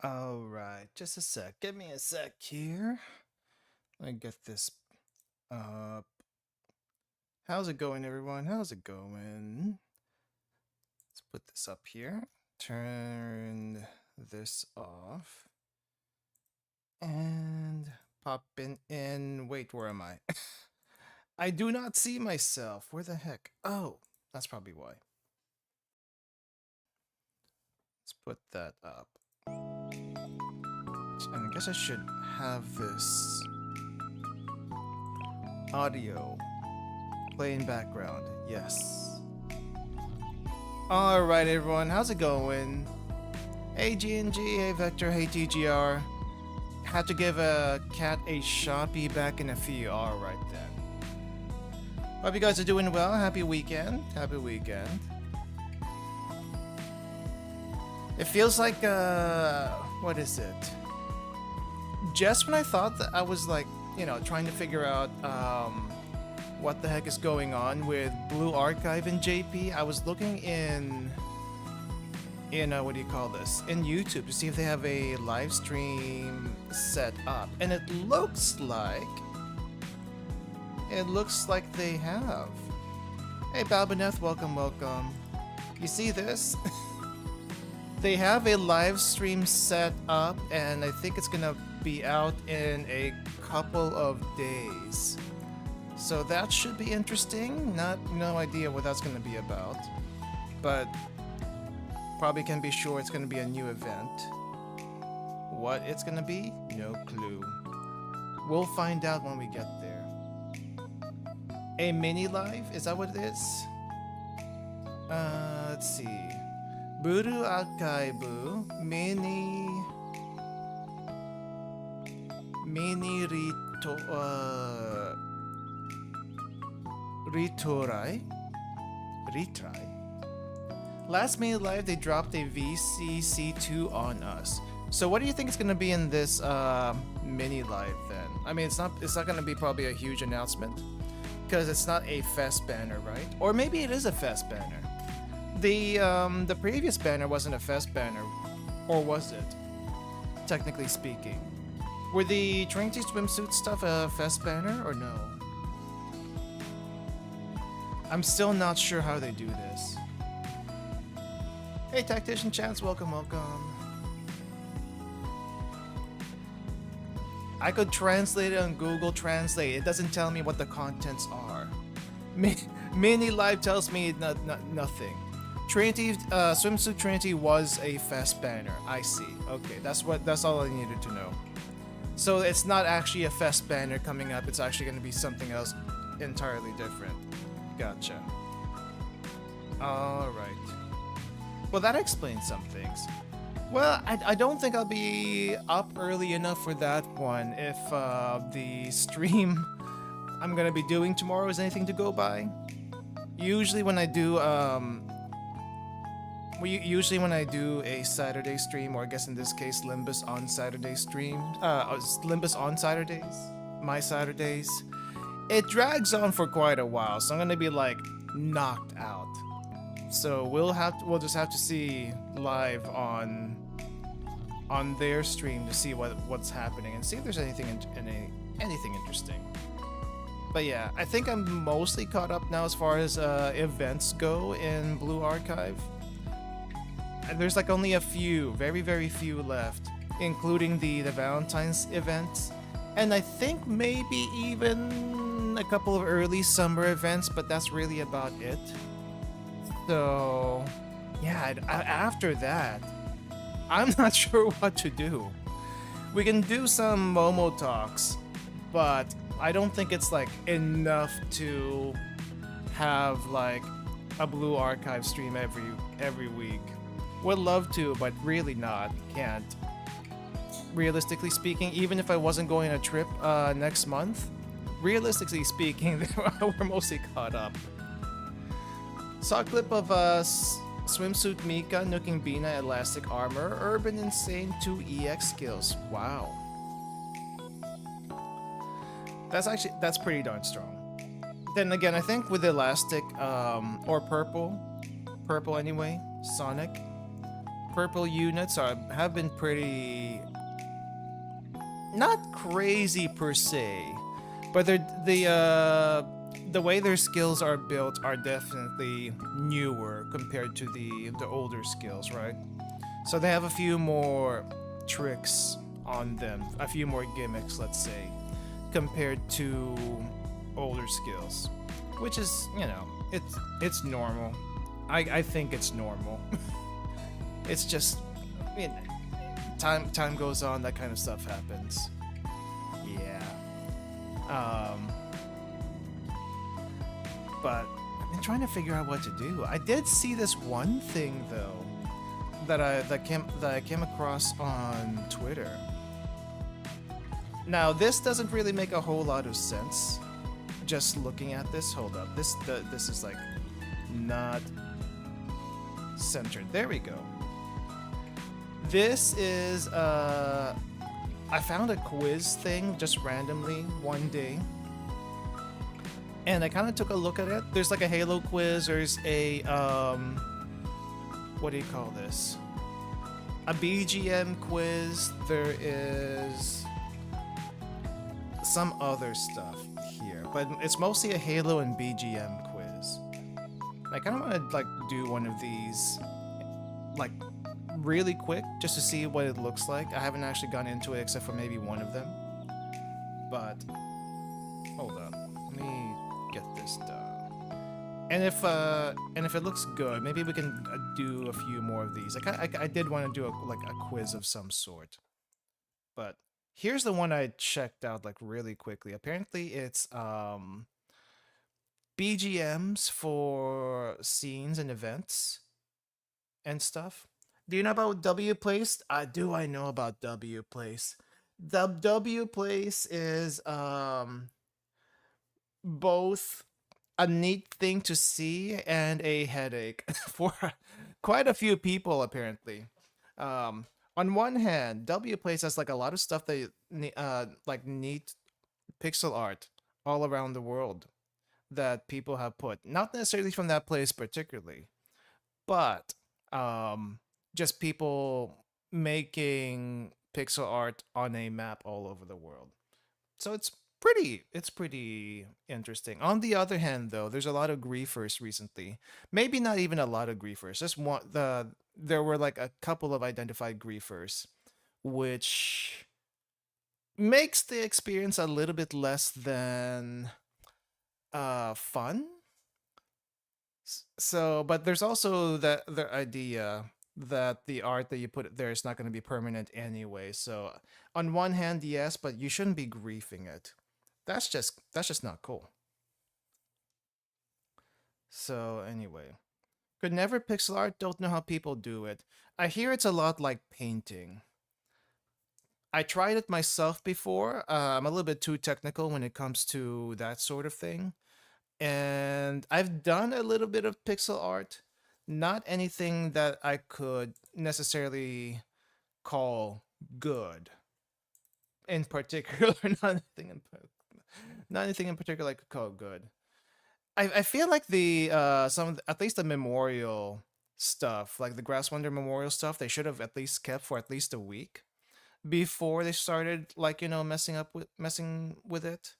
Alright, just a sec. Give me a sec here. Let me get this up. How's it going, everyone? How's it going? Let's put this up here. Turn this off. And pop in. Wait, where am I? I do not see myself. Where the heck? Oh, that's probably why. Let's put that up. And I guess I should have this audio play in background. Yes. Alright, everyone. How's it going? Hey, GNG. Hey, Vector. Hey, TGR. Had to give a cat a shot. Be back in a few. Alright, then. Hope you guys are doing well. Happy weekend. Happy weekend. It feels like, what is it? Just when I thought that I was like, you know, trying to figure out, what the heck is going on with Blue Archive and JP, I was looking in what do you call this? In YouTube to see if they have a live stream set up. And it looks like they have. Hey, Balbaneth, welcome, welcome. You see this? They have a live stream set up, and I think it's gonna be out in a couple of days. So that should be interesting. No idea what that's gonna be about, but probably can be sure it's gonna be a new event. What it's gonna be? No clue. We'll find out when we get there. A mini live? Is that what it is? Let's see. Buru Akaibu Mini Ritorai? Retry? Last mini live they dropped a VCC2 on us. So what do you think is gonna be in this mini live then? I mean it's not gonna be probably a huge announcement. Because it's not a fest banner, right? Or maybe it is a fest banner. The previous banner wasn't a fest banner, or was it? Technically speaking, were the Trinity swimsuit stuff a fest banner or no? I'm still not sure how they do this. Hey, Tactician Chance, welcome, welcome. I could translate it on Google Translate. It doesn't tell me what the contents are. Mini Live tells me nothing. Trinity swimsuit Trinity was a fest banner. I see. Okay, that's all I needed to know. So it's not actually a fest banner coming up. It's actually going to be something else entirely different. Gotcha. All right. Well, that explains some things. Well, I don't think I'll be up early enough for that one if the stream I'm gonna be doing tomorrow is anything to go by. Usually when I do a Saturday stream, or I guess in this case Limbus on Saturday stream, Limbus on Saturdays, my Saturdays, it drags on for quite a while, so I'm gonna be like knocked out. So we'll just have to see live on their stream to see what's happening and see if there's anything interesting. But yeah, I think I'm mostly caught up now as far as events go in Blue Archive. And there's like only a few, very very few left, including the Valentine's events, and I think maybe even a couple of early summer events, but that's really about it. So, yeah, after that, I'm not sure what to do. We can do some Momo talks, but I don't think it's like enough to have like a Blue Archive stream every week. Would love to, but really not. Can't. Realistically speaking, even if I wasn't going on a trip next month, realistically speaking, we're mostly caught up. Saw a clip of Swimsuit Mika, Nooking Bina, Elastic Armor, Urban Insane 2 EX skills. Wow. That's pretty darn strong. Then again, I think with Elastic, or Purple anyway, Sonic, Purple units have been pretty, not crazy per se, but the way their skills are built are definitely newer compared to the older skills, right? So they have a few more tricks on them, a few more gimmicks, let's say, compared to older skills, which is, you know, it's normal. I think it's normal. It's just, I mean, time goes on, that kind of stuff happens. Yeah. But I've been trying to figure out what to do. I did see this one thing though that came across on Twitter. Now this doesn't really make a whole lot of sense. Just looking at this, hold up. This is like not centered. There we go. This is I found a quiz thing just randomly one day. And I kind of took a look at it. There's like a Halo quiz. There's a, what do you call this? A BGM quiz. There is some other stuff here. But it's mostly a Halo and BGM quiz. I kind of want to like do one of these like really quick just to see what it looks like. I haven't actually gone into it except for maybe one of them. But, hold up. Let me get this done. And if it looks good, maybe we can do a few more of these. I did want to do like a quiz of some sort, but here's the one I checked out like really quickly. Apparently, it's BGMs for scenes and events and stuff. Do you know about W Place? Do I know about W Place? The W Place is both a neat thing to see and a headache for quite a few people apparently. On one hand, W Place has like a lot of stuff that like neat pixel art all around the world that people have put, not necessarily from that place particularly, but just people making pixel art on a map all over the world. So it's pretty interesting. On the other hand though, there's a lot of griefers recently. Maybe not even a lot of griefers. Just one there were like a couple of identified griefers, which makes the experience a little bit less than fun. So, but there's also the idea that the art that you put there is not going to be permanent anyway. So, on one hand, yes, but you shouldn't be griefing it. That's just not cool. So, anyway, could never pixel art. Don't know how people do it. I hear it's a lot like painting. I tried it myself before. I'm a little bit too technical when it comes to that sort of thing. And I've done a little bit of pixel art, not anything that I could necessarily call good in particular. Not anything in particular I could call good. I feel like the at least the memorial stuff, like the Grass Wonder memorial stuff, they should have at least kept for at least a week before they started like messing with it.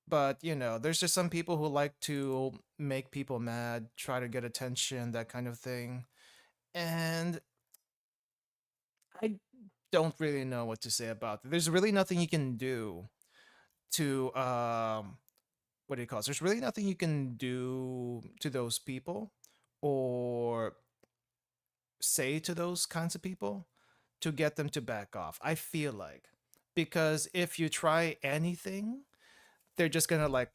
But there's just some people who like to make people mad, try to get attention, that kind of thing. And I don't really know what to say about it. There's really nothing you can do to what do you call it? There's really nothing you can do to those people or say to those kinds of people to get them to back off. I feel like, because if you try anything, they're just gonna like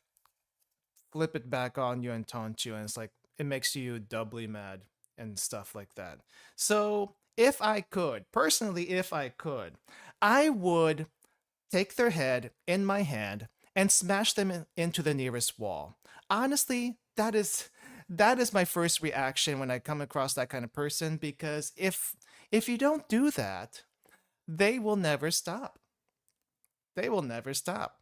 flip it back on you and taunt you, and it's like it makes you doubly mad and stuff like that. So if I could, personally, if I could, I would take their head in my hand and smash them into the nearest wall. Honestly, that is my first reaction when I come across that kind of person, because if you don't do that, they will never stop. They will never stop.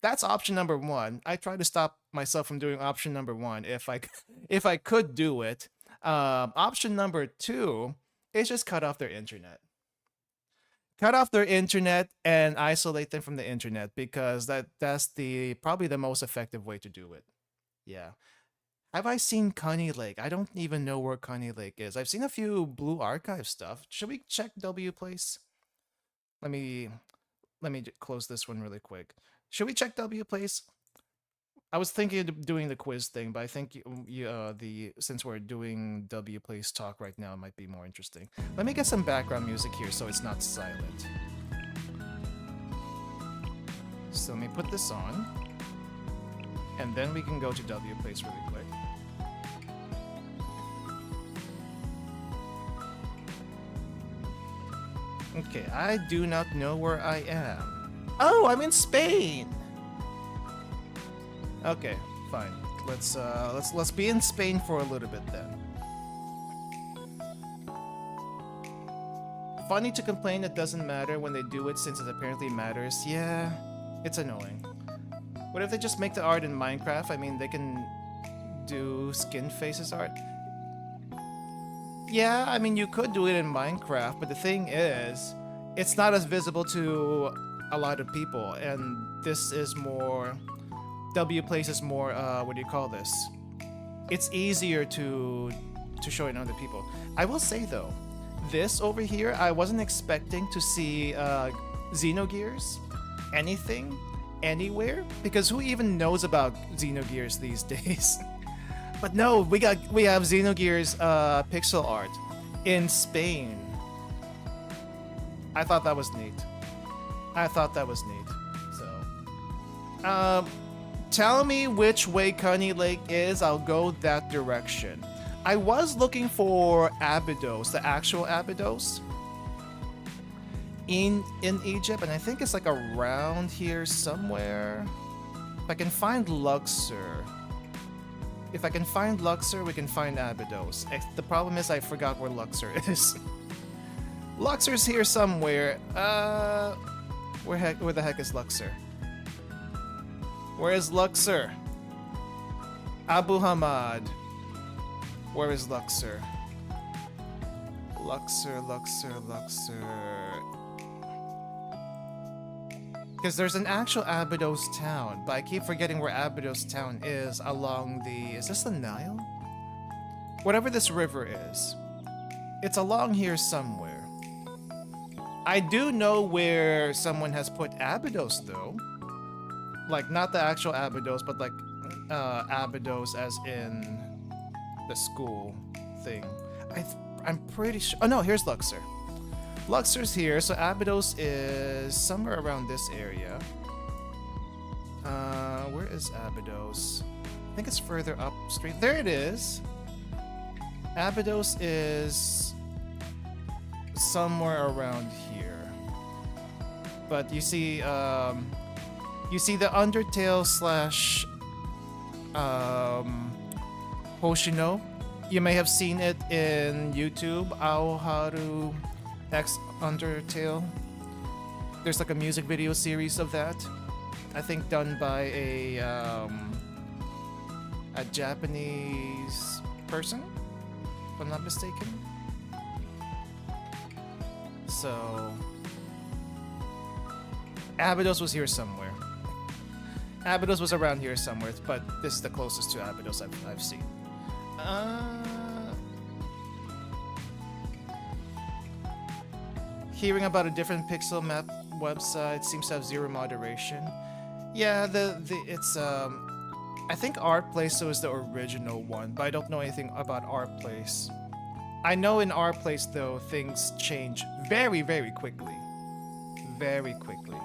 That's option number one. I try to stop myself from doing option number one if I if I could do it. Option number two is just cut off their internet. Cut off their internet and isolate them from the internet, because that's the probably the most effective way to do it. Yeah. Have I seen Coney Lake? I don't even know where Coney Lake is. I've seen a few Blue Archive stuff. Should we check W Place? Let me close this one really quick. Should we check W Place? I was thinking of doing the quiz thing, but I think the since we're doing W Place talk right now, it might be more interesting. Let me get some background music here so it's not silent. So let me put this on, and then we can go to W Place really quick. Okay, I do not know where I am. Oh, I'm in Spain. Okay, fine. Let's be in Spain for a little bit then. Funny to complain it doesn't matter when they do it, since it apparently matters. Yeah, it's annoying. What if they just make the art in Minecraft? I mean, they can do skin faces art. Yeah, I mean, you could do it in Minecraft, but the thing is, it's not as visible to a lot of people, and this is more... W Place is more, what do you call this? It's easier to show it to other people. I will say though, this over here, I wasn't expecting to see Xenogears, anything, anywhere, because who even knows about Xenogears these days? But no, we have Xenogears pixel art in Spain. I thought that was neat. So, tell me which way Cunny Lake is. I'll go that direction. I was looking for Abydos, the actual Abydos, in Egypt, and I think it's like around here somewhere. If I can find Luxor. If I can find Luxor, we can find Abydos. The problem is I forgot where Luxor is. Luxor's here somewhere. Where the heck is Luxor? Where is Luxor? Abu Hamad. Where is Luxor? Luxor. Because there's an actual Abydos town, but I keep forgetting where Abydos town is along the... Is this the Nile? Whatever this river is. It's along here somewhere. I do know where someone has put Abydos, though. Like, not the actual Abydos, but like Abydos as in the school thing. I'm pretty sure... Oh no, here's Luxor. Luxor's here, so Abydos is somewhere around this area. Where is Abydos? I think it's further upstream. There it is. Abydos is somewhere around here. But you see the Undertale slash Hoshino. You may have seen it in YouTube. Aoharu X Undertale. There's like a music video series of that. I think done by a Japanese person, if I'm not mistaken. So Abydos was here somewhere. Abydos was around here somewhere, but this is the closest to Abydos I've seen. Hearing about a different pixel map website seems to have zero moderation. Yeah, it's I think Our Place is the original one, but I don't know anything about Our Place. I know in Our Place though things change very, very quickly. Very quickly.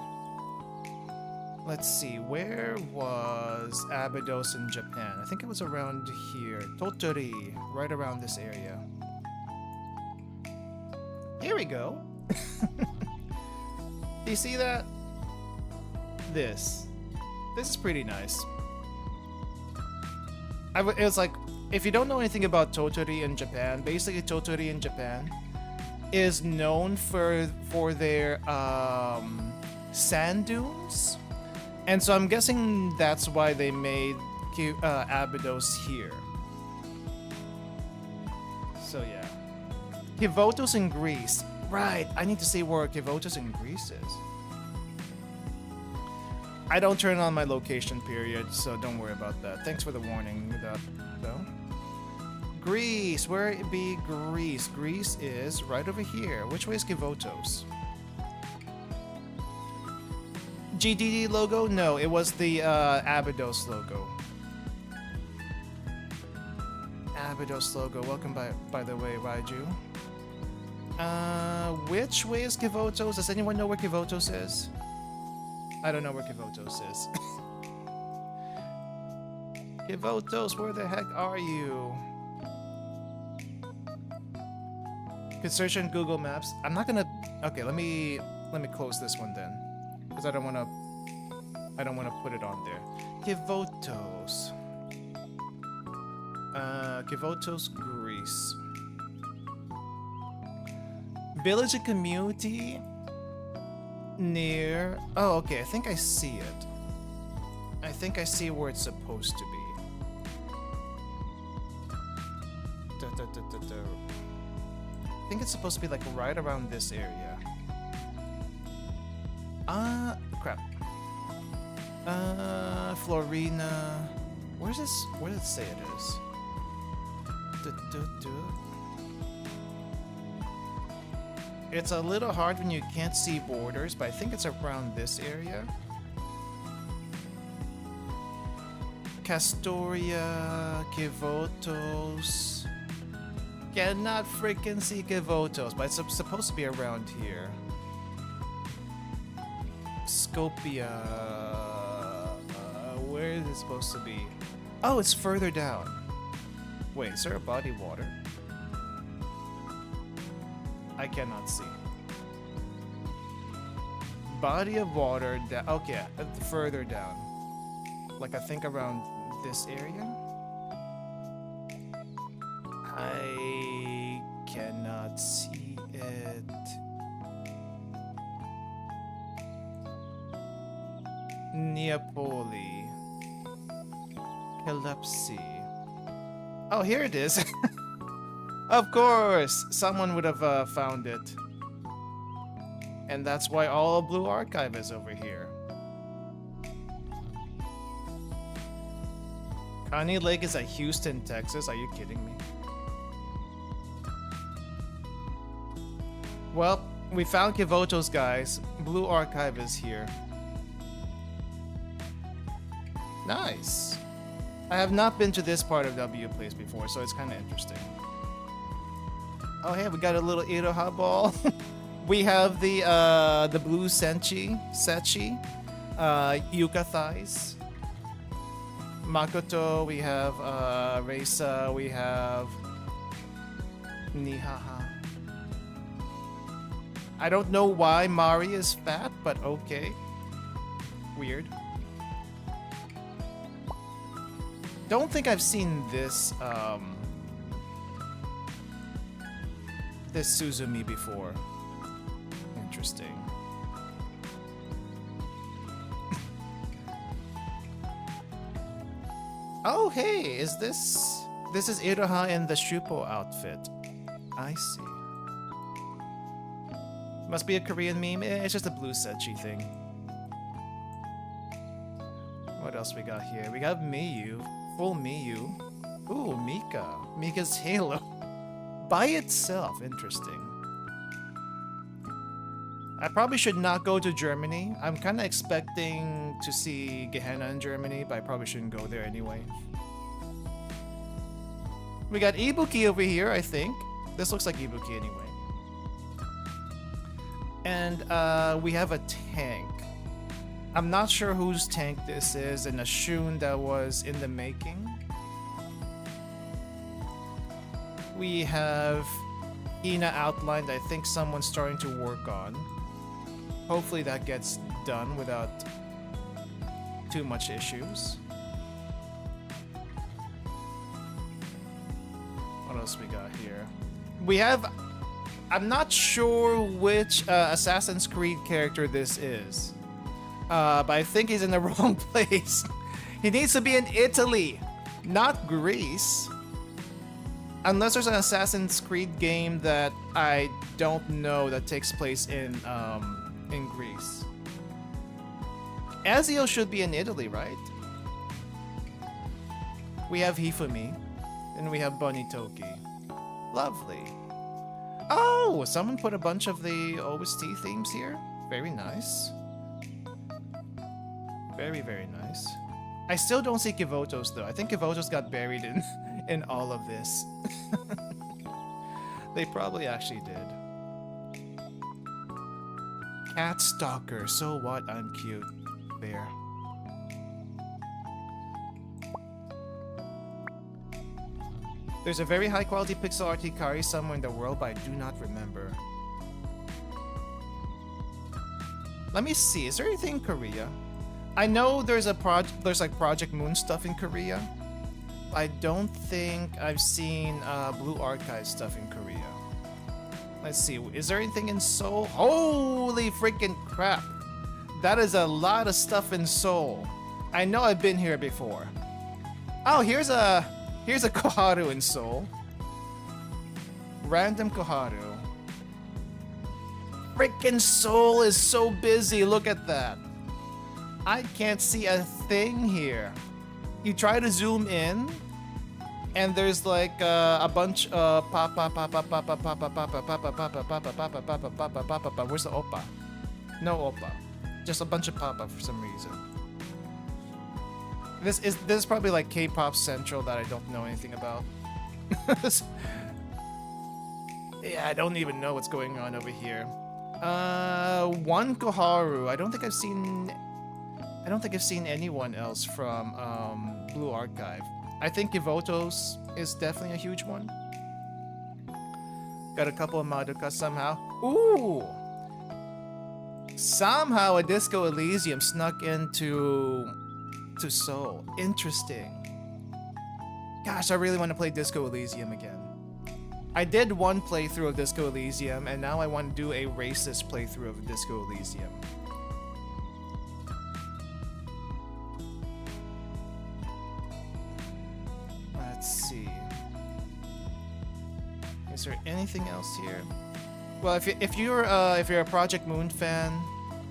Let's see, where was Abydos in Japan? I think it was around here. Tottori, right around this area. Here we go. Do you see that? This is pretty nice. It was like, if you don't know anything about Tottori in Japan, basically Tottori in Japan is known for their sand dunes, and so I'm guessing that's why they made Abydos here. So yeah, Kivotos in Greece. Right, I need to see where Kivotos in Greece is. I don't turn on my location period, so don't worry about that. Thanks for the warning, though. Greece, where it be Greece? Greece is right over here. Which way is Kivotos? GDD logo? No, it was the Abydos logo. Abydos logo. Welcome by the way, Raiju. Which way is Kivotos? Does anyone know where Kivotos is? I don't know where Kivotos is. Kivotos, where the heck are you? You can search on Google Maps. I'm not gonna... Okay, let me close this one then, because I don't wanna put it on there. Kivotos. Kivotos, Greece. Village and community near... Oh, okay, I think I see it. I think I see where it's supposed to be. I think it's supposed to be like right around this area. Crap. Florina. Where's this? Where did it say it is? It's a little hard when you can't see borders, but I think it's around this area. Castoria, Kivotos. Cannot freaking see Kivotos, but it's supposed to be around here. Scopia. Where is it supposed to be? Oh, it's further down. Wait, is there a body of water? I cannot see. Body of water. Okay, further down. Like I think around this area. I cannot see it. Neapoli. Calypsi. Oh, here it is. Of course! Someone would have found it. And that's why all Blue Archive is over here. Connie Lake is at Houston, Texas. Are you kidding me? Well, we found Kivotos, guys. Blue Archive is here. Nice. I have not been to this part of W Place before, so it's kind of interesting. Oh, hey, we got a little Iroha ball. We have the blue Sechi, Yuka thighs. Makoto, we have Reisa, we have Nihaha. I don't know why Mari is fat, but okay. Weird. Don't think I've seen this this Suzumi before. Interesting. Oh, hey, is this is Iroha in the Shupo outfit. I see. Must be a Korean meme. It's just a blue Sechi thing. What else we got here? We got Miyu. Full Miyu. Ooh, Mika. Mika's Halo. By itself. Interesting. I probably should not go to Germany. I'm kind of expecting to see Gehenna in Germany, but I probably shouldn't go there anyway. We got Ibuki over here, I think. This looks like Ibuki anyway. And we have a tank. I'm not sure whose tank this is, and a Shun that was in the making. We have Ina outlined. I think someone's starting to work on. Hopefully that gets done without too much issues. What else we got here? We have... I'm not sure which Assassin's Creed character this is. But I think he's in the wrong place. He needs to be in Italy, not Greece. Unless there's an Assassin's Creed game that I don't know that takes place in Greece. Ezio should be in Italy, right? We have Hifumi, and we have Bunny Toki. Lovely. Oh, someone put a bunch of the OST themes here. Very nice. Very, very nice. I still don't see Kivotos though. I think Kivotos got buried in all of this. They probably actually did. Cat Stalker. So what? I'm cute. There. There's a very high quality pixel art Hikari somewhere in the world, but I do not remember. Let me see. Is there anything in Korea? I know there's like Project Moon stuff in Korea. I don't think I've seen Blue Archive stuff in Korea. Let's see. Is there anything in Seoul? Holy freaking crap! That is a lot of stuff in Seoul. I know I've been here before. Oh, here's a Koharu in Seoul. Random Koharu. Freaking Seoul is so busy. Look at that. I can't see a thing here. You try to zoom in, and there's like a bunch of papa. Where's the oppa? No oppa. Just a bunch of papa for some reason. This is probably like K-pop Central that I don't know anything about. Yeah, I don't even know what's going on over here. One Koharu. I don't think I've seen anyone else from Blue Archive. I think Ivotos is definitely a huge one. Got a couple of Madoka somehow. Ooh! Somehow a Disco Elysium snuck into Seoul. Interesting. Gosh, I really want to play Disco Elysium again. I did one playthrough of Disco Elysium, and now I want to do a racist playthrough of Disco Elysium. Let's see. Is there anything else here? Well, if you're a Project Moon fan,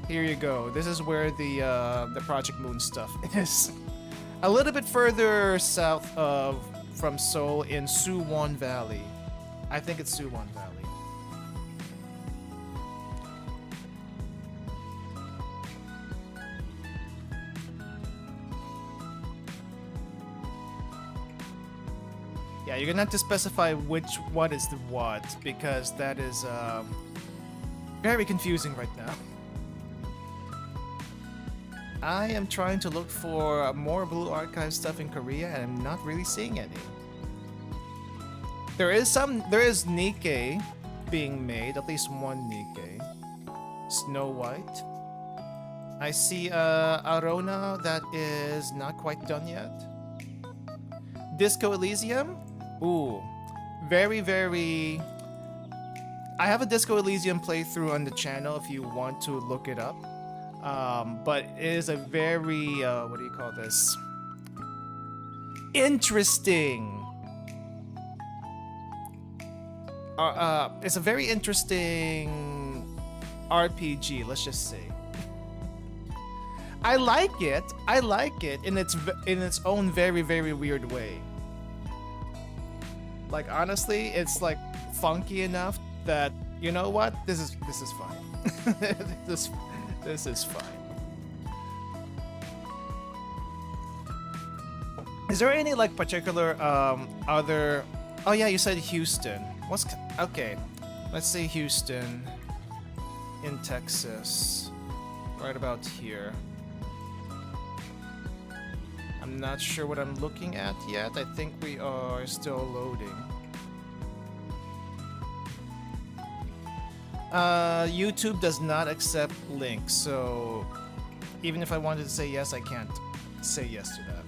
here you go. This is where the Project Moon stuff is. A little bit further south from Seoul in Suwon Valley. I think it's Suwon Valley. Yeah, you're gonna have to specify what is the what, because that is very confusing right now. I am trying to look for more Blue Archive stuff in Korea, and I'm not really seeing any. There is Nikkei being made, at least one Nikkei. Snow White. I see Arona that is not quite done yet. Disco Elysium? Ooh. Very, very... I have a Disco Elysium playthrough on the channel if you want to look it up. But it is a very, what do you call this? Interesting! It's a very interesting RPG, let's just say. I like it in its own very, very weird way. Like, honestly, it's like funky enough that, you know what? This is fine. This is fine. Is there any like particular other? Oh yeah, you said Houston. Okay? Let's say Houston in Texas, right about here. I'm not sure what I'm looking at yet. I think we are still loading. YouTube does not accept links, so even if I wanted to say yes, I can't say yes to that.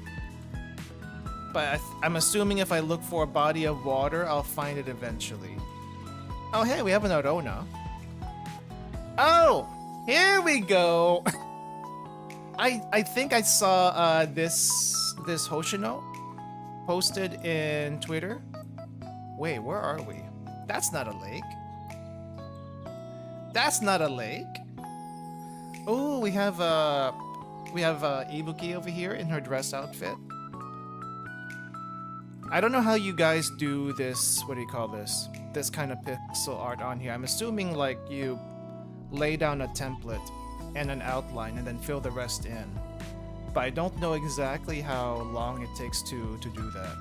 But I'm assuming if I look for a body of water, I'll find it eventually. Oh, hey, we have an Arona. Oh, here we go. I think I saw this Hoshino posted in Twitter. Wait, where are we? That's not a lake. That's not a lake. Oh, we have Ibuki over here in her dress outfit. I don't know how you guys do this. What do you call this? This kind of pixel art on here. I'm assuming like you lay down a template and an outline and then fill the rest in. But I don't know exactly how long it takes to do that.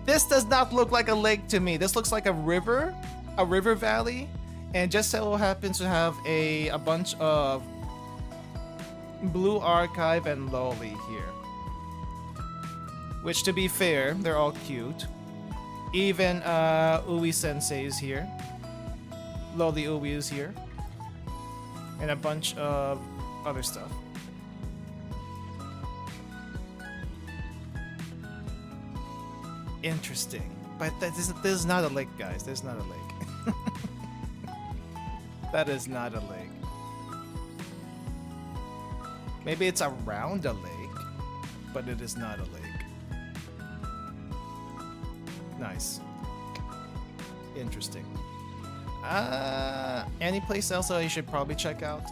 This does not look like a lake to me. This looks like a river valley, and just so happens to have a bunch of Blue Archive and Loli here. Which, to be fair, they're all cute. Even Ui Sensei is here. Loli Ui is here. And a bunch of other stuff. Interesting. But this is not a lake, guys. This is not a lake. That is not a lake. Maybe it's around a lake, but it is not a lake. Nice. Interesting. Any place else that I should probably check out?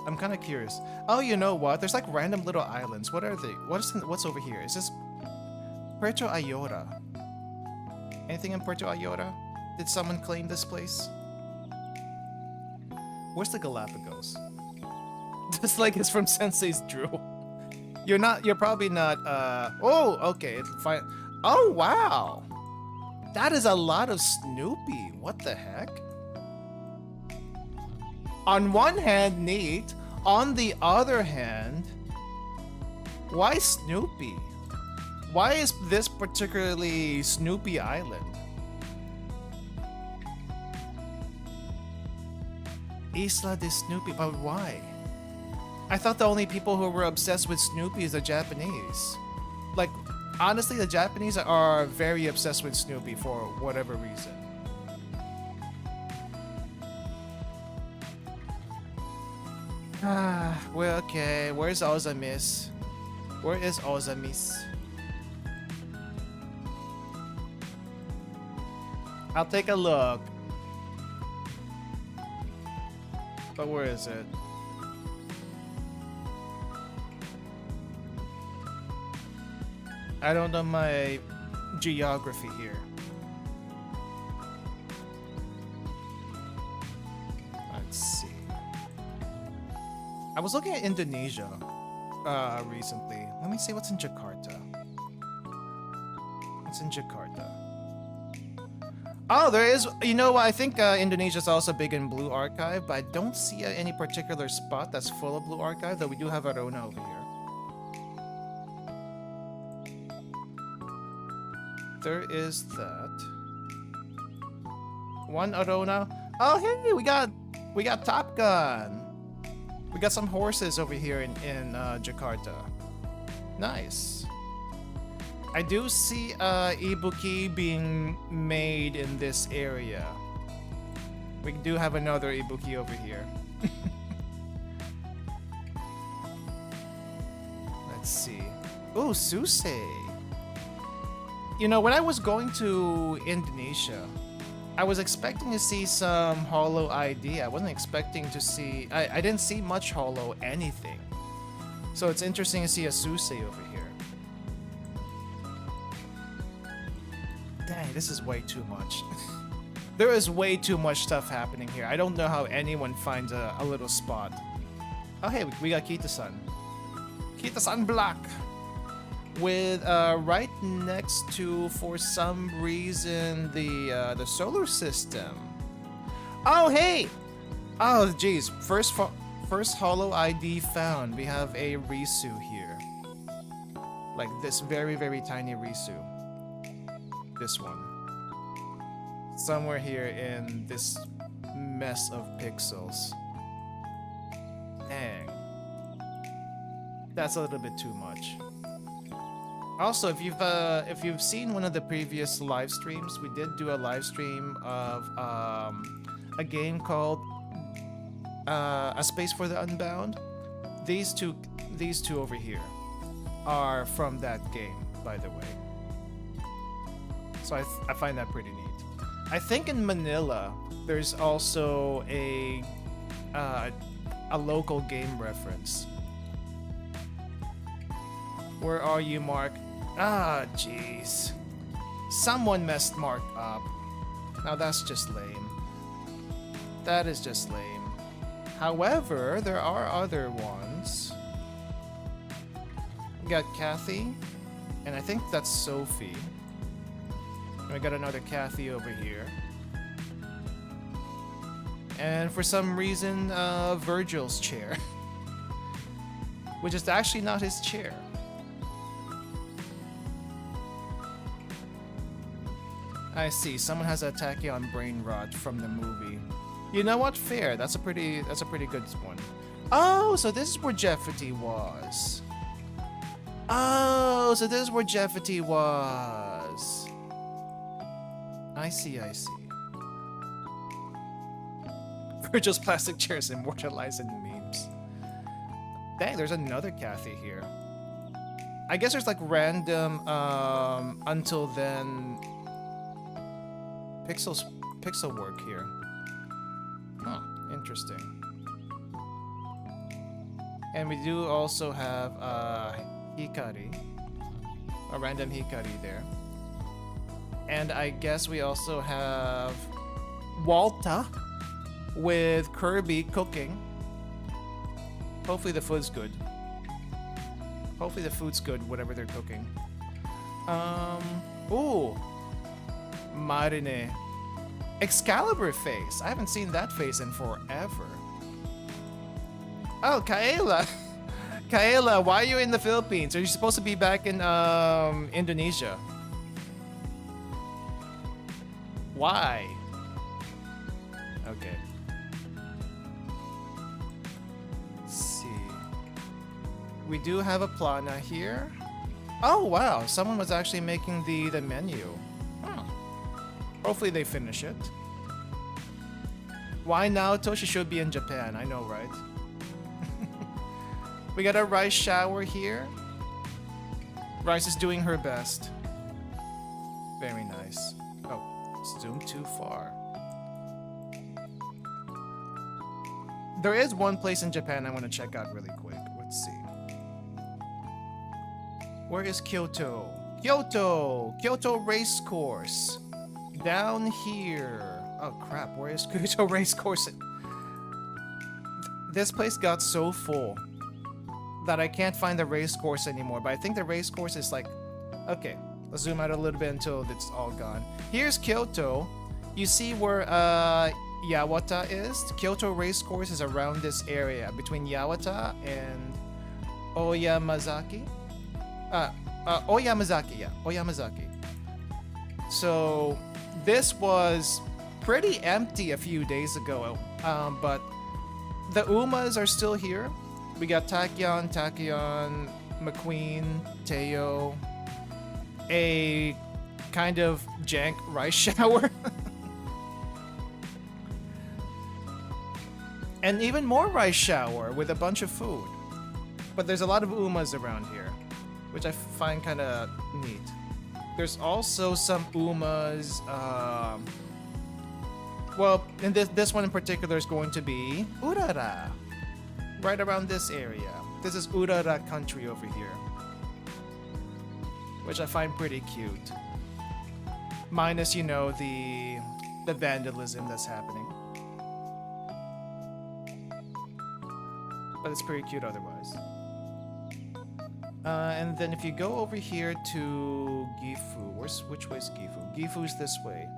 I'm kind of curious. Oh, you know what? There's like random little islands. What are they? What's over here? Is this Puerto Ayora? Anything in Puerto Ayora? Did someone claim this place? Where's the Galapagos? This leg is from Sensei's Drew. You're probably not, oh, okay, fine. Oh, wow. That is a lot of Snoopy. What the heck? On one hand, neat. On the other hand, why Snoopy? Why is this particularly Snoopy Island? Isla de Snoopy, but why? I thought the only people who were obsessed with Snoopy is the Japanese. Like, honestly, the Japanese are very obsessed with Snoopy for whatever reason. Well, okay. Where's Ozamis? Where is Ozamis? I'll take a look. But where is it? I don't know my geography here. Let's see. I was looking at Indonesia recently. Let me see what's in Jakarta. What's in Jakarta? Oh, there is. You know, I think Indonesia is also big in Blue Archive, but I don't see any particular spot that's full of Blue Archive, though we do have Arona over here. There is that. One Arona. Oh, hey, we got Top Gun. We got some horses over here in Jakarta. Nice. I do see Ibuki being made in this area. We do have another Ibuki over here. Let's see. Oh, Susei. You know, when I was going to Indonesia, I was expecting to see some Holo ID. I wasn't expecting to see... I didn't see much Holo anything. So it's interesting to see a Susei over here. Dang, this is way too much. There is way too much stuff happening here. I don't know how anyone finds a little spot. Oh, hey, we got Kita-san. Kita-san Black. With right next to, for some reason, the solar system. Oh, hey! Oh, geez. First Holo ID found. We have a Risu here. Like this very, very tiny Risu. This one. Somewhere here in this mess of pixels. Dang. That's a little bit too much. Also, if you've seen one of the previous live streams, we did do a live stream of a game called A Space for the Unbound. These two over here are from that game, by the way. So I find that pretty neat. I think in Manila there's also a local game reference. Where are you, Mark? Ah, jeez. Someone messed Mark up. Now that's just lame. That is just lame. However, there are other ones. We got Kathy, and I think that's Sophie. And we got another Kathy over here. And for some reason, Virgil's chair. Which is actually not his chair. I see. Someone has a Tachyon brain rot from the movie. You know what? Fair. That's a pretty good one. Oh, so this is where Jeffety was. Oh, so this is where Jeffety was. I see. Virgil's plastic chairs immortalized in memes. Dang, there's another Kathy here. I guess there's like random until then pixel work here. Huh, interesting. And we do also have Hikari, a random Hikari there. And I guess we also have Walta with Kirby cooking. Hopefully the food's good. Hopefully the food's good, whatever they're cooking. Ooh. Marine. Excalibur face. I haven't seen that face in forever. Oh, Kaela. Kaela, why are you in the Philippines? Are you supposed to be back in Indonesia? Why? Okay. Let's see. We do have a plana here. Oh wow, someone was actually making the menu. Huh. Hopefully they finish it. Why Naoto? She should be in Japan. I know, right? We got a rice shower here. Rice is doing her best. Very nice. Oh, zoomed too far. There is one place in Japan I want to check out really quick. Let's see. Where is Kyoto? Kyoto! Kyoto race course. Down here. Oh crap, where is Kyoto race course? This place got so full that I can't find the race course anymore, but I think the race course is like... Okay, let's zoom out a little bit until it's all gone. Here's Kyoto. You see where Yawata is? Kyoto race course is around this area, between Yawata and Oyamazaki. Oyamazaki, yeah, Oyamazaki. So, this was pretty empty a few days ago, but the Umas are still here. We got Takyon, McQueen, Teo, a kind of jank rice shower, and even more rice shower with a bunch of food. But there's a lot of Umas around here, which I find kind of neat. There's also some Umas, well, and this one in particular is going to be Urara. Right around this area. This is Urara country over here, which I find pretty cute. Minus, you know, the vandalism that's happening. But it's pretty cute otherwise. And then if you go over here to Gifu, which way is Gifu? Gifu's this way.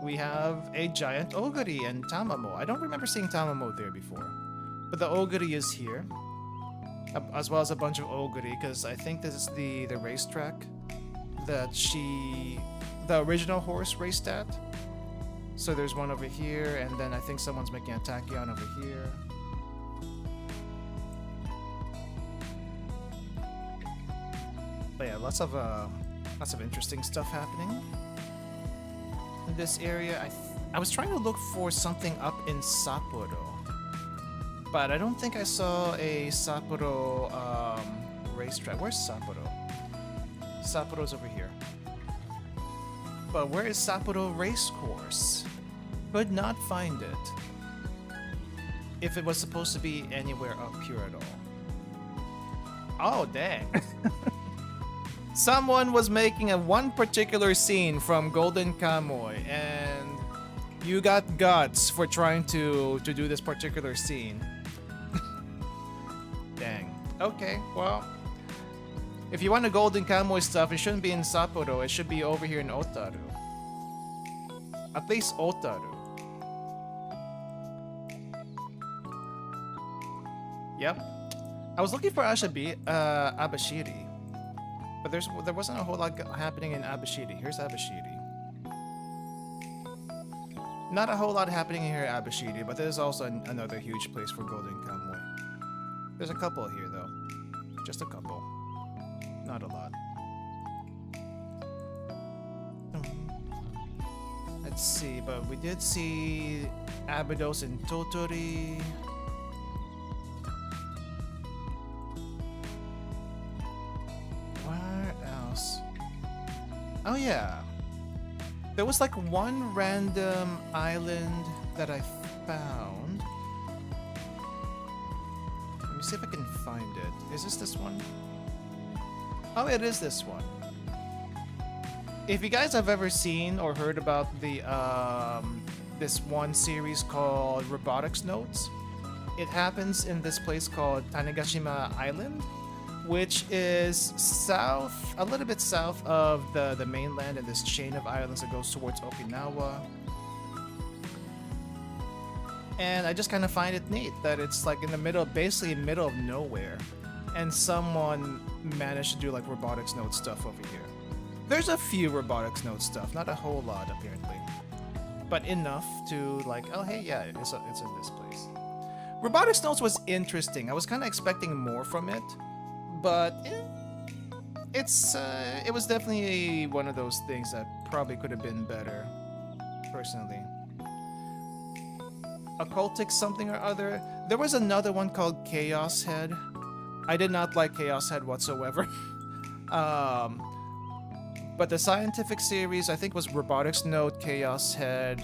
We have a giant Oguri and Tamamo. I don't remember seeing Tamamo there before. But the Oguri is here. As well as a bunch of Oguri, because I think this is the racetrack that the original horse raced at. So there's one over here, and then I think someone's making a Tachyon over here. But yeah, lots of interesting stuff happening in this area. I was trying to look for something up in Sapporo, but I don't think I saw a Sapporo racetrack. Where's Sapporo? Sapporo's over here. But where is Sapporo Racecourse? Could not find it. If it was supposed to be anywhere up here at all. Oh, dang. Someone was making one particular scene from Golden Kamuy, and you got guts for trying to do this particular scene. Dang. Okay, well, if you want the Golden Kamuy stuff, it shouldn't be in Sapporo. It should be over here in Otaru. At least Otaru. Yep. I was looking for Abashiri. But there wasn't a whole lot happening in Abashiri. Here's Abashiri. Not a whole lot happening here at Abashiri, but there's also another huge place for Golden Kamuy. There's a couple here, though. Just a couple. Not a lot. Let's see, but we did see Abydos and Totori. Where else? Oh yeah. There was like one random island that I found. Let me see if I can find it. Is this one? Oh, it is this one. If you guys have ever seen or heard about the this one series called Robotics Notes. It happens in this place called Tanegashima Island, which is south, a little bit south of the mainland, and this chain of islands that goes towards Okinawa. And I just kind of find it neat that it's like in the middle, basically middle of nowhere, and someone managed to do like robotics node stuff over here. There's a few robotics node stuff, not a whole lot apparently, but enough to like, oh hey, yeah, it's in this place. Robotics nodes was interesting. I was kind of expecting more from it, but it was definitely one of those things that probably could have been better, personally. Occultic something or other. There was another one called Chaos Head. I did not like Chaos Head whatsoever. But the scientific series, I think, was Robotics Node, Chaos Head,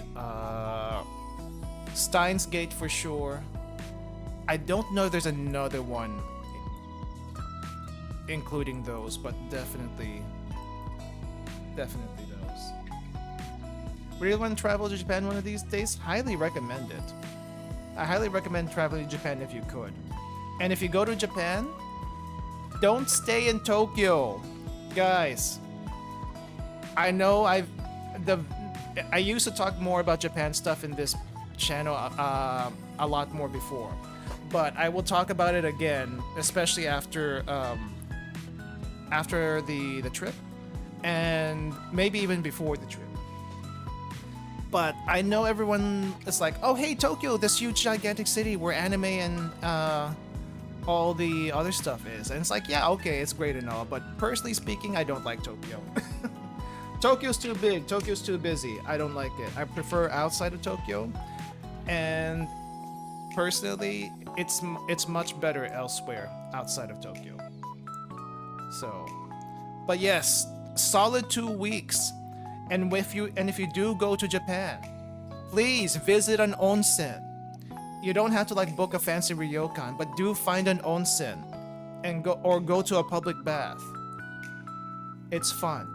Steins Gate for sure. I don't know if there's another one including those, but definitely those. Really want to travel to Japan one of these days? Highly recommend it. I highly recommend traveling to Japan if you could. And if you go to Japan, don't stay in Tokyo. Guys, I know I used to talk more about Japan stuff in this channel a lot more before, but I will talk about it again, especially after the trip, and maybe even before the trip. But I know everyone is like, oh hey, Tokyo, this huge gigantic city where anime and all the other stuff is. And it's like, yeah, okay, it's great and all, but personally speaking, I don't like Tokyo. Tokyo's too big, Tokyo's too busy. I don't like it. I prefer outside of Tokyo, and personally, it's much better elsewhere outside of Tokyo. So, but yes, solid 2 weeks. And if you do go to Japan, please visit an onsen. You don't have to like book a fancy ryokan, but do find an onsen and go to a public bath. It's fun.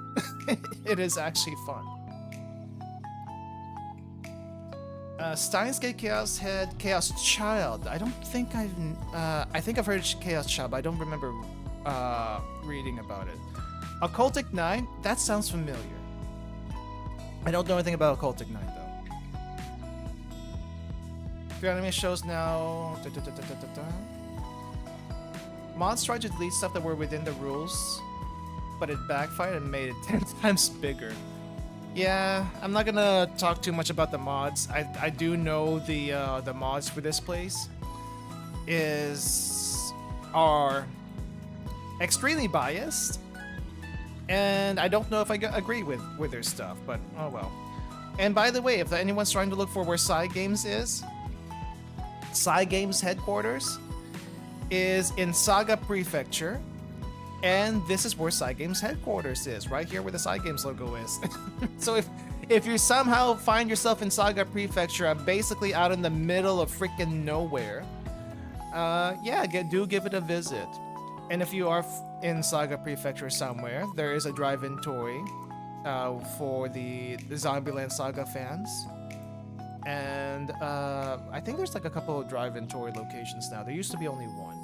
It is actually fun. Steins Gate, Chaos Head, Chaos Child. I think I've heard Chaos Child, but I don't remember reading about it. Occultic 9, that sounds familiar. I don't know anything about Occultic 9 though. 3 anime shows now. Mods tried to delete stuff that were within the rules, but it backfired and made it 10 times bigger. Yeah, I'm not gonna talk too much about the mods. I do know the mods for this place are extremely biased, and I don't know if I agree with their stuff, but oh well. And by the way, if anyone's trying to look for where Cygames is, Cygames headquarters is in Saga Prefecture, and this is where Cygames headquarters is, right here where the Cygames logo is. So if you somehow find yourself in Saga Prefecture, basically out in the middle of freaking nowhere, yeah, do give it a visit. And if you are in Saga Prefecture somewhere, there is a drive-in toy for the Zombieland Saga fans. And I think there's like a couple of drive-in toy locations now. There used to be only one.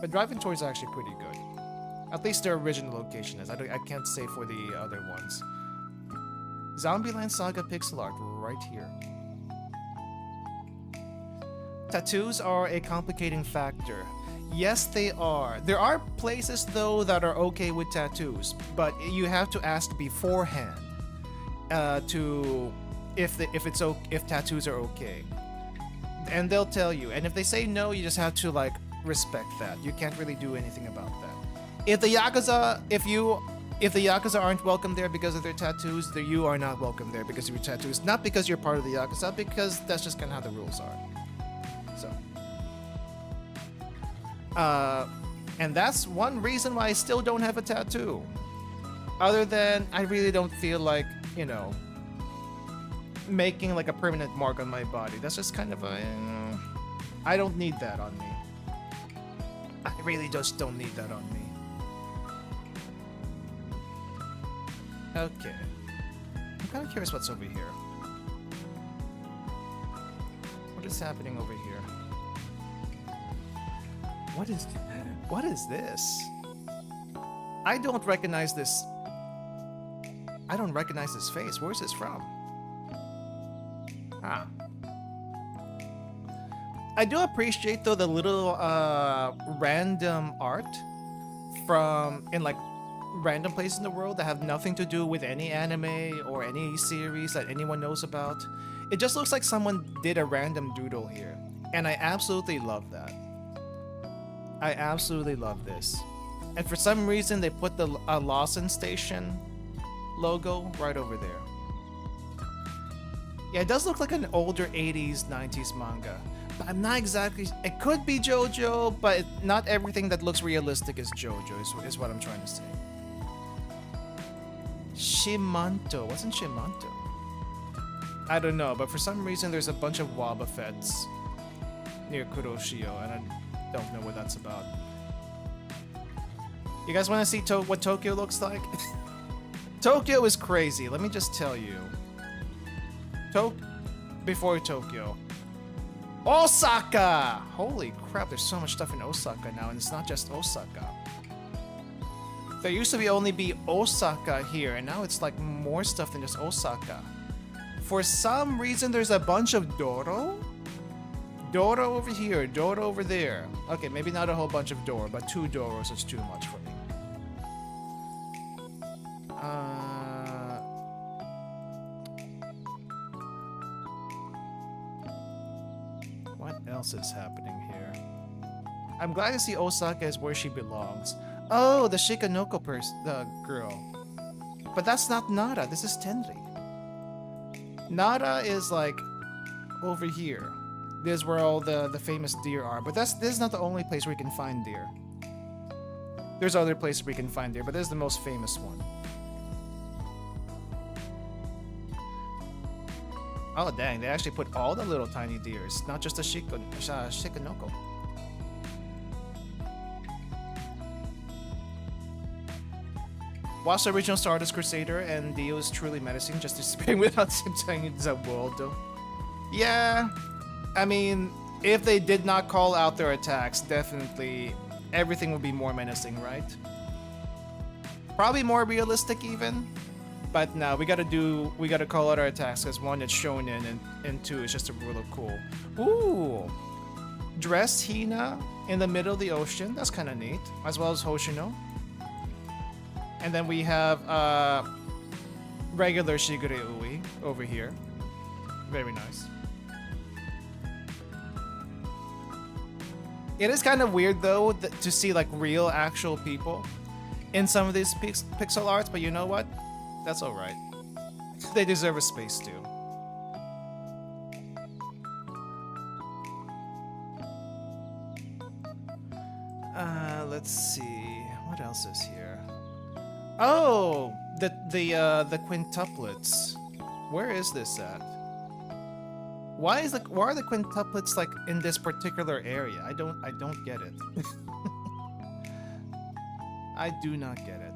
But drive-in toys are actually pretty good. At least their original location is. I can't say for the other ones. Zombieland Saga pixel art right here. Tattoos are a complicating factor. Yes, they are. There are places though that are okay with tattoos, but you have to ask beforehand if tattoos are okay, and they'll tell you. And if they say no, you just have to like respect that. You can't really do anything about that. If the Yakuza aren't welcome there because of their tattoos, then you are not welcome there because of your tattoos. Not because you're part of the Yakuza, because that's just kind of how the rules are. So. And that's one reason why I still don't have a tattoo. Other than I really don't feel like, you know, making like a permanent mark on my body. That's just kind of a... I don't need that on me. I really just don't need that on me. Okay. I'm kind of curious what's over here. is happening over here? What is this? I don't recognize this. I don't recognize this face. Where's this from? Ah. I do appreciate though the little random art from in like random places in the world that have nothing to do with any anime or any series that anyone knows about. It just looks like someone did a random doodle here, and I absolutely love that. I absolutely love this. And for some reason they put the Lawson Station logo right over there. Yeah, it does look like an older 80s, 90s manga. But I'm not exactly... It could be JoJo, but not everything that looks realistic is JoJo, is what I'm trying to say. Shimanto. Wasn't Shimanto? I don't know, but for some reason there's a bunch of Wobbuffets near Kuroshio, and I don't know what that's about. You guys want to see what Tokyo looks like? Tokyo is crazy, let me just tell you. Before Tokyo. Osaka! Holy crap, there's so much stuff in Osaka now, and it's not just Osaka. There used to only be Osaka here, and now it's like more stuff than just Osaka. For some reason, there's a bunch of Doro? Doro over here, Doro over there. Okay, maybe not a whole bunch of Doro, but 2 Doros is too much for me. What else is happening here? I'm glad to see Osaka is where she belongs. Oh, the Shikanoko the girl. But that's not Nara, this is Tenri. Nara is like over here. This is where all the famous deer are. But this is not the only place where you can find deer. There's other places where you can find deer, but this is the most famous one. Oh dang, they actually put all the little tiny deers, not just the Shikanoko. Watch the original Stardust Crusader, and Dio is truly menacing, just disappearing without saying the world though. Yeah, I mean, if they did not call out their attacks, definitely everything would be more menacing, right? Probably more realistic even, but no, we gotta call out our attacks, because 1, it's shonen, and 2, it's just a really cool. Ooh, dressed Hina in the middle of the ocean, that's kind of neat, as well as Hoshino. And then we have regular Shigure Ui over here. Very nice. It is kind of weird though to see like real actual people in some of these pixel arts, but you know what? That's alright. They deserve a space too. Let's see. What else is here? Oh, the quintuplets. Where is this at? Why are the quintuplets like in this particular area? I don't get it. I do not get it.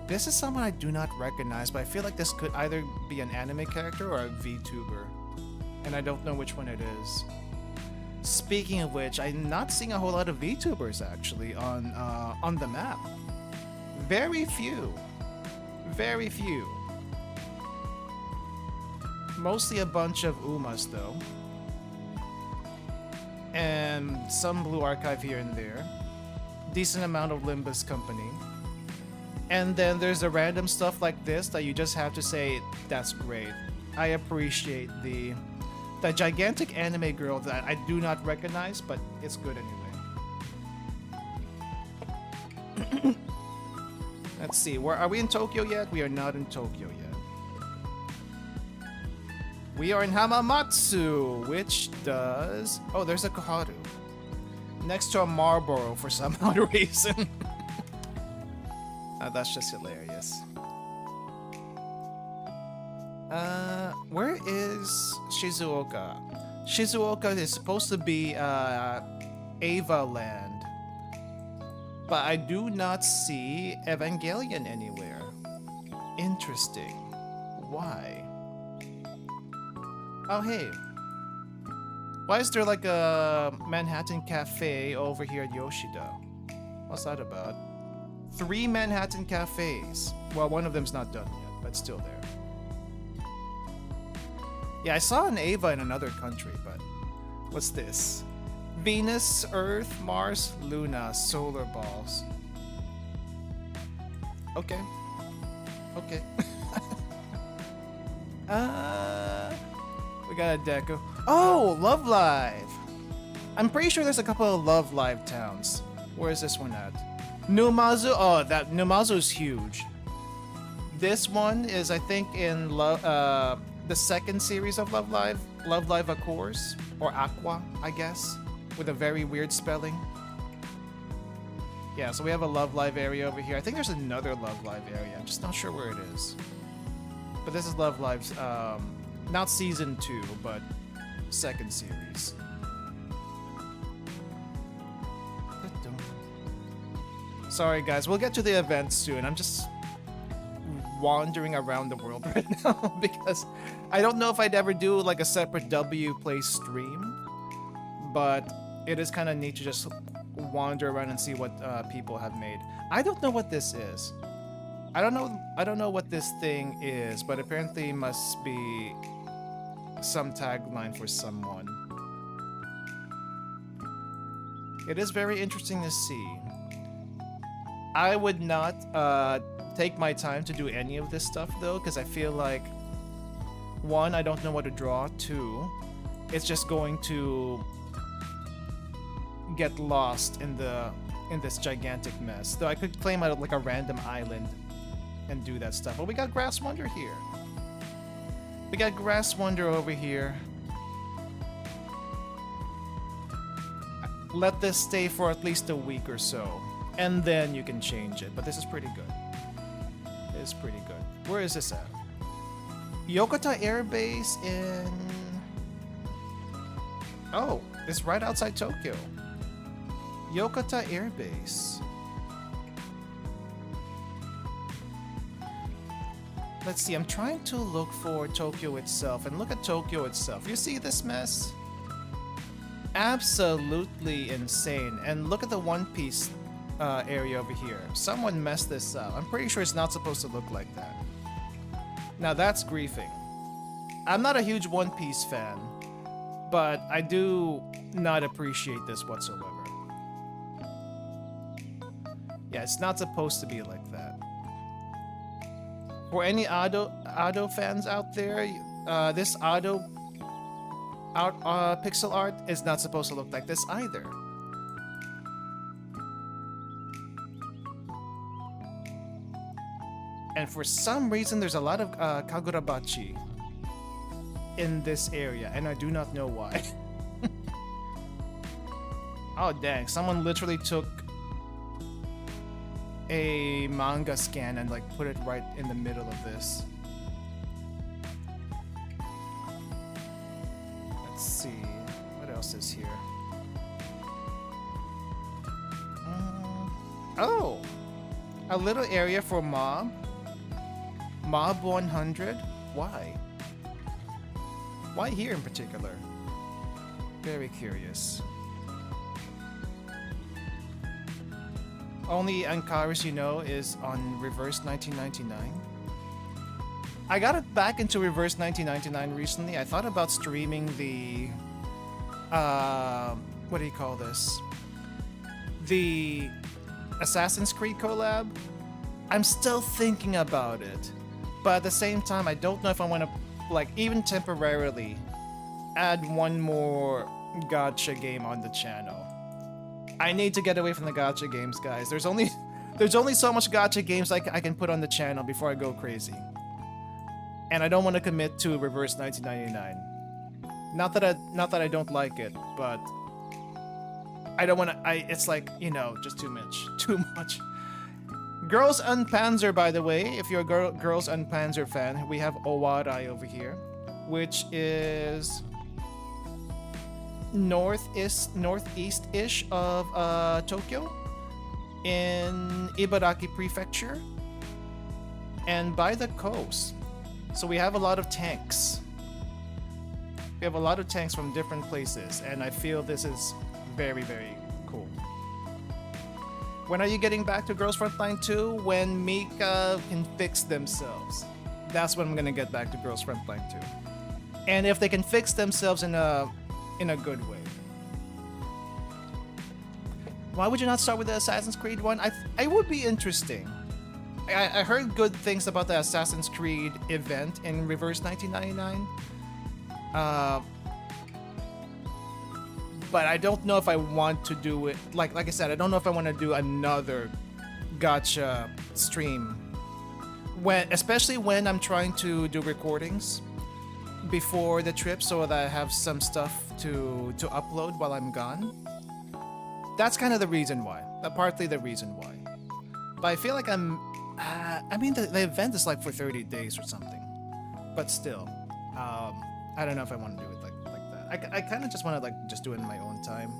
This is someone I do not recognize, but I feel like this could either be an anime character or a VTuber, and I don't know which one it is. Speaking of which, I'm not seeing a whole lot of VTubers actually on the map. Very few. Very few. Mostly a bunch of Umas though. And some Blue Archive here and there. Decent amount of Limbus Company. And then there's the random stuff like this that you just have to say, that's great. I appreciate the gigantic anime girl that I do not recognize, but it's good anyway. Let's see, are we in Tokyo yet? We are not in Tokyo yet. We are in Hamamatsu, which does... Oh, there's a Koharu. Next to a Marlboro for some odd reason. That's just hilarious. Where is Shizuoka? Shizuoka is supposed to be Ava Land, but I do not see Evangelion anywhere. Interesting. Why? Oh, hey. Why is there like a Manhattan cafe over here at Yoshida? What's that about? 3 Manhattan cafes. Well, one of them's not done yet, but still there. Yeah, I saw an Ava in another country, but what's this? Venus, Earth, Mars, Luna, solar balls. Okay. Okay. We got a deco. Oh, Love Live! I'm pretty sure there's a couple of Love Live towns. Where is this one at? Numazu? Oh, that Numazu's huge. This one is, I think, in the second series of Love Live. Love Live Accours. Or Aqua, I guess. With a very weird spelling. Yeah, so we have a Love Live area over here. I think there's another Love Live area. I'm just not sure where it is. But this is Love Live's, not season 2, but second series. Sorry guys, we'll get to the event soon. I'm just wandering around the world right now because I don't know if I'd ever do like a separate W Play stream, but it is kind of neat to just wander around and see what people have made. I don't know what this is. I don't know what this thing is, but apparently it must be some tagline for someone. It is very interesting to see. I would not take my time to do any of this stuff though, because I feel like 1, I don't know what to draw. 2, it's just going to get lost in this gigantic mess. Though I could claim out like a random island and do that stuff. But we got Grass Wonder here. We got Grass Wonder over here. Let this stay for at least a week or so, and then you can change it. But this is pretty good. It is pretty good. Where is this at? Yokota Air Base in... Oh, it's right outside Tokyo. Yokota Air Base. Let's see, I'm trying to look for Tokyo itself, and look at Tokyo itself. You see this mess? Absolutely insane. And look at the One Piece area over here. Someone messed this up. I'm pretty sure it's not supposed to look like that. Now that's griefing. I'm not a huge One Piece fan, but I do not appreciate this whatsoever. Yeah, it's not supposed to be like that. For any Ado fans out there, this Ado pixel art is not supposed to look like this either. And for some reason, there's a lot of Kagurabachi in this area, and I do not know why. Oh dang, someone literally took a manga scan and like put it right in the middle of this. Let's see, what else is here? Oh, a little area for Mob 100. Why here in particular? Very curious. Only Ankaris you know is on Reverse 1999. I got it back into Reverse 1999 recently. I thought about streaming the what do you call this? The Assassin's Creed collab. I'm still thinking about it, but at the same time, I don't know if I want to, like, even temporarily add one more gacha game on the channel. I need to get away from the gacha games, guys. There's only so much gacha games I can put on the channel before I go crazy. And I don't want to commit to Reverse 1999. Not that I don't like it, but I don't want to. It's like, you know, just too much. Girls Unpanzer, by the way, if you're a Girls Unpanzer fan, we have Owarai over here, which is northeast-ish of Tokyo, in Ibaraki Prefecture, and by the coast. So we have a lot of tanks. We have a lot of tanks from different places, and I feel this is very, very cool. When are you getting back to Girls Frontline 2? When Mika can fix themselves. That's when I'm gonna get back to Girls Frontline 2. And if they can fix themselves in a good way. Why would you not start with the Assassin's Creed one? I would be interesting. I heard good things about the Assassin's Creed event in Reverse 1999. But I don't know if I want to do it. Like I said, I don't know if I want to do another gacha stream. Especially when I'm trying to do recordings before the trip, so that I have some stuff to upload while I'm gone. That's kind of the reason why. Partly the reason why. But I feel like I mean, the event is like for 30 days or something. But still, I don't know if I want to do it like that. I kind of just want to just do it in my own time.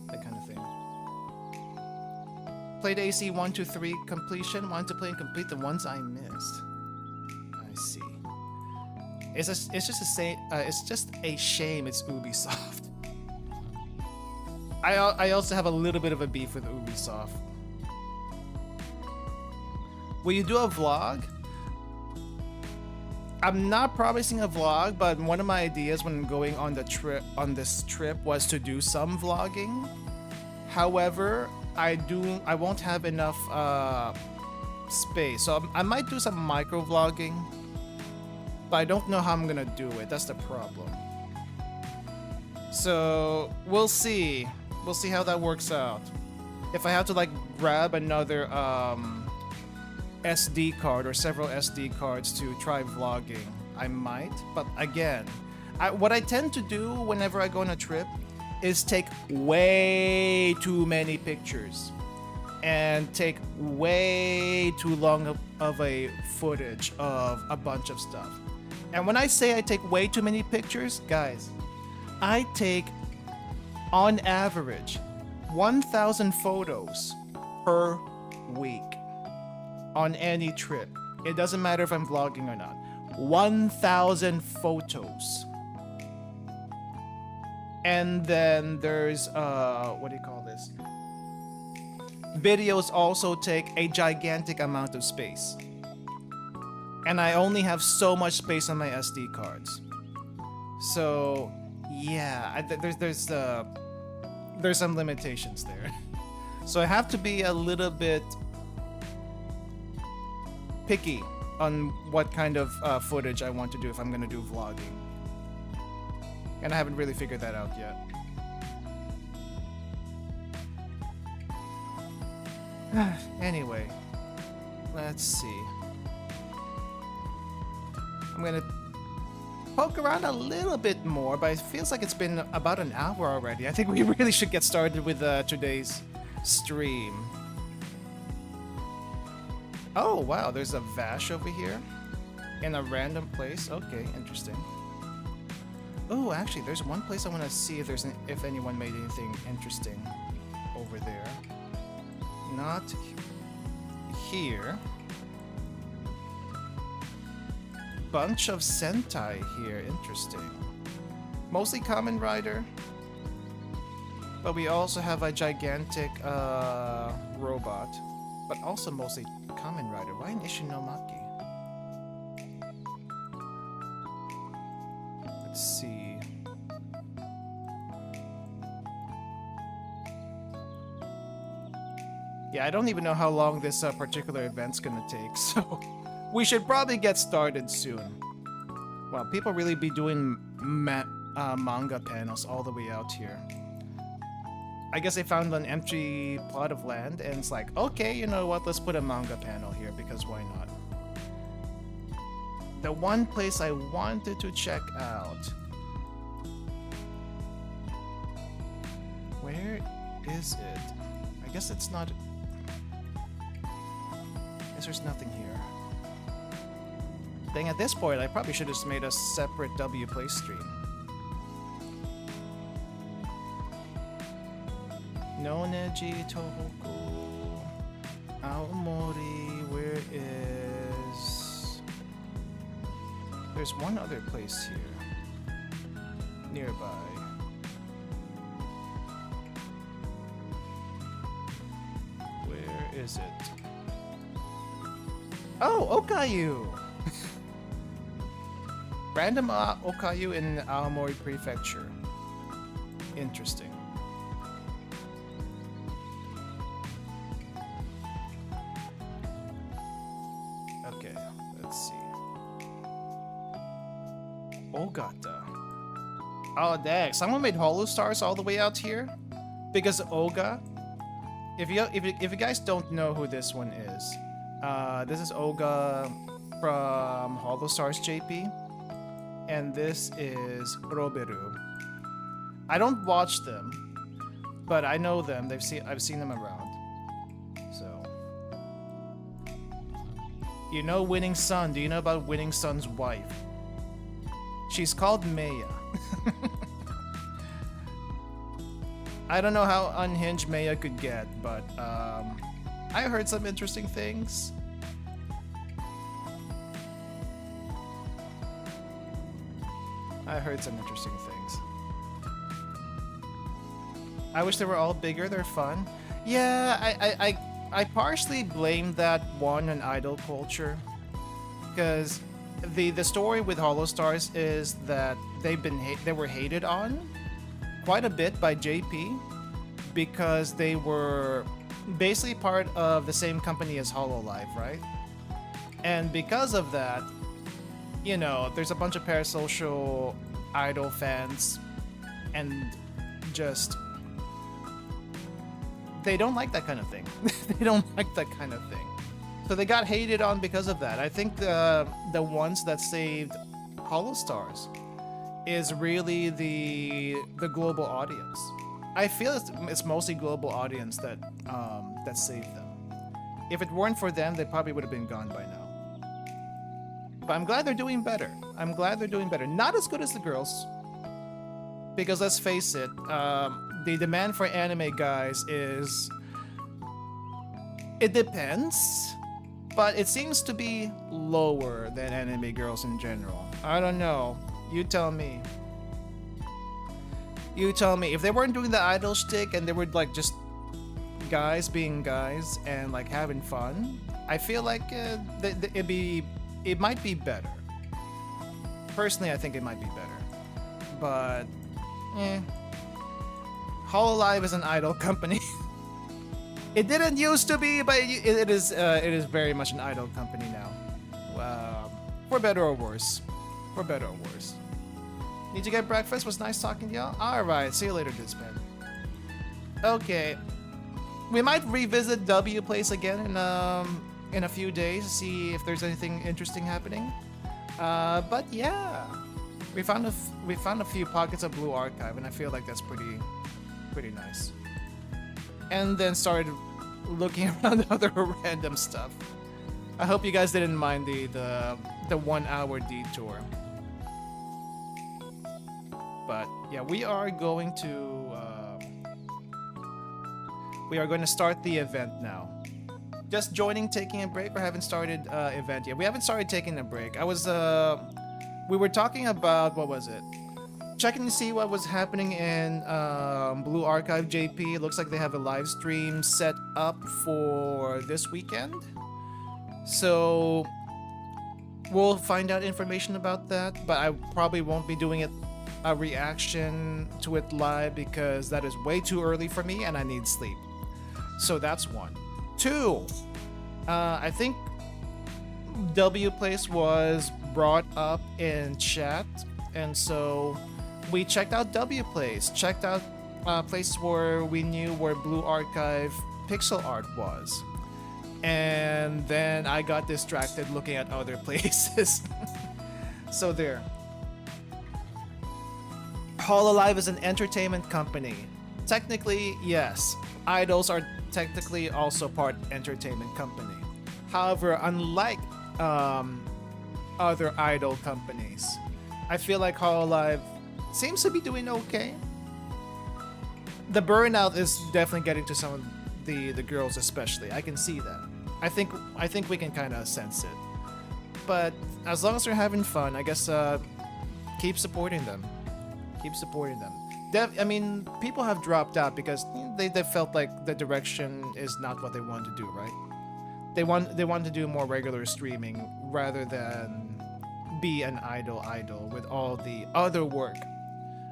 That kind of thing. Played AC 1, 2, 3 completion. Wanted to play and complete the ones I missed. I see. It's just a shame it's Ubisoft. I also have a little bit of a beef with Ubisoft. Will you do a vlog? I'm not promising a vlog, but one of my ideas when going on this trip was to do some vlogging. However, I won't have enough space, so I might do some micro vlogging, but I don't know how I'm gonna do it. That's the problem. So we'll see. We'll see how that works out. If I have to grab another SD card or several SD cards to try vlogging, I might. But again, what I tend to do whenever I go on a trip is take way too many pictures and take way too long of a footage of a bunch of stuff. And when I say I take way too many pictures, guys, I take on average 1,000 photos per week on any trip. It doesn't matter if I'm vlogging or not. 1,000 photos. And then there's what do you call this? Videos also take a gigantic amount of space. And I only have so much space on my SD cards. So yeah, there's some limitations there. So I have to be a little bit picky on what kind of footage I want to do if I'm gonna do vlogging. And I haven't really figured that out yet. Anyway, let's see. I'm gonna poke around a little bit more, but it feels like it's been about an hour already. I think we really should get started with today's stream. Oh wow, there's a Vash over here in a random place. Okay, interesting. Oh, actually, there's one place I want to see if anyone made anything interesting over there. Not here. Bunch of Sentai here. Interesting. Mostly Kamen Rider. But we also have a gigantic robot. But also mostly Kamen Rider. Why an Ishinomaki? Let's see. Yeah, I don't even know how long this particular event's gonna take, so we should probably get started soon. Wow, people really be doing manga panels all the way out here. I guess they found an empty plot of land, and it's like, okay, you know what, let's put a manga panel here, because why not? The one place I wanted to check out... Where is it? I guess it's not... I guess there's nothing here. Dang, at this point, I probably should have just made a separate W Play stream. Noneji, Tohoku, Aomori, where is... there's one other place here nearby. Where is it? Oh, Okayu! Random Okayu in Aomori Prefecture. Interesting. Okay, let's see. Ogata. Oh, dang. Someone made Hollow Stars all the way out here? Because Oga. If you guys don't know who this one is, this is Oga from Hollow Stars JP. And this is Roberu. I don't watch them, but I know them. I've seen them around. So, you know Winning Sun. Do you know about Winning Sun's wife? She's called Maya. I don't know how unhinged Maya could get, but I heard some interesting things. I wish they were all bigger. They're fun. Yeah, I partially blame that one on idol culture, because the story with Hollow Stars is that they were hated on quite a bit by JP because they were basically part of the same company as Hololive, right? And because of that, you know, there's a bunch of parasocial idol fans and just they don't like that kind of thing. They don't like that kind of thing. So they got hated on because of that. I think the ones that saved Hollow Stars is really the global audience. I feel it's mostly global audience that saved them. If it weren't for them, they probably would have been gone by now. But I'm glad they're doing better. Not as good as the girls. Because let's face it, the demand for anime guys is... It depends, but it seems to be lower than anime girls in general. I don't know. You tell me. If they weren't doing the idol shtick and they were like just guys being guys and like having fun, I feel like it might be better. Personally, I think it might be better. But, Hololive is an idol company. It didn't used to be, but it is very much an idol company now. For better or worse. Need to get breakfast? Was nice talking to y'all. Alright, see you later, Disband. Okay. We might revisit W Place again in a few days to see if there's anything interesting happening. But yeah. We found a few pockets of Blue Archive, and I feel like that's pretty nice. And then started looking around other random stuff. I hope you guys didn't mind the 1 hour detour. But yeah, we are going to start the event now. Just joining, taking a break. We haven't started event yet. We haven't started taking a break. We were talking about, what was it? Checking to see what was happening in Blue Archive JP. It looks like they have a live stream set up for this weekend. So we'll find out information about that, but I probably won't be doing a reaction to it live because that is way too early for me and I need sleep. So that's one. Two, I think W Place was brought up in chat, and so we checked out W Place, checked out places where we knew where Blue Archive pixel art was. And then I got distracted looking at other places. So there. Hololive is an entertainment company. Technically, yes. Idols are technically also part entertainment company. However, unlike other idol companies, I feel like Hololive seems to be doing okay. The burnout is definitely getting to some of the girls, especially. I can see that. I think we can kind of sense it. But as long as they're having fun, I guess keep supporting them. Keep supporting them. I mean, people have dropped out because they felt like the direction is not what they want to do, right? They want to do more regular streaming rather than be an idol with all the other work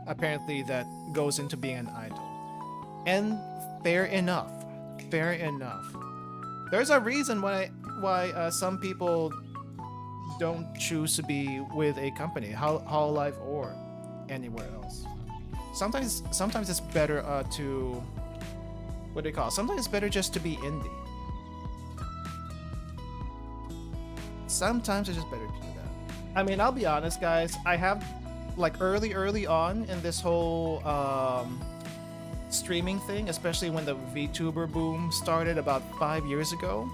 apparently that goes into being an idol. And fair enough. Fair enough. There's a reason why some people don't choose to be with a company, Hololive or anywhere else. Sometimes it's better to what do you call it? Sometimes it's better just to be indie. Sometimes it's just better to do that. I mean, I'll be honest, guys. I have like early on in this whole streaming thing, especially when the VTuber boom started about 5 years ago.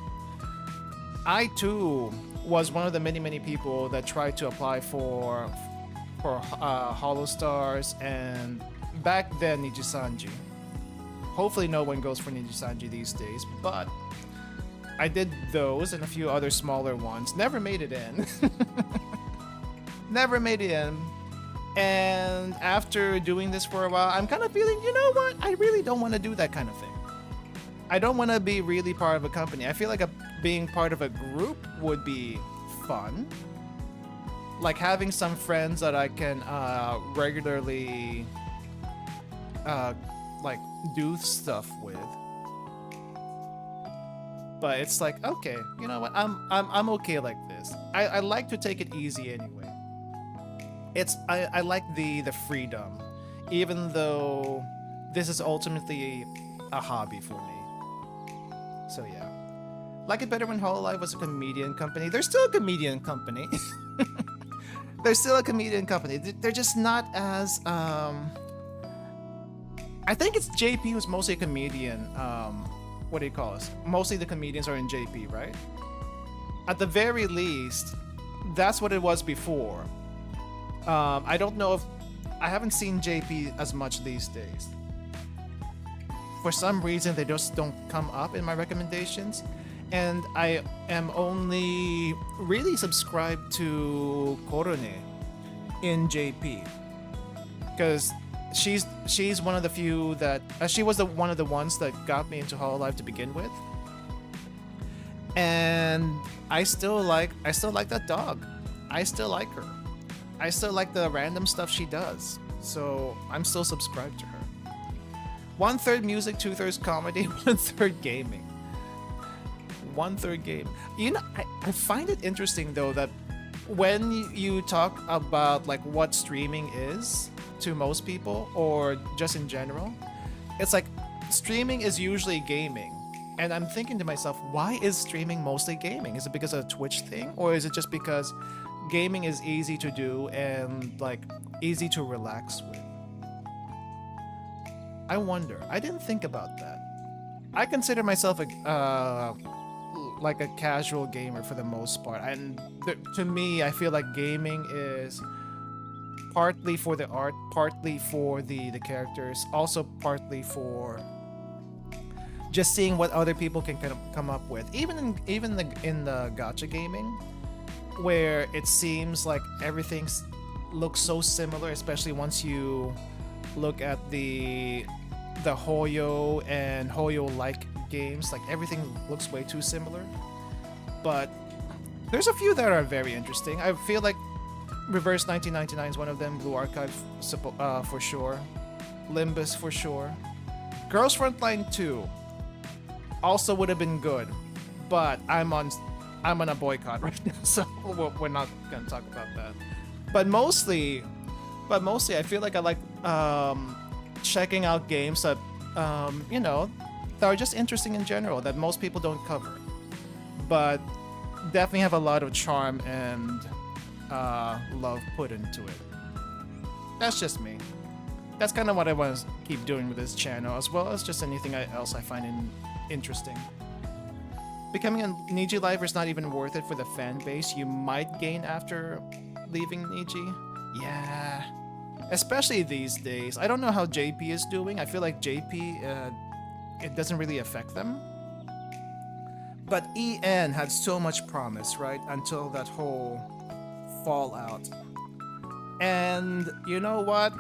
I too was one of the many people that tried to apply for Holostars and back then Nijisanji. Hopefully no one goes for Nijisanji these days, but I did those and a few other smaller ones. Never made it in. Never made it in. And after doing this for a while, I'm kind of feeling, you know what? I really don't want to do that kind of thing. I don't want to be really part of a company. I feel like being part of a group would be fun. Like having some friends that I can regularly like do stuff with. But it's like, okay, you know what? I'm okay like this. I like to take it easy anyway. I like the freedom, even though this is ultimately a hobby for me. So yeah, like it better when Hololive was a comedian company. They're still a comedian company. They're still a comedian company. They're just not as I think it's JP who's mostly a comedian. What do you call us? Mostly the comedians are in JP, right? At the very least, that's what it was before. I don't know if I haven't seen JP as much these days. For some reason, they just don't come up in my recommendations, and I am only really subscribed to Korone in JP because she's one of the few that she was one of the ones that got me into Hololive to begin with, and I still like that dog. I still like her. I still like the random stuff she does, so I'm still subscribed to her. 1/3 music, 2/3 comedy, 1/3 gaming. 1/3 game. You know, I find it interesting though that when you talk about like what streaming is to most people or just in general, it's like streaming is usually gaming. And I'm thinking to myself, why is streaming mostly gaming? Is it because of a Twitch thing, or is it just because gaming is easy to do and like easy to relax with? I wonder. I didn't think about that. I consider myself like a casual gamer for the most part, and to me, I feel like gaming is partly for the art, partly for the characters, also partly for just seeing what other people can kind of come up with. Even in the gacha gaming, where it seems like everything looks so similar, especially once you look at the Hoyo and Hoyo-like games, like everything looks way too similar. But there's a few that are very interesting. I feel like Reverse 1999 is one of them. Blue Archive for sure. Limbus for sure. Girls Frontline 2 also would have been good, but I'm on a boycott right now, so we're not gonna talk about that. But mostly I feel like I like checking out games that you know, that are just interesting in general that most people don't cover, but definitely have a lot of charm and love put into it. That's just me. That's kind of what I want to keep doing with this channel, as well as just anything else I find interesting. Becoming a Niji lifer is not even worth it for the fan base you might gain after leaving Niji. Yeah. Especially these days. I don't know how JP is doing. I feel like JP, it doesn't really affect them. But EN had so much promise, right? Until that whole fallout. And you know what?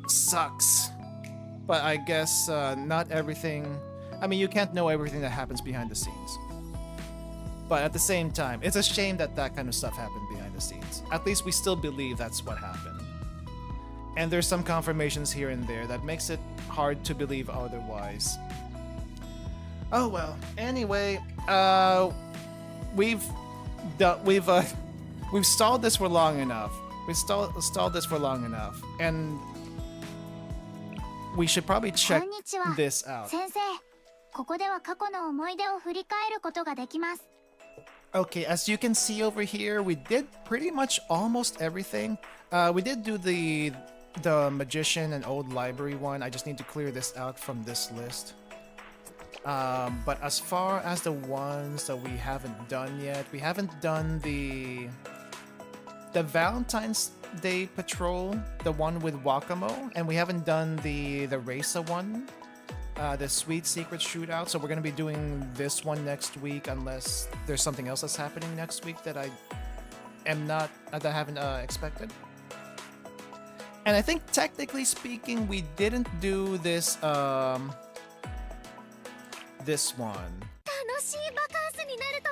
Sucks. But I guess not everything... I mean, you can't know everything that happens behind the scenes. But at the same time, it's a shame that that kind of stuff happened behind the scenes. At least we still believe that's what happened. And there's some confirmations here and there that makes it hard to believe otherwise. Oh well. Anyway, we've stalled this for long enough. We've stalled this for long enough, and we should probably check this out. Okay, as you can see over here, we did pretty much almost everything. We did do the magician and old library one. I just need to clear this out from this list. But as far as the ones that we haven't done yet, we haven't done the Valentine's Day patrol, the one with Wakamo, and we haven't done the Raisa one, the Sweet Secret Shootout. So we're gonna be doing this one next week, unless there's something else that's happening next week that I haven't expected. And I think technically speaking, we didn't do this this one.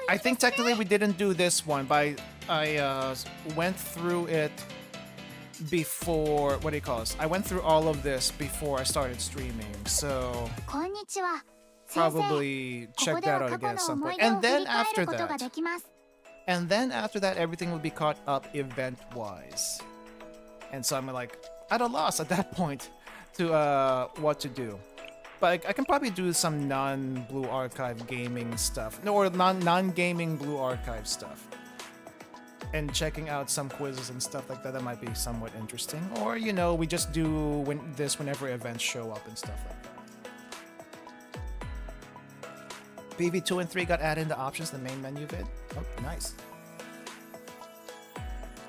I think technically we didn't do this one, but I went through it before, what do you call this? I went through all of this before I started streaming, so probably check that out again at some point. And then after that, everything will be caught up event-wise. And so I'm like at a loss at that point to what to do. But I can probably do some non-Blue Archive gaming stuff. No, or non-gaming Blue Archive stuff. And checking out some quizzes and stuff like that. That might be somewhat interesting. Or, you know, we just do this whenever events show up and stuff like that. PV2 and 3 got added into options in the main menu vid. Oh, nice.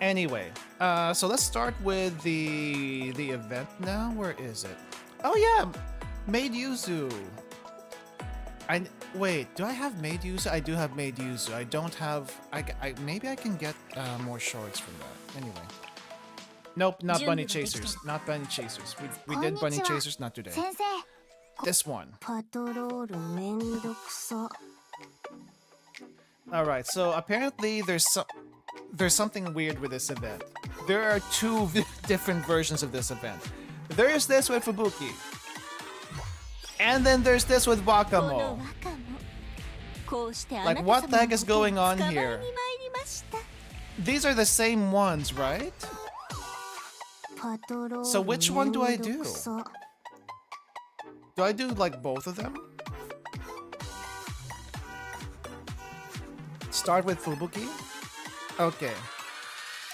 Anyway, so let's start with the event now. Where is it? Oh yeah, Maid Yuzu. Wait, do I have Maid Yuzu? I do have Maid Yuzu. I don't have... maybe I can get more shorts from that. Anyway. Nope, not Bunny Chasers. Not Bunny Chasers. We did Bunny Chasers, not today. This one. Alright, so apparently there's something weird with this event. There are two different versions of this event. There's this with Fubuki. And then there's this with Wakamo. Like, what the heck is going on here? These are the same ones, right? So which one do I do? Do I do, like, both of them? Start with Fubuki? Okay.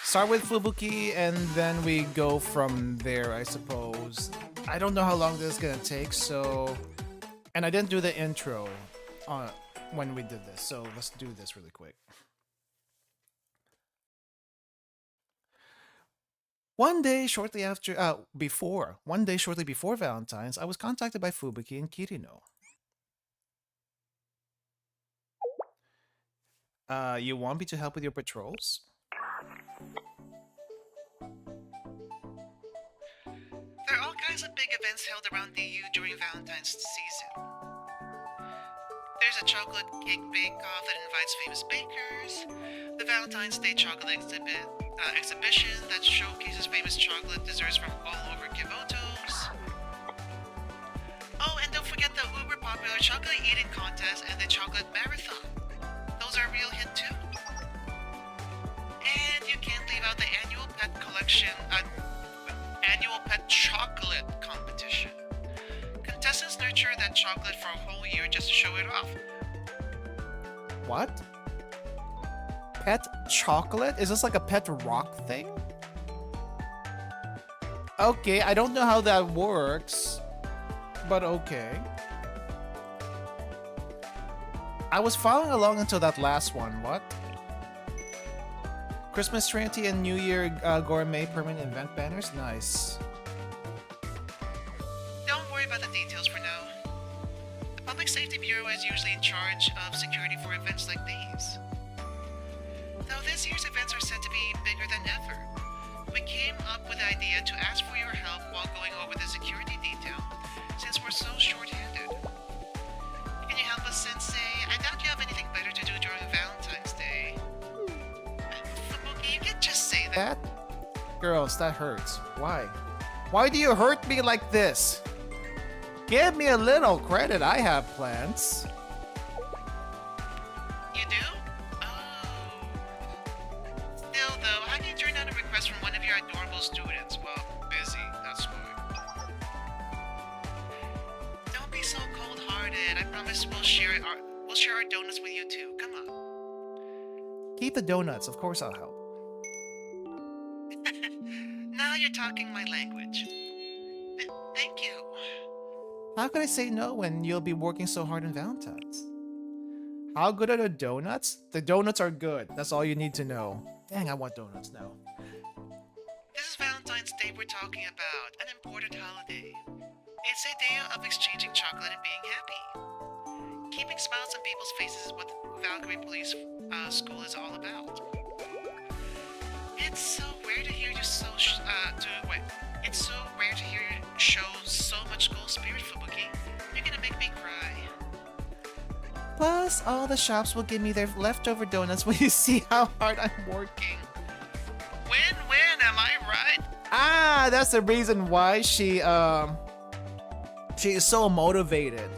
Start with Fubuki, and then we go from there, I suppose. I don't know how long this is gonna take, so... And I didn't do the intro when we did this, so let's do this really quick. One day shortly before Valentine's, I was contacted by Fubuki and Kirino. You want me to help with your patrols? There are all kinds of big events held around the EU during Valentine's season. There's a chocolate cake bake-off that invites famous bakers, the Valentine's Day chocolate exhibition that showcases famous chocolate desserts from all over Kyoto's. Oh, and don't forget the uber popular chocolate eating contest and the chocolate marathon. Those are a real hit too. And you can't leave out the annual pet chocolate competition. Contestants nurture that chocolate for a whole year just to show it off. What? Pet chocolate? Is this like a pet rock thing? Okay, I don't know how that works, but okay. I was following along until that last one. What? Christmas Trinity and New Year gourmet permanent event banners? Nice. Don't worry about the details for now. The public safety Bureau is usually in charge of security for events like these. Though this year's events are said to be bigger than ever, we came up with the idea to ask for your help while going over the security detail, since we're so short-handed. Can you help us, Sensei? I doubt you have anything better to do during Valentine's Day. Fubuki, you can't just say that. Girls, that hurts. Why? Why do you hurt me like this? Give me a little credit, I have plans. You do? Oh. Still though, how do you turn down a request from one of your adorable students? Well, busy, that's why. Don't be so cold-hearted. I promise we'll share our donuts with you too. Come on. Keep the donuts, of course I'll help. Now you're talking my language. Thank you. How can I say no when you'll be working so hard on Valentine's? How good are the donuts? The donuts are good. That's all you need to know. Dang, I want donuts now. This is Valentine's Day we're talking about, an important holiday. It's a day of exchanging chocolate and being happy. Keeping smiles on people's faces is what the Valkyrie Police School is all about. It's so rare to hear you It's so rare to hear you show so much school spirit, Fubuki. You're gonna make me cry. Plus, all the shops will give me their leftover donuts when you see how hard I'm working. Win-win, am I right? Ah, that's the reason why she is so motivated.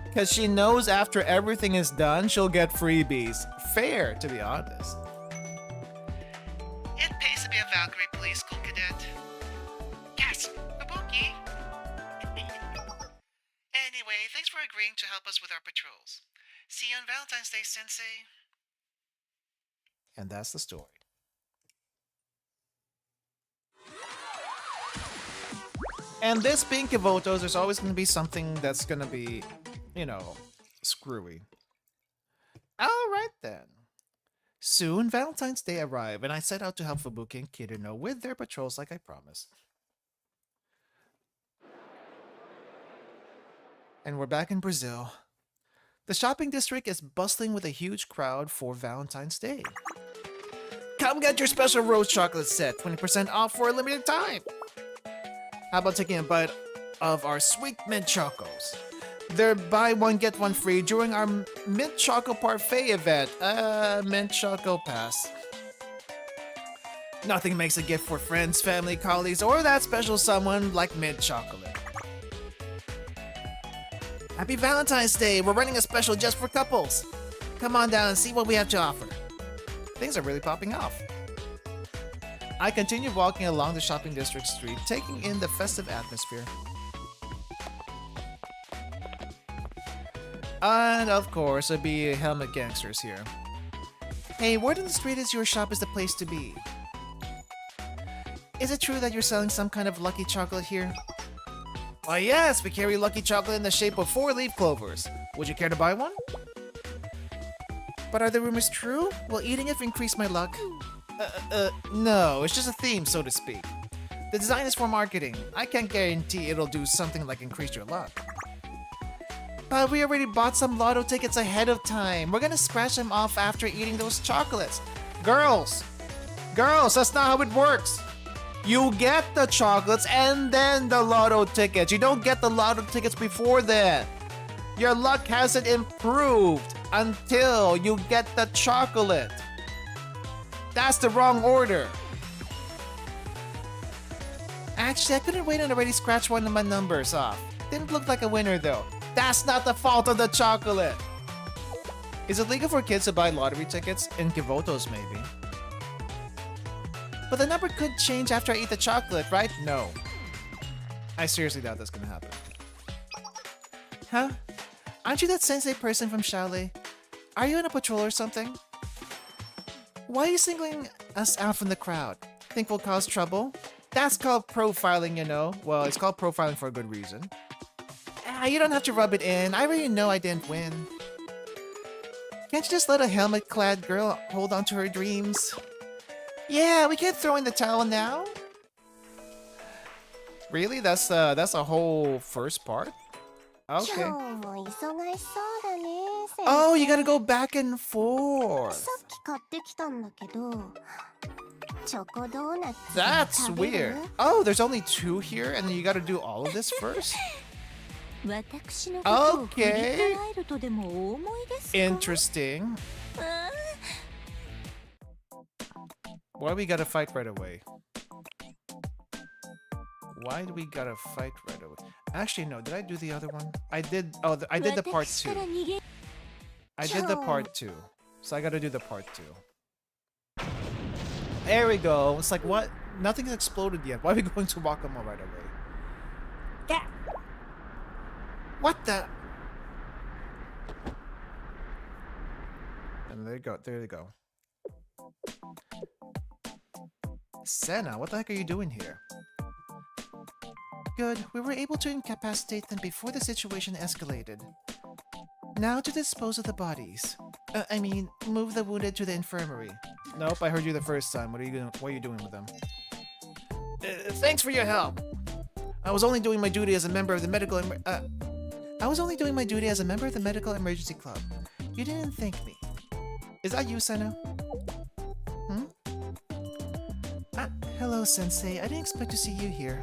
Because she knows after everything is done, she'll get freebies. Fair, to be honest. It pays to be a Valkyrie Police School cadet. Yes, Kabuki! Anyway, thanks for agreeing to help us with our patrols. See you on Valentine's Day, Sensei. And that's the story. And this being Kivotos, there's always going to be something that's going to be, you know, screwy. Alright then. Soon, Valentine's Day arrived, and I set out to help Fubuki and Kirino with their patrols like I promised. And we're back in Brazil. The shopping district is bustling with a huge crowd for Valentine's Day. Come get your special rose chocolate set, 20% off for a limited time. How about taking a bite of our sweet mint chocos? They're buy one get one free during our mint choco parfait event. Mint choco pass. Nothing makes a gift for friends, family, colleagues, or that special someone like mint chocolate. Happy Valentine's Day! We're running a special just for couples. Come on down and see what we have to offer. Things are really popping off. I continued walking along the shopping district street, taking in the festive atmosphere. And of course, there'd be helmet gangsters here. Hey, word on the street is your shop is the place to be. Is it true that you're selling some kind of lucky chocolate here? Why yes, we carry lucky chocolate in the shape of 4-leaf clovers. Would you care to buy one? But are the rumors true? Will eating it increase my luck? No, it's just a theme, so to speak. The design is for marketing. I can't guarantee it'll do something like increase your luck. But we already bought some lotto tickets ahead of time. We're gonna scratch them off after eating those chocolates. Girls! Girls, that's not how it works! You get the chocolates and then the lotto tickets. You don't get the lotto tickets before that. Your luck hasn't improved until you get the chocolate. That's the wrong order. Actually, I couldn't wait and already scratch one of my numbers off. Didn't look like a winner though. That's not the fault of the chocolate. Is it legal for kids to buy lottery tickets? In Kivotos, maybe. But the number could change after I eat the chocolate, right? No. I seriously doubt that's gonna happen. Huh? Aren't you that sensei person from Schale? Are you on a patrol or something? Why are you singling us out from the crowd? Think we'll cause trouble? That's called profiling, you know. Well, it's called profiling for a good reason. You don't have to rub it in. I already know I didn't win. Can't you just let a helmet-clad girl hold on to her dreams? Yeah, we can't throw in the towel now. Really? That's a whole first part? Okay. 今日も忙しそうだね、先生。 Oh, you gotta go back and forth. さっき買ってきたんだけど、チョコドーナツ That's 食べる？ weird. Oh, there's only 2 here, and then you gotta do all of this first? 私のことを振り Okay. 返るとでもお思いですか？ Interesting. Why we gotta fight right away? Why do we gotta fight right away? Actually, no. Did I do the other one? I did. Oh, I did the part 2. I did the part 2. So I gotta do the part 2. There we go. It's like, what? Nothing's exploded yet. Why are we going to Wakamo right away? Yeah. What the? And there you go. There you go. Senna, what the heck are you doing here? Good. We were able to incapacitate them before the situation escalated. Now to dispose of the bodies. I mean, move the wounded to the infirmary. Nope, I heard you the first time. What are you doing with them? Thanks for your help. I was only doing my duty as a member of the medical emergency club. You didn't thank me. Is that you, Senna? Hmm? Hello, Sensei. I didn't expect to see you here.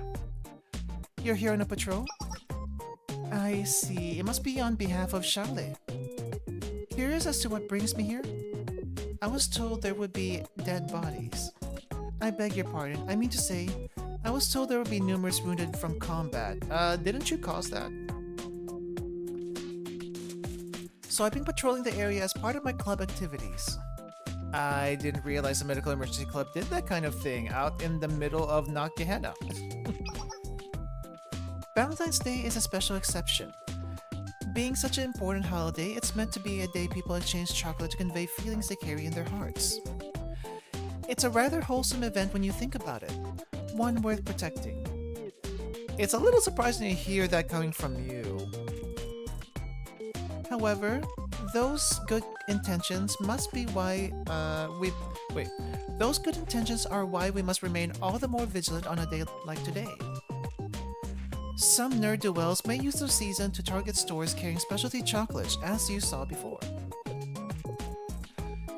You're here on a patrol? I see. It must be on behalf of Schale. Curious as to what brings me here? I was told there would be dead bodies. I beg your pardon. I mean to say, I was told there would be numerous wounded from combat. Didn't you cause that? So I've been patrolling the area as part of my club activities. I didn't realize the medical emergency club did that kind of thing out in the middle of Nakahena. Valentine's Day is a special exception. Being such an important holiday, it's meant to be a day people exchange chocolate to convey feelings they carry in their hearts. It's a rather wholesome event when you think about it, one worth protecting. It's a little surprising to hear that coming from you. However, those good intentions must be why those good intentions are why we must remain all the more vigilant on a day like today. Some ne'er-do-wells may use the season to target stores carrying specialty chocolates, as you saw before.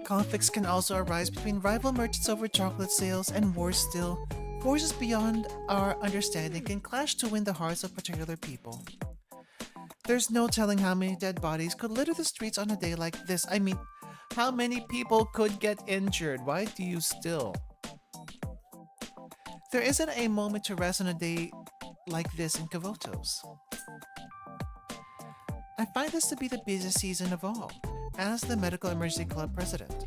Conflicts can also arise between rival merchants over chocolate sales, and worse still, forces beyond our understanding can clash to win the hearts of particular people. There's no telling how many dead bodies could litter the streets on a day like this. I mean, how many people could get injured? Why do you still? There isn't a moment to rest on a day like this in Kavotos. I find this to be the busiest season of all, as the Medical Emergency Club president.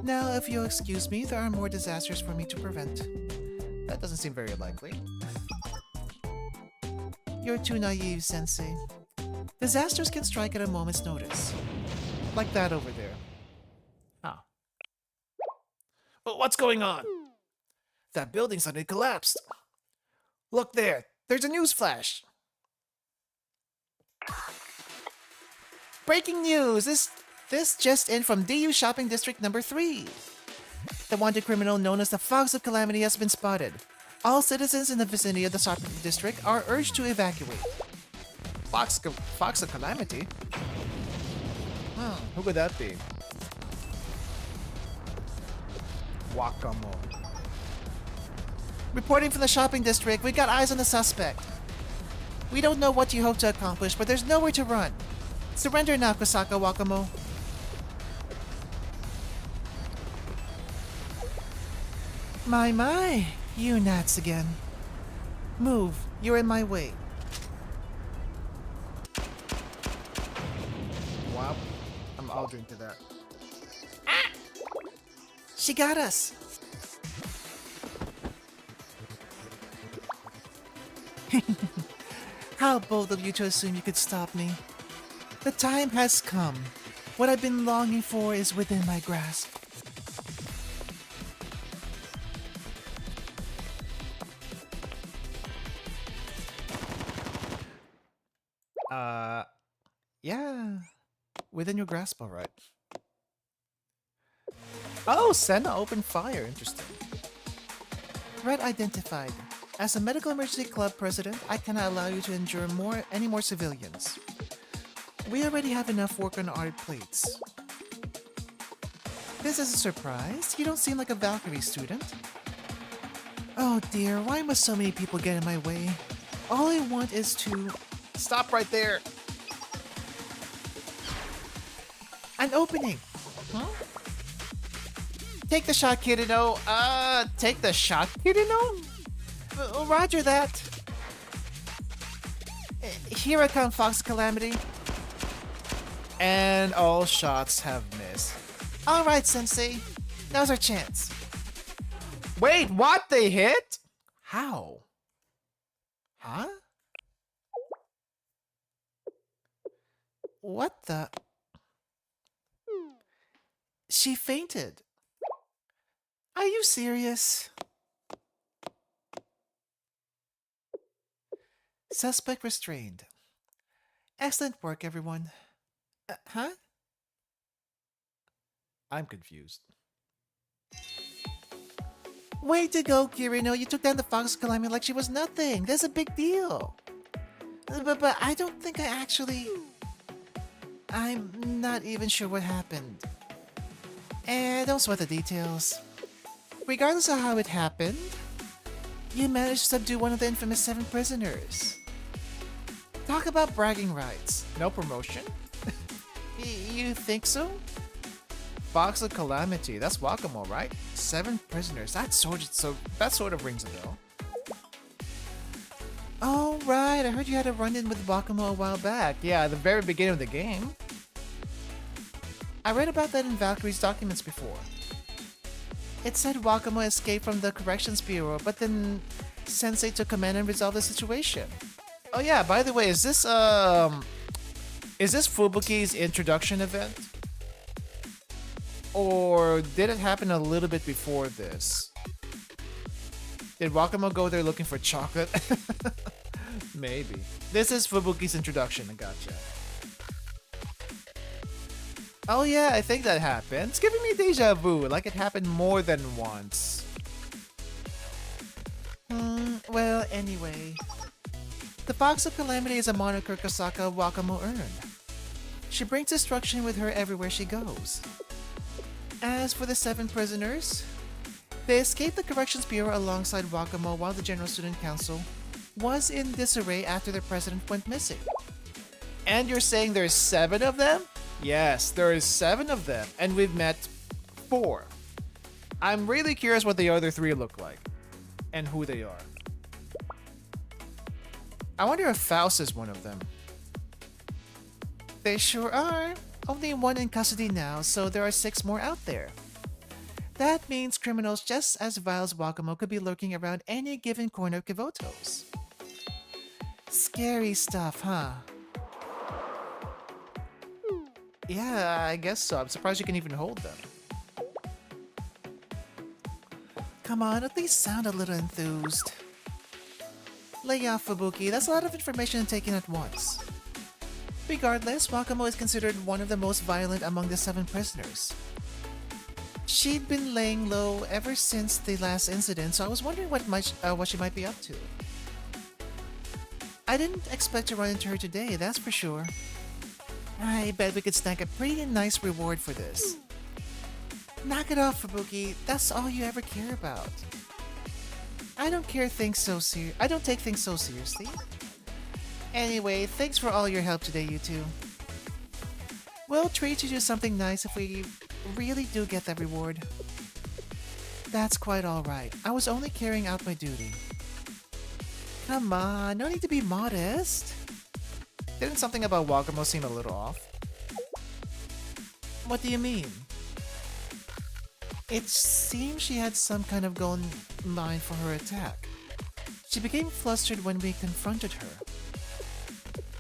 Now, if you'll excuse me, there are more disasters for me to prevent. That doesn't seem very likely. You're too naive, Sensei. Disasters can strike at a moment's notice. Like that over there. Ah. Oh, what's going on? That building suddenly collapsed. Look there! There's a news flash! Breaking news! This just in from DU Shopping District number 3. The wanted criminal known as the Fox of Calamity has been spotted. All citizens in the vicinity of the shopping district are urged to evacuate. Fox of Calamity? Who could that be? Wakamo. Reporting from the shopping district, we got eyes on the suspect. We don't know what you hope to accomplish, but there's nowhere to run. Surrender now, Kusaka Wakamo. My, you gnats again. Move, you're in my way. Wow, I'll drink to that. Ah! She got us! How bold of you to assume you could stop me. The time has come. What I've been longing for is within my grasp. Yeah. Within your grasp, alright. Oh, Senna opened fire. Interesting. Threat identified. As a medical emergency club president, I cannot allow you to injure any more civilians. We already have enough work on our plates. This is a surprise. You don't seem like a Valkyrie student. Oh dear, why must so many people get in my way? All I want is to... Stop right there! An opening! Huh? Take the shot, Kirino. Take the shot, Kirino? Roger that. Here I come, Fox Calamity. And all shots have missed. Alright, Sensei. Now's our chance. Wait, what? They hit? How? Huh? What the? She fainted. Are you serious? Suspect restrained. Excellent work, everyone. Huh? I'm confused. Way to go, Kirino. You took down the Fox Calamity like she was nothing. That's a big deal. But I don't think I actually... I'm not even sure what happened. Don't sweat the details. Regardless of how it happened, you managed to subdue one of the infamous 7 prisoners. Talk about bragging rights. No promotion? You think so? Fox of Calamity, that's Wakamo, right? 7 prisoners, that sort of rings a bell. Oh right, I heard you had a run-in with Wakamo a while back. Yeah, at the very beginning of the game. I read about that in Valkyrie's documents before. It said Wakamo escaped from the Corrections Bureau, but then Sensei took command and resolved the situation. Oh yeah, by the way, is this Fubuki's introduction event? Or did it happen a little bit before this? Did Wakamo go there looking for chocolate? Maybe. This is Fubuki's introduction, I gotcha. Oh yeah, I think that happened. It's giving me deja vu, like it happened more than once. Well, anyway. The Fox of Calamity is a moniker Kosaka Wakamo earned. She brings destruction with her everywhere she goes. As for the 7 prisoners, they escaped the Corrections Bureau alongside Wakamo while the General Student Council was in disarray after their president went missing. And you're saying there's 7 of them? Yes, there is 7 of them, and we've met 4. I'm really curious what the other 3 look like, and who they are. I wonder if Faust is one of them. They sure are. Only 1 in custody now, so there are 6 more out there. That means criminals just as vile as Wakamo could be lurking around any given corner of Kivotos. Scary stuff, huh? Yeah, I guess so. I'm surprised you can even hold them. Come on, at least sound a little enthused. Lay off, Fubuki. That's a lot of information taken at once. Regardless, Wakamo is considered one of the most violent among the 7 prisoners. She'd been laying low ever since the last incident, so I was wondering what she might be up to. I didn't expect to run into her today, that's for sure. I bet we could snag a pretty nice reward for this. Knock it off, Fubuki. That's all you ever care about. I don't take things so seriously. Anyway, thanks for all your help today, you two. We'll treat you to something nice if we really do get that reward. That's quite alright. I was only carrying out my duty. Come on, no need to be modest. Didn't something about Wakamo seem a little off? What do you mean? It seems she had some kind of goal in mind for her attack. She became flustered when we confronted her.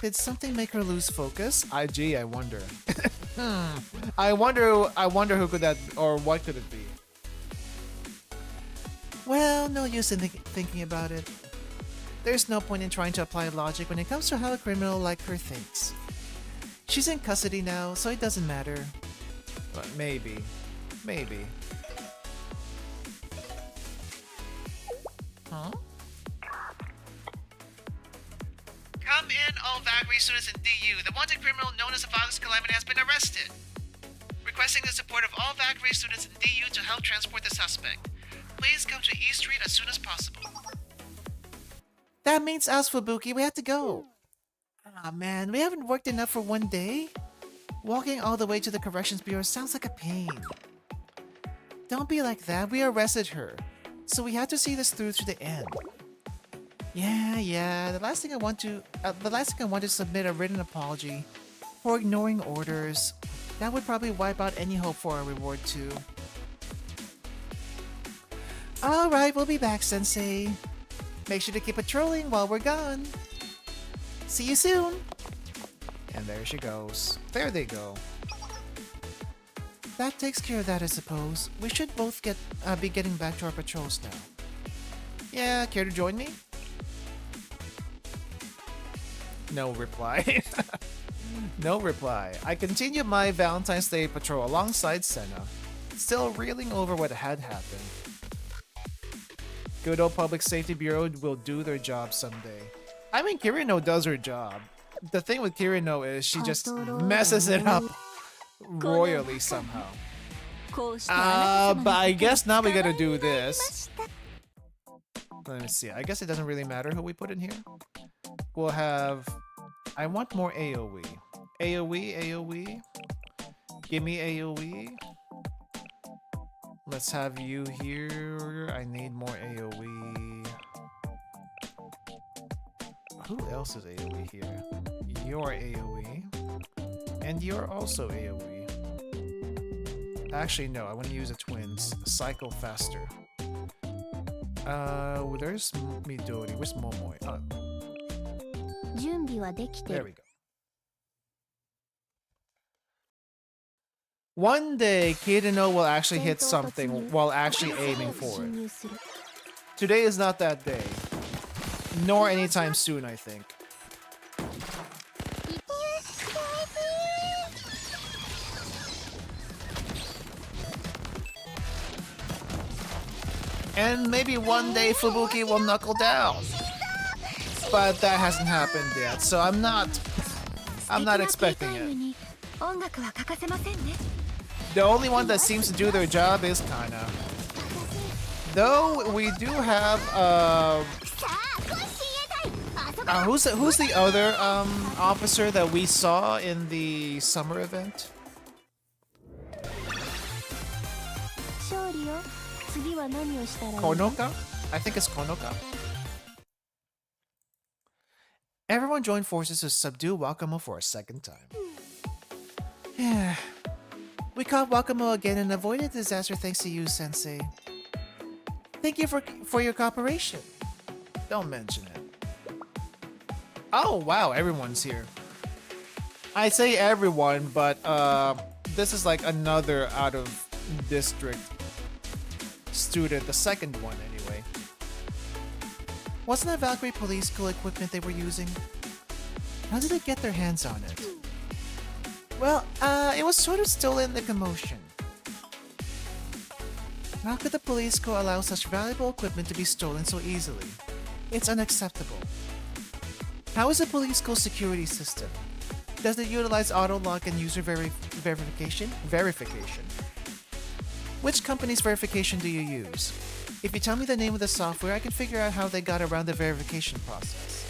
Did something make her lose focus? Gee, I wonder. I wonder who could that, or what could it be? Well, no use in thinking about it. There's no point in trying to apply logic when it comes to how a criminal like her thinks. She's in custody now, so it doesn't matter. But maybe. Huh? faculty students in DU, the wanted criminal known as the Violence Calamity has been arrested. Requesting the support of all faculty students in DU to help transport the suspect. Please come to E Street as soon as possible. That means us, Fubuki. We have to go. Ah, man, we haven't worked enough for one day. Walking all the way to the Corrections Bureau sounds like a pain. Don't be like that. We arrested her, so we have to see this through to the end. Yeah. The last thing I want to submit a written apology for ignoring orders. That would probably wipe out any hope for a reward too. All right, we'll be back, Sensei. Make sure to keep patrolling while we're gone. See you soon. And there she goes. There they go. That takes care of that, I suppose. We should both be getting back to our patrols now. Yeah, care to join me? No reply. No reply. I continue my Valentine's Day patrol alongside Senna, still reeling over what had happened. Good old Public Safety Bureau will do their job someday. I mean, Kirino does her job. The thing with Kirino is she just messes it up royally somehow. But I guess now we gotta do this. Let me see. I guess it doesn't really matter who we put in here. We'll have... I want more AoE. AoE. Give me AoE. Let's have you here. I need more AoE. Who else is AoE here? You're AoE. And you're also AoE. Actually, no. I want to use the twins. Cycle faster. There's Midori. Where's Momoi? Oh. There we go. One day, Kirino will actually hit something while actually aiming for it. Today is not that day. Nor anytime soon, I think. And maybe one day Fubuki will knuckle down. But that hasn't happened yet, so I'm not expecting it. The only one that seems to do their job is Kana. Though we do have who's the other officer that we saw in the summer event? Konoka? I think it's Konoka. Everyone joined forces to subdue Wakamo for a second time. Yeah. We caught Wakamo again and avoided disaster thanks to you, Sensei. Thank you for your cooperation. Don't mention it. Oh, wow, everyone's here. I say everyone, but this is like another out-of-district student, the second one anyway. Wasn't that Valkyrie Police School equipment they were using? How did they get their hands on it? Well, it was sort of still in the commotion. How could the police school allow such valuable equipment to be stolen so easily? It's unacceptable. How is the police school security system? Does it utilize auto-lock and user verification? Which company's verification do you use? If you tell me the name of the software, I can figure out how they got around the verification process.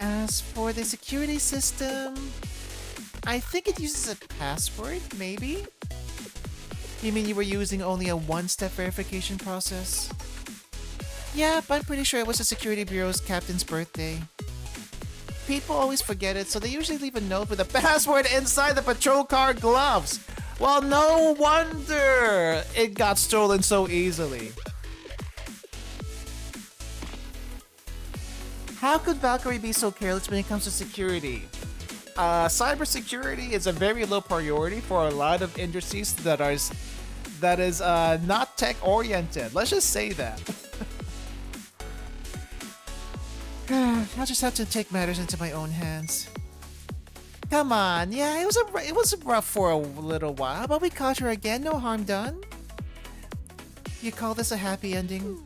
As for the security system, I think it uses a password, maybe? You mean you were using only a one-step verification process? Yeah, but I'm pretty sure it was the Security Bureau's captain's birthday. People always forget it, so they usually leave a note with a password inside the patrol car gloves. Well, no wonder it got stolen so easily. How could Valkyrie be so careless when it comes to security? Cybersecurity is a very low priority for a lot of industries that is not tech-oriented. Let's just say that. I'll just have to take matters into my own hands. Come on, yeah, it was rough for a little while, but we caught her again, no harm done. You call this a happy ending?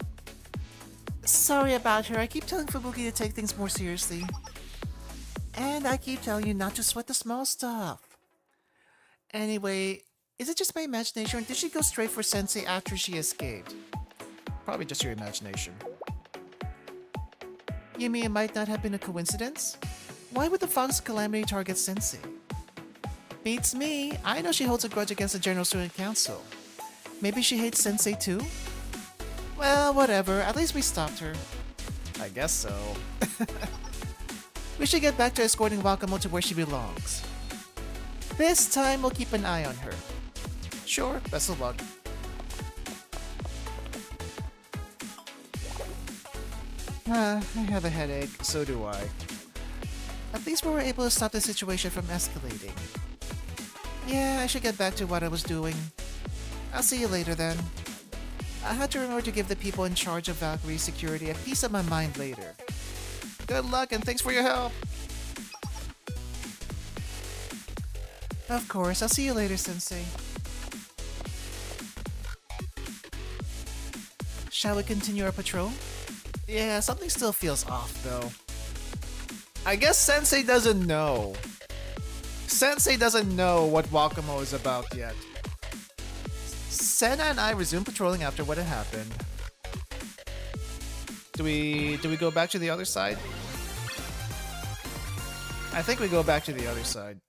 Sorry about her, I keep telling Fubuki to take things more seriously. And I keep telling you not to sweat the small stuff. Anyway, is it just my imagination or did she go straight for Sensei after she escaped? Probably just your imagination. You mean it might not have been a coincidence? Why would the Fox Calamity target Sensei? Beats me. I know she holds a grudge against the General Student Council. Maybe she hates Sensei too? Well, whatever. At least we stopped her. I guess so. We should get back to escorting Wakamo to where she belongs. This time we'll keep an eye on her. Sure, best of luck. I have a headache, so do I. At least we were able to stop the situation from escalating. Yeah, I should get back to what I was doing. I'll see you later then. I had to remember to give the people in charge of Valkyrie's security a piece of my mind later. Good luck and thanks for your help! Of course, I'll see you later, Sensei. Shall we continue our patrol? Yeah, something still feels off though. I guess Sensei doesn't know. Sensei doesn't know what Wakamo is about yet. Senna and I resumed patrolling after what had happened. Do we go back to the other side? I think we go back to the other side.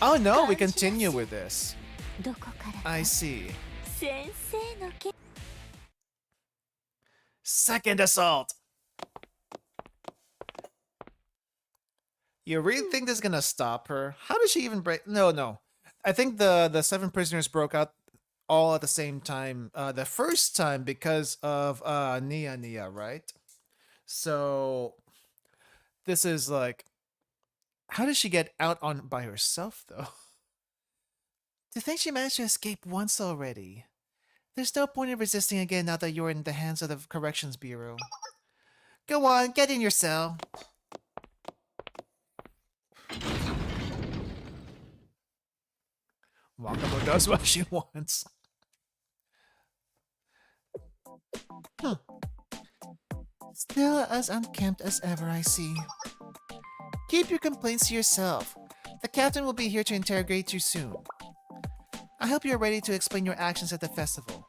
Oh no, we continue with this. I see. Second assault! You really think this is gonna stop her? How did she even break? No. I think the 7 prisoners broke out all at the same time. The first time because of Nia, right? So this is like, how did she get out on by herself though? To think she managed to escape once already. There's no point in resisting again now that you're in the hands of the Corrections Bureau. Go on, get in your cell. Wakamo does what she wants. Still as unkempt as ever, I see. Keep your complaints to yourself. The captain will be here to interrogate you soon. I hope you're ready to explain your actions at the festival.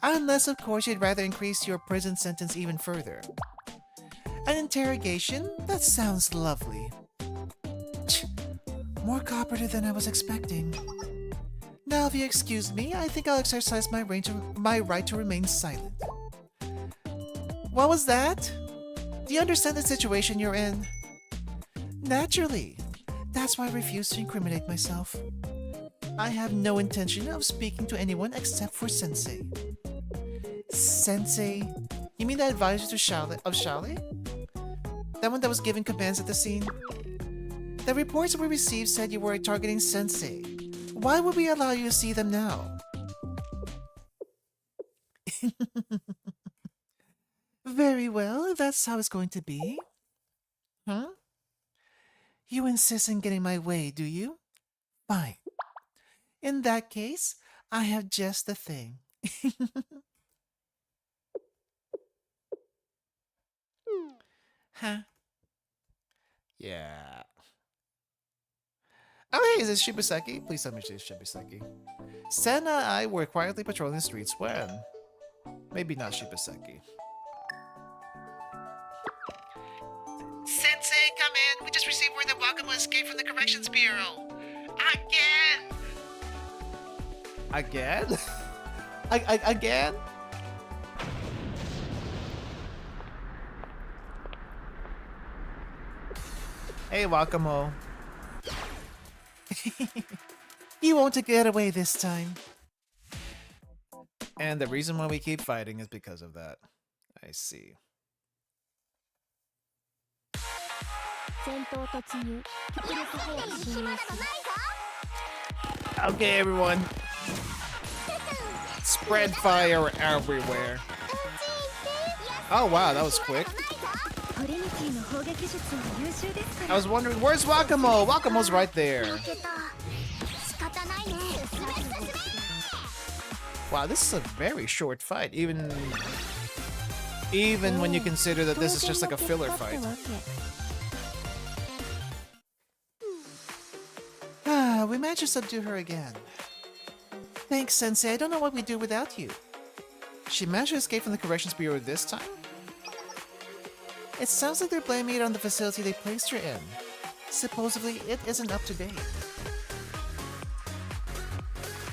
Unless, of course, you'd rather increase your prison sentence even further. An interrogation? That sounds lovely. More cooperative than I was expecting. Now, if you excuse me, I think I'll exercise my right to remain silent. What was that? Do you understand the situation you're in? Naturally. That's why I refuse to incriminate myself. I have no intention of speaking to anyone except for Sensei. Sensei? You mean the advisor to Schale, of Schale? That one that was giving commands at the scene? The reports we received said you were targeting Sensei. Why would we allow you to see them now? Very well, if that's how it's going to be. Huh? You insist on getting my way, do you? Fine. In that case, I have just the thing. Huh? Yeah. Oh, hey, is this Shibaseki? Please tell me it's Shibaseki. Senna and I were quietly patrolling the streets when... Maybe not Shibaseki. Sensei, come in! We just received word that Wakamo escaped from the Corrections Bureau! Again? Again? Again? Hey, Wakamo. You won't get away this time. And the reason why we keep fighting is because of that. I see. Okay, everyone. Spread fire everywhere. Oh wow, that was quick. I was wondering, where's Wakamo? Wakamo's right there. Wow, this is a very short fight. Even Even when you consider that this is just like a filler fight. We managed to subdue her again. Thanks, Sensei. I don't know what we'd do without you. She managed to escape from the Corrections Bureau this time? It sounds like they're blaming it on the facility they placed her in. Supposedly, it isn't up to date.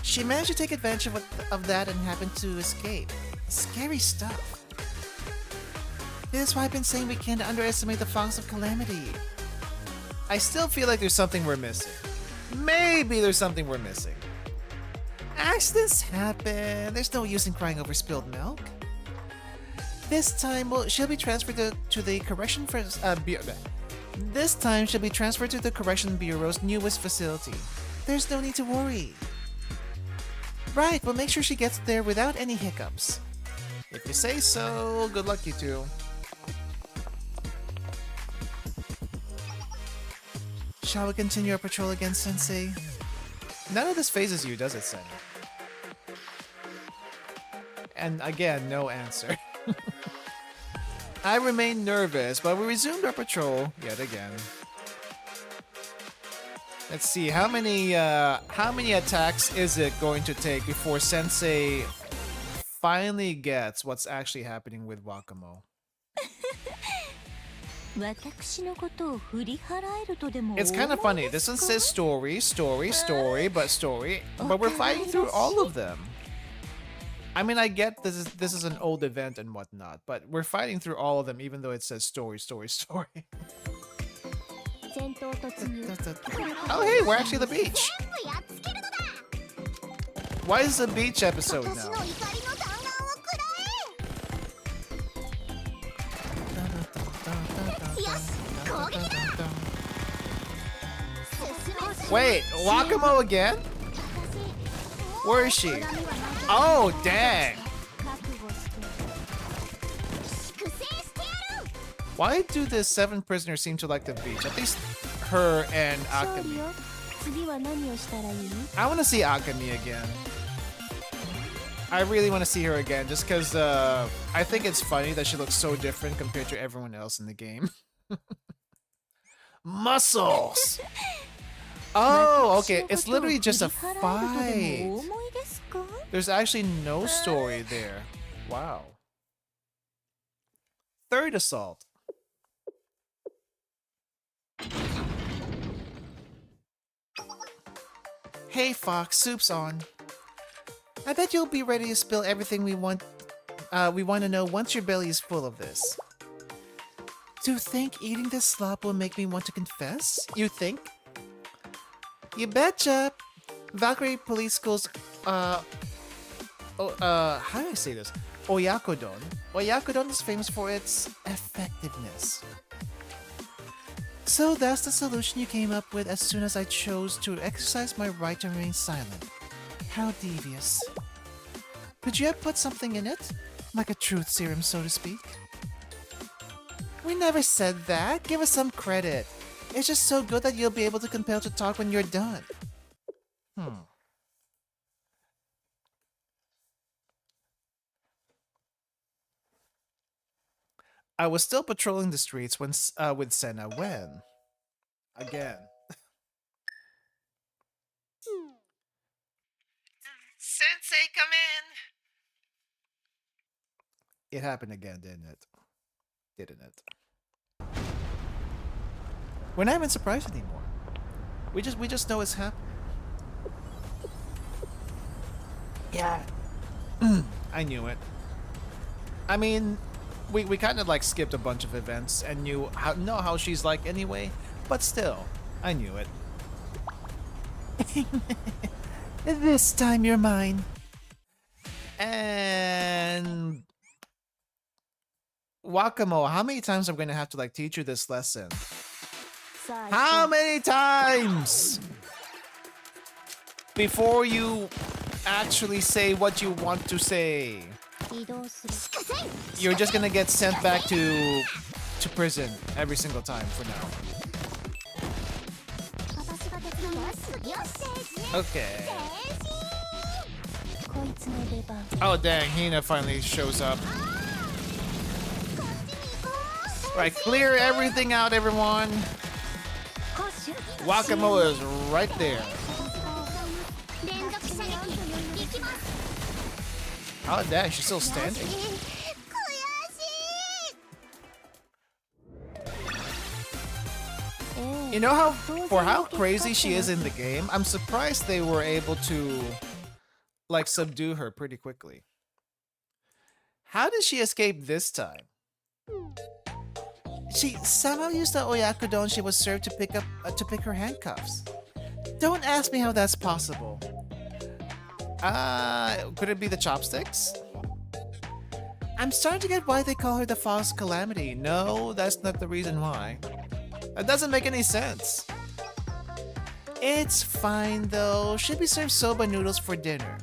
She managed to take advantage of that and happened to escape. Scary stuff. This is why I've been saying we can't underestimate the Fongs of Calamity. I still feel like there's something we're missing. Maybe there's something we're missing. Accidents happen. There's no use in crying over spilled milk. This time, she'll be transferred to the Correction Bureau. This time, she'll be transferred to the Correction Bureau's newest facility. There's no need to worry. Right, we'll make sure she gets there without any hiccups. If you say so, good luck, you two. Shall we continue our patrol again, Sensei? None of this phases you, does it, Sen? And again, no answer. I remain nervous, but we resumed our patrol yet again. Let's see, how many attacks is it going to take before Sensei finally gets what's actually happening with Wakamo? It's kind of funny. This one says story, but we're fighting through all of them. I mean, I get this is an old event and whatnot, but we're fighting through all of them even though it says story. Oh hey, we're actually at the beach. Why is this a beach episode now? Wait, Wakamo again? Where is she? Oh, dang! Why do the 7 prisoners seem to like the beach? At least her and Akemi. I want to see Akemi again. I really want to see her again, just because I think it's funny that she looks so different compared to everyone else in the game. Muscles! Oh, okay. It's literally just a fight. There's actually no story there. Wow. Third assault. Hey Fox, soup's on. I bet you'll be ready to spill everything we want to know once your belly is full of this. Do you think eating this slop will make me want to confess? You think? You betcha! Valkyrie Police School's, how do I say this? Oyakodon. Oyakodon is famous for its effectiveness. So that's the solution you came up with as soon as I chose to exercise my right to remain silent. How devious. Could you have put something in it? Like a truth serum, so to speak? We never said that. Give us some credit. It's just so good that you'll be able to compel to talk when you're done. I was still patrolling the streets when with Senna when... Again. Sensei, come in! It happened again, didn't it? Didn't it? We're not even surprised anymore. We just know it's happening. Yeah. I knew it. I mean, we kind of like skipped a bunch of events and know how she's like anyway, but still, I knew it. This time you're mine. And Wakamo, how many times am I going to have to like teach you this lesson? How many times before you actually say what you want to say? You're just gonna get sent back to prison every single time for now. Okay. Oh dang, Hina finally shows up. Right, clear everything out, everyone. Guacamole is right there. Oh, dang, she's still standing. You know how, for how crazy she is in the game, I'm surprised they were able to, like, subdue her pretty quickly. How did she escape this time? She somehow used the oyakudon she was served to pick her handcuffs. Don't ask me how that's possible. Could it be the chopsticks? I'm starting to get why they call her the false calamity. No, that's not the reason why. That doesn't make any sense. It's fine though. She'll be served soba noodles for dinner.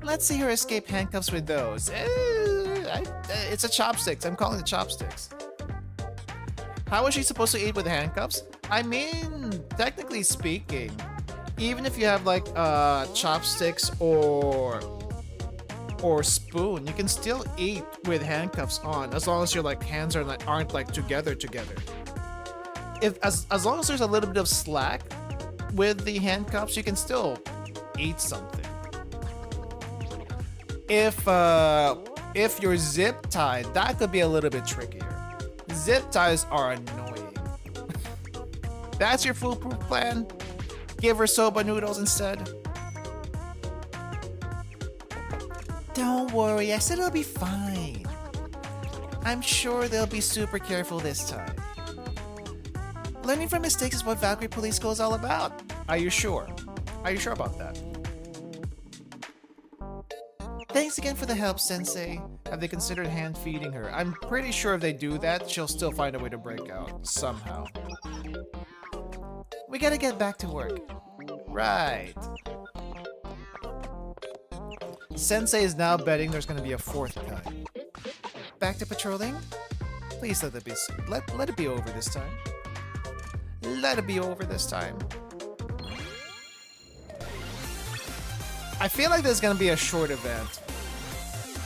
Let's see her escape handcuffs with those. It's a chopsticks. I'm calling it chopsticks. How is she supposed to eat with handcuffs? I mean, technically speaking, even if you have like chopsticks or spoon, you can still eat with handcuffs on, as long as your like hands aren't like together. As long as there's a little bit of slack with the handcuffs, you can still eat something. If you're zip tied, that could be a little bit trickier. Zip ties are annoying. That's your foolproof plan? Give her soba noodles instead? Don't worry, I said it'll be fine. I'm sure they'll be super careful this time. Learning from mistakes is what Valkyrie Police School is all about. Are you sure? Are you sure about that? Thanks again for the help, Sensei. Have they considered hand-feeding her? I'm pretty sure if they do that, she'll still find a way to break out, somehow. We gotta get back to work. Right. Sensei is now betting there's gonna be a fourth cut. Back to patrolling? Please let it be let it be over this time. Let it be over this time. I feel like there's gonna be a short event.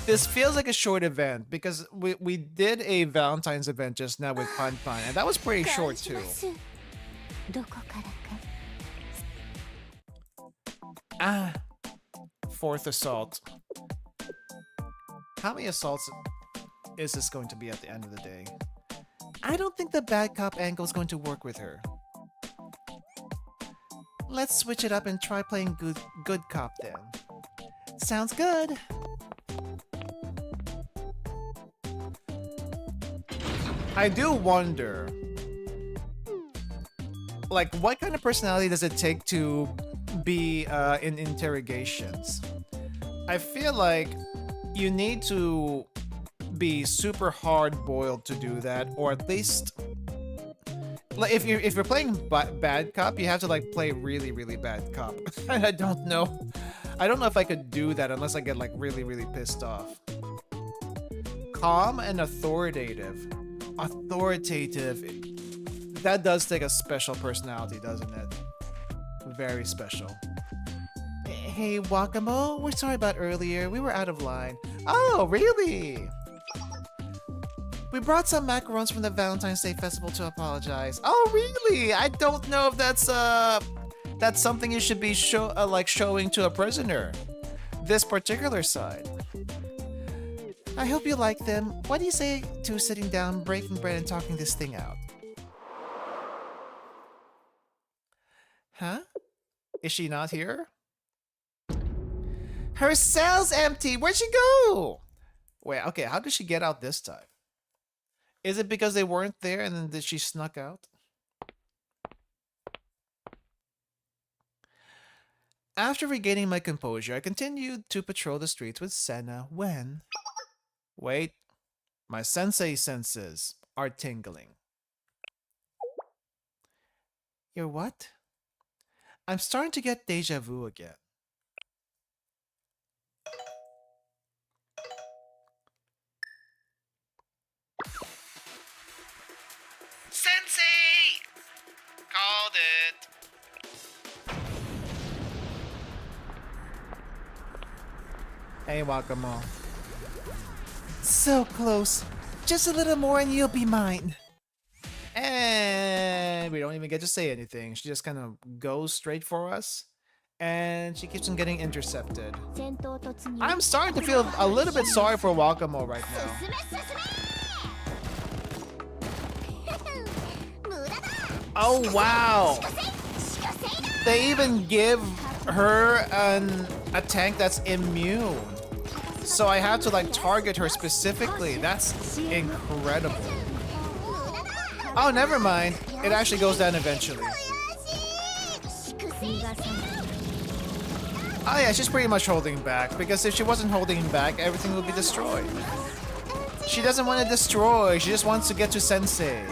This feels like a short event because we did a Valentine's event just now with Pan Pan, and that was pretty short too. Fourth assault. How many assaults is this going to be at the end of the day? I don't think the bad cop angle is going to work with her. Let's switch it up and try playing good cop then. Sounds good. I do wonder, like, what kind of personality does it take to be in interrogations? I feel like you need to be super hard-boiled to do that, or at least, like, if you're playing bad cop, you have to like play really bad cop. I don't know if I could do that unless I get like really pissed off. Calm and authoritative. That does take a special personality, doesn't it? Very special. Hey, Wakamo, we're sorry about earlier. We were out of line. Oh, really? We brought some macarons from the Valentine's Day Festival to apologize. Oh, really? I don't know if that's something you should be showing to a prisoner. This particular side. I hope you like them. What do you say to sitting down, breaking bread, and talking this thing out? Huh? Is she not here? Her cell's empty! Where'd she go? Wait, okay, how did she get out this time? Is it because they weren't there and then she snuck out? After regaining my composure, I continued to patrol the streets with Senna when... Wait, my sensei senses are tingling. Your what? I'm starting to get deja vu again. Sensei! Called it. Hey, Wakamo. So close. Just a little more and you'll be mine. mind. We don't even get to say anything. She just kind of goes straight for us. And she keeps on getting intercepted. I'm starting to feel a little bit sorry for Wakamo right now. Oh, wow. They even give her a tank that's immune. So I have to like target her specifically. That's incredible. Oh, never mind. It actually goes down eventually. Oh yeah, she's pretty much holding back, because if she wasn't holding back, everything would be destroyed. She doesn't want to destroy, she just wants to get to Sensei.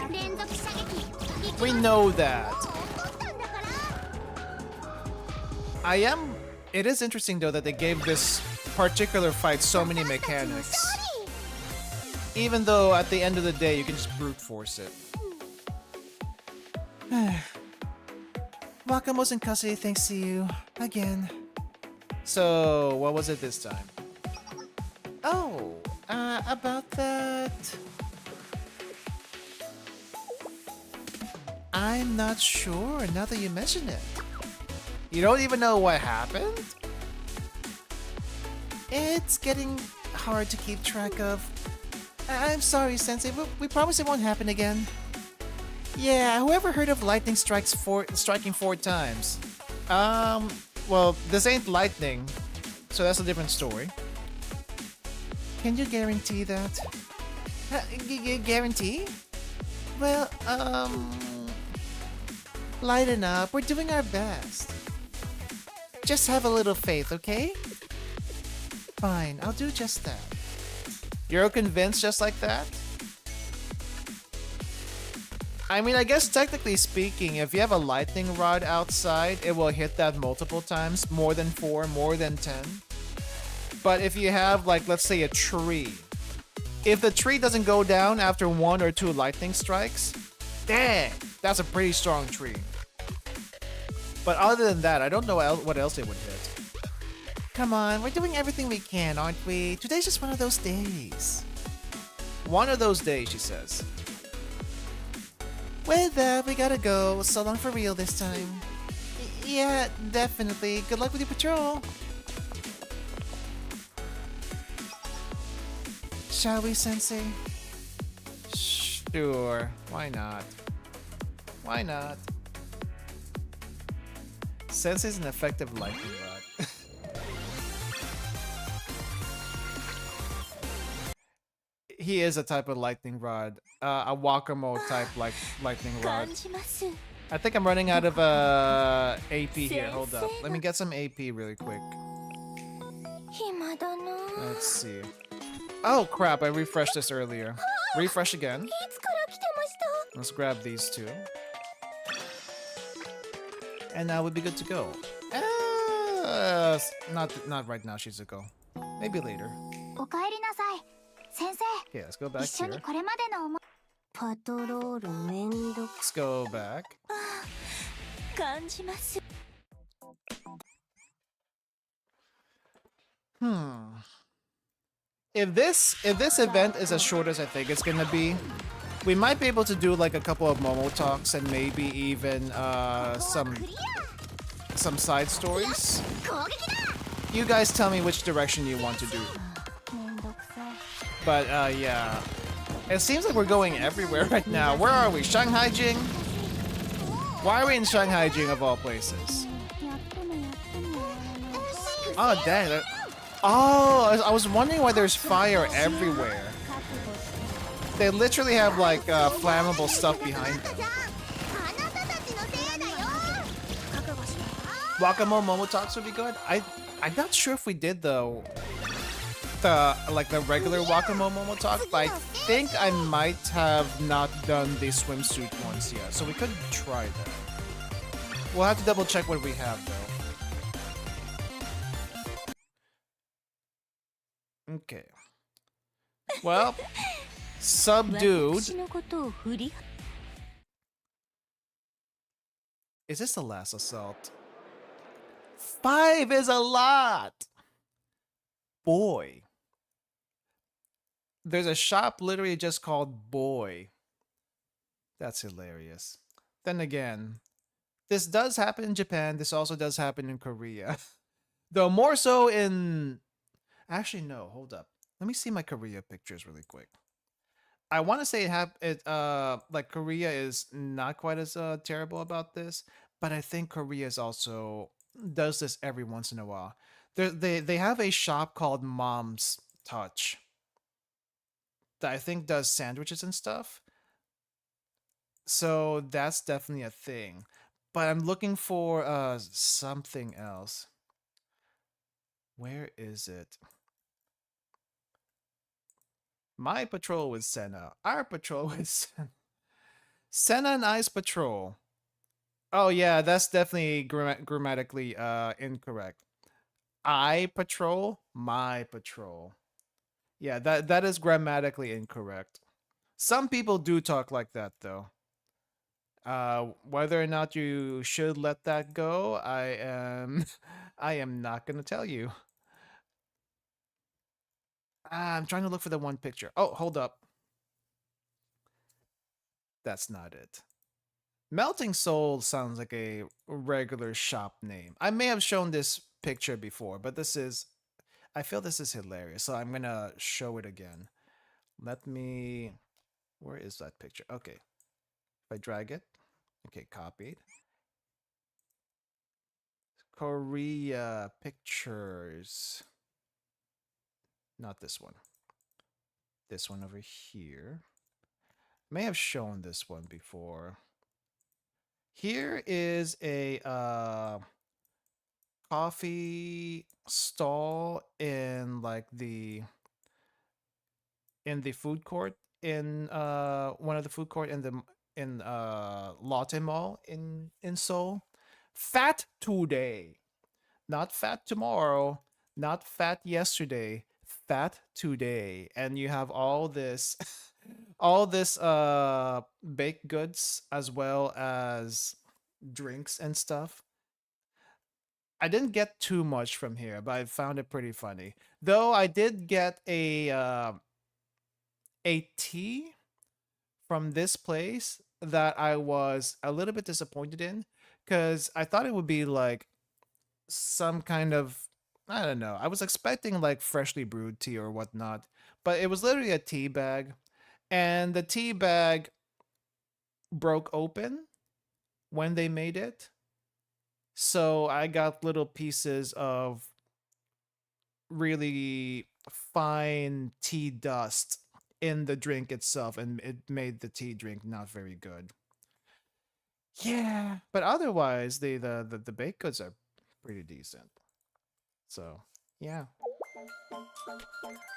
We know that. It is interesting though that they gave this particular fight so many mechanics. Even though at the end of the day you can just brute force it. Wakamo's in custody thanks to you. Again. So, what was it this time? Oh, about that... I'm not sure now that you mention it. You don't even know what happened? It's getting hard to keep track of. I'm sorry, Sensei, but we promise it won't happen again. Yeah, whoever heard of lightning striking 4 times? Well, this ain't lightning, so that's a different story. Can you guarantee that? Guarantee? Well, lighten up. We're doing our best. Just have a little faith, okay? Fine, I'll do just that. You're convinced just like that? I mean, I guess technically speaking, if you have a lightning rod outside, it will hit that multiple times, more than 4, more than 10. But if you have, like, let's say a tree, if the tree doesn't go down after 1 or 2 lightning strikes, dang, that's a pretty strong tree. But other than that, I don't know what else it would hit. Come on, we're doing everything we can, aren't we? Today's just one of those days. One of those days, she says. With that, we gotta go. So long for real this time. Yeah, definitely. Good luck with your patrol. Shall we, Sensei? Sure. Why not? Why not? Sensei's an effective lightning rod. He is a type of lightning rod. A Wakamo type like lightning rod. I think I'm running out of AP here. Hold up. Let me get some AP really quick. Let's see. Oh crap, I refreshed this earlier. Refresh again. Let's grab these 2. And now we'll be good to go. Not right now, Shizuko. Maybe later. Okay, let's go back here. Let's go back. If this event is as short as I think it's gonna be, we might be able to do like a couple of Momo talks and maybe even some side stories. You guys tell me which direction you want to do. But yeah, it seems like we're going everywhere right now. Where are we? Shanghai Jing? Why are we in Shanghai Jing of all places? Oh dang! Oh, I was wondering why there's fire everywhere. They literally have like flammable stuff behind them. Wakamo Momo talks would be good. I'm not sure if we did though. The regular Wakamo Momo talk, but I think I might have not done the swimsuit ones yet, so we could try that. We'll have to double check what we have though. Okay. Well, subdued. Is this the last assault? 5 is a lot! Boy. There's a shop literally just called Boy. That's hilarious. Then again, this does happen in Japan. This also does happen in Korea. Though more so in... Actually, no, hold up. Let me see my Korea pictures really quick. I want to say like Korea is not quite as terrible about this, but I think Korea is also does this every once in a while. They have a shop called Mom's Touch that I think does sandwiches and stuff. So that's definitely a thing. But I'm looking for something else. Where is it? My patrol with Senna. Our patrol with Senna. Senna and I's patrol. Oh yeah, that's definitely grammatically incorrect. I patrol, my patrol. Yeah, that is grammatically incorrect. Some people do talk like that though. Whether or not you should let that go, I am I am not gonna tell you. I'm trying to look for the one picture. Oh, hold up. That's not it. Melting Soul sounds like a regular shop name. I may have shown this picture before, but I feel this is hilarious, so I'm gonna show it again. Let me, where is that picture? Okay, if I drag it, okay, copied. Korea pictures. Not this one. This one over here. May have shown this one before. Here is a coffee stall in like the food court in one of the food court in Lotte Mall in Seoul. Fat today, not fat tomorrow, not fat yesterday, fat today. And you have all this all this baked goods as well as drinks and stuff. I didn't get too much from here, but I found it pretty funny. Though I did get a tea from this place that I was a little bit disappointed in because I thought it would be like some kind of, I don't know. I was expecting like freshly brewed tea or whatnot, but it was literally a tea bag, and the tea bag broke open when they made it. So I got little pieces of really fine tea dust in the drink itself, and it made the tea drink not very good. Yeah, but otherwise the baked goods are pretty decent. So yeah.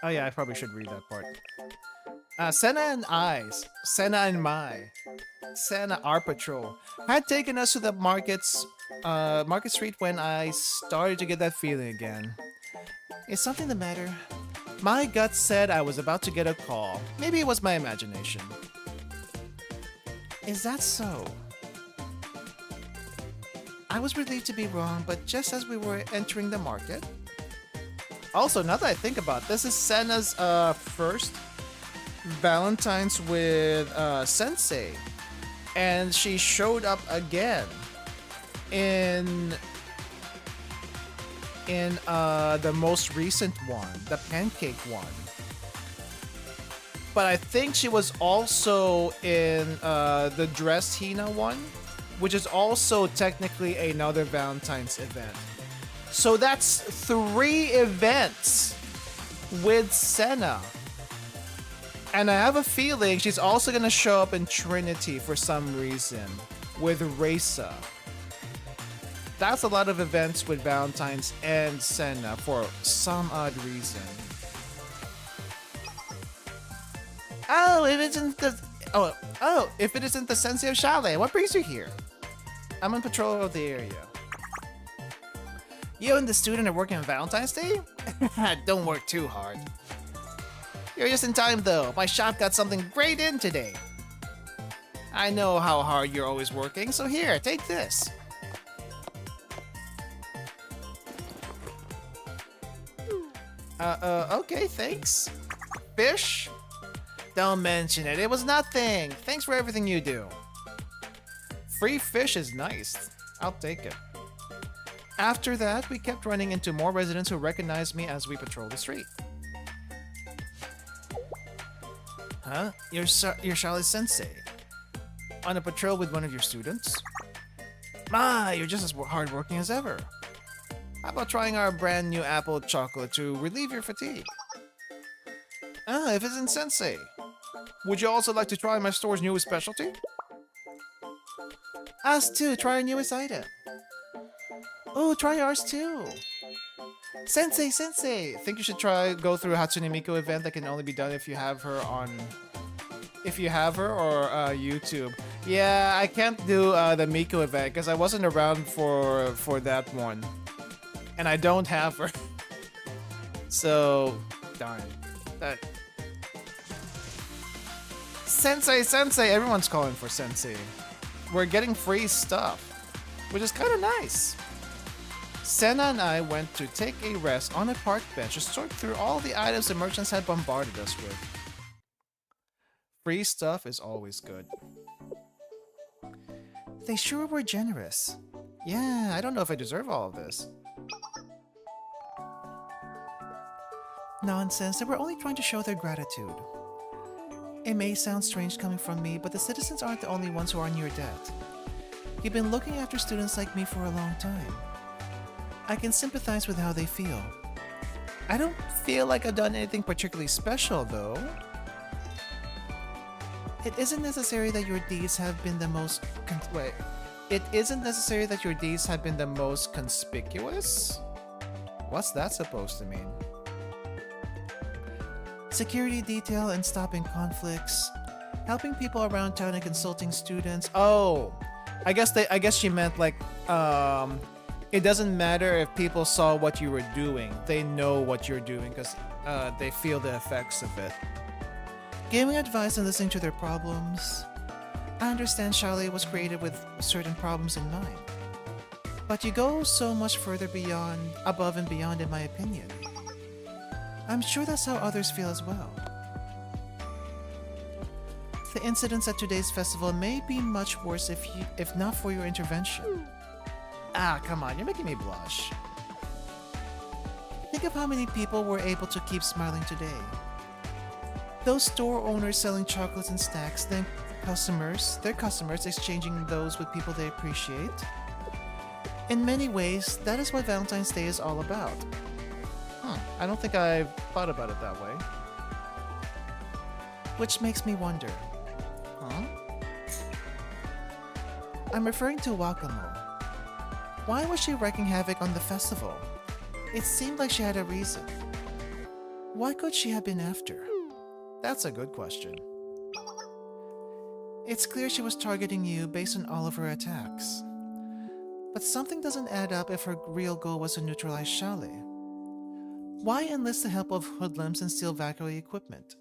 Oh yeah, I probably should read that part. Senna and I's, Senna and Mai, Senna our patrol had taken us to the Market Street when I started to get that feeling again. Is something the matter? My gut said I was about to get a call. Maybe it was my imagination. Is that so? I was relieved to be wrong, but just as we were entering the market. Also, now that I think about it, this is Senna's first Valentine's with Sensei, and she showed up again in the most recent one, the pancake one. But I think she was also in the dressed Hina one, which is also technically another Valentine's event. So that's 3 events with Senna. And I have a feeling she's also gonna show up in Trinity for some reason with Reza. That's a lot of events with Valentine's and Senna for some odd reason. Oh, if it isn't the if it isn't the Sensei of Schale, what brings you here? I'm on patrol of the area. You and the student are working on Valentine's Day? Don't work too hard. You're just in time though. My shop got something great in today. I know how hard you're always working, so here, take this. Okay, thanks. Fish? Don't mention it. It was nothing. Thanks for everything you do. Free fish is nice. I'll take it. After that, we kept running into more residents who recognized me as we patrolled the street. Huh? You're Schale Sensei. On a patrol with one of your students? Ah, you're just as hardworking as ever. How about trying our brand new apple chocolate to relieve your fatigue? Ah, if it's in Sensei. Would you also like to try my store's newest specialty? Us too, try our newest item. Oh, try ours too. Sensei, think you should go through a Hatsune Miku event that can only be done if you have her on... If you have her or YouTube. Yeah, I can't do the Miku event because I wasn't around for that one. And I don't have her. So, darn. Sensei, everyone's calling for Sensei. We're getting free stuff, which is kind of nice. Senna and I went to take a rest on a park bench to sort through all the items the merchants had bombarded us with. Free stuff is always good. They sure were generous. Yeah, I don't know if I deserve all of this. Nonsense, they were only trying to show their gratitude. It may sound strange coming from me, but the citizens aren't the only ones who are in your debt. You've been looking after students like me for a long time. I can sympathize with how they feel. I don't feel like I've done anything particularly special, though. It isn't necessary that your deeds have been the most conspicuous? What's that supposed to mean? Security detail and stopping conflicts, helping people around town and consulting students. Oh, I guess she meant like it doesn't matter if people saw what you were doing. They know what you're doing because they feel the effects of it. Giving advice and listening to their problems. I understand Schale was created with certain problems in mind. But you go so much further above and beyond in my opinion. I'm sure that's how others feel as well. The incidents at today's festival may be much worse if not for your intervention. Ah, come on, you're making me blush. Think of how many people were able to keep smiling today. Those store owners selling chocolates and snacks, then their customers exchanging those with people they appreciate. In many ways, that is what Valentine's Day is all about. I don't think I've thought about it that way. Which makes me wonder. I'm referring to Wakamo. Why was she wreaking havoc on the festival? It seemed like she had a reason. What could she have been after? That's a good question. It's clear she was targeting you based on all of her attacks. But something doesn't add up if her real goal was to neutralize Schale. Why enlist the help of hoodlums and steal Valkyrie equipment?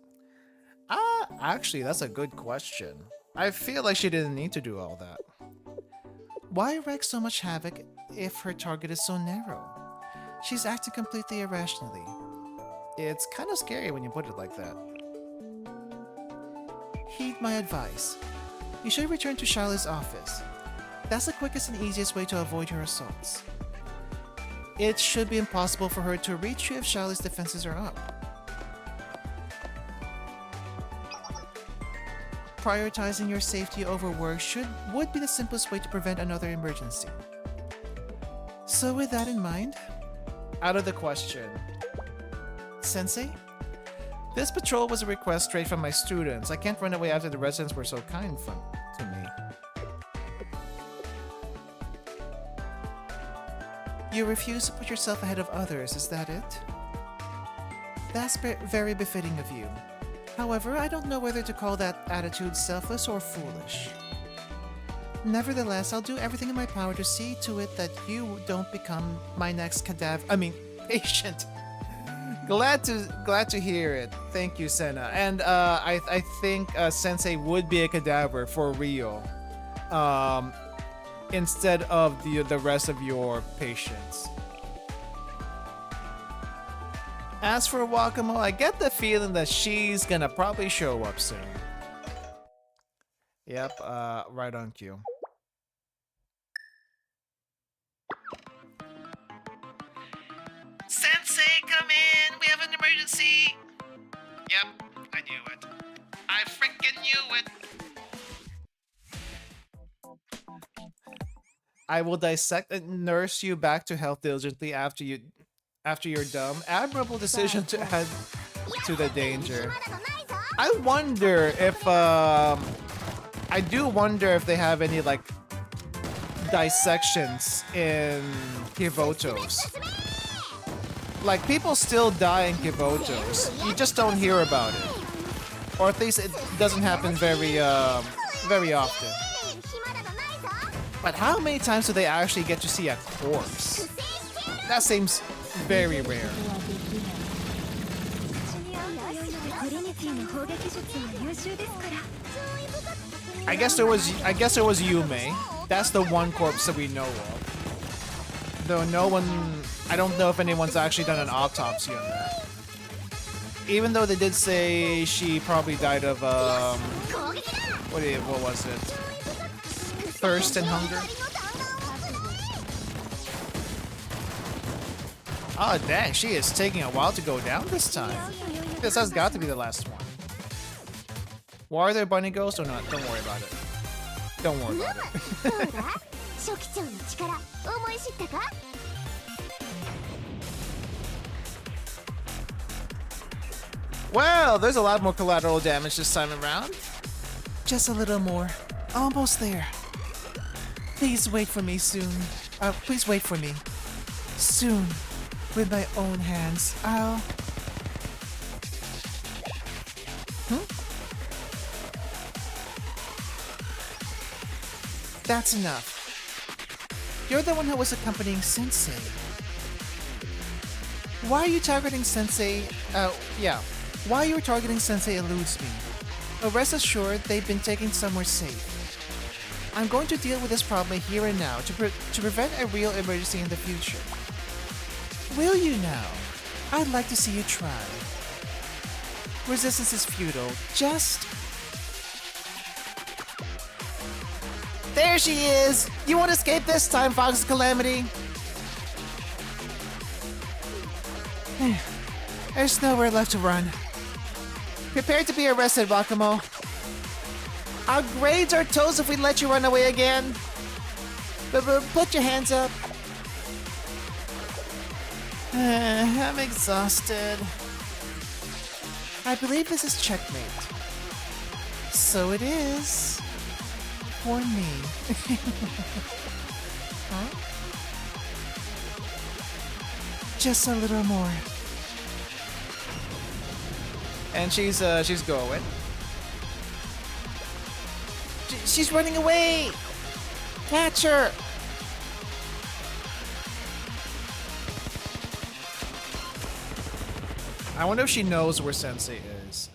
Actually, that's a good question. I feel like she didn't need to do all that. Why wreak so much havoc if her target is so narrow? She's acting completely irrationally. It's kind of scary when you put it like that. Heed my advice. You should return to Schale's office. That's the quickest and easiest way to avoid her assaults. It should be impossible for her to reach you if Schale's defenses are up. Prioritizing your safety over work would be the simplest way to prevent another emergency. So with that in mind, out of the question. Sensei? This patrol was a request straight from my students. I can't run away after the residents were so kind to me. You refuse to put yourself ahead of others, is that it? That's very befitting of you. However, I don't know whether to call that attitude selfless or foolish. Nevertheless, I'll do everything in my power to see to it that you don't become my next patient. Glad to hear it. Thank you, Senna. And I think Sensei would be a cadaver for real. Instead of the rest of your patients. As for Wakamo, I get the feeling that she's gonna probably show up soon. Yep, right on cue. emergency! Yep, I knew it. I freaking knew it! I will dissect and nurse you back to health diligently after you're dumb. Admirable decision to add to the danger. I wonder if I do wonder if they have any like dissections in Kivotos. Like people still die in Kivotos. You just don't hear about it. Or at least it doesn't happen very often. But how many times do they actually get to see a corpse? That seems very rare. I guess there was Yume. That's the one corpse that we know of. Though I don't know if anyone's actually done an autopsy on that. Even though they did say she probably died of what was it? Thirst and hunger. Oh dang, she is taking a while to go down this time. This has got to be the last one. Why are there bunny ghosts or not? Don't worry about it. Don't worry about it. Well, there's a lot more collateral damage this time around. Just a little more. Almost there. Please wait for me soon. Please wait for me. Soon. With my own hands, I'll... That's enough. You're the one who was accompanying Sensei. Why are you targeting Sensei? Why you're targeting Sensei eludes me. But rest assured, they've been taken somewhere safe. I'm going to deal with this problem here and now to prevent a real emergency in the future. Will you now? I'd like to see you try. Resistance is futile. Just... There she is! You won't escape this time, Fox's Calamity! There's nowhere left to run. Prepare to be arrested, Wakamo. Our grades are toast if we let you run away again. But put your hands up. I'm exhausted. I believe this is checkmate. So it is. For me. Huh? Just a little more. And she's going. She's running away! Catch her! I wonder if she knows where Sensei is.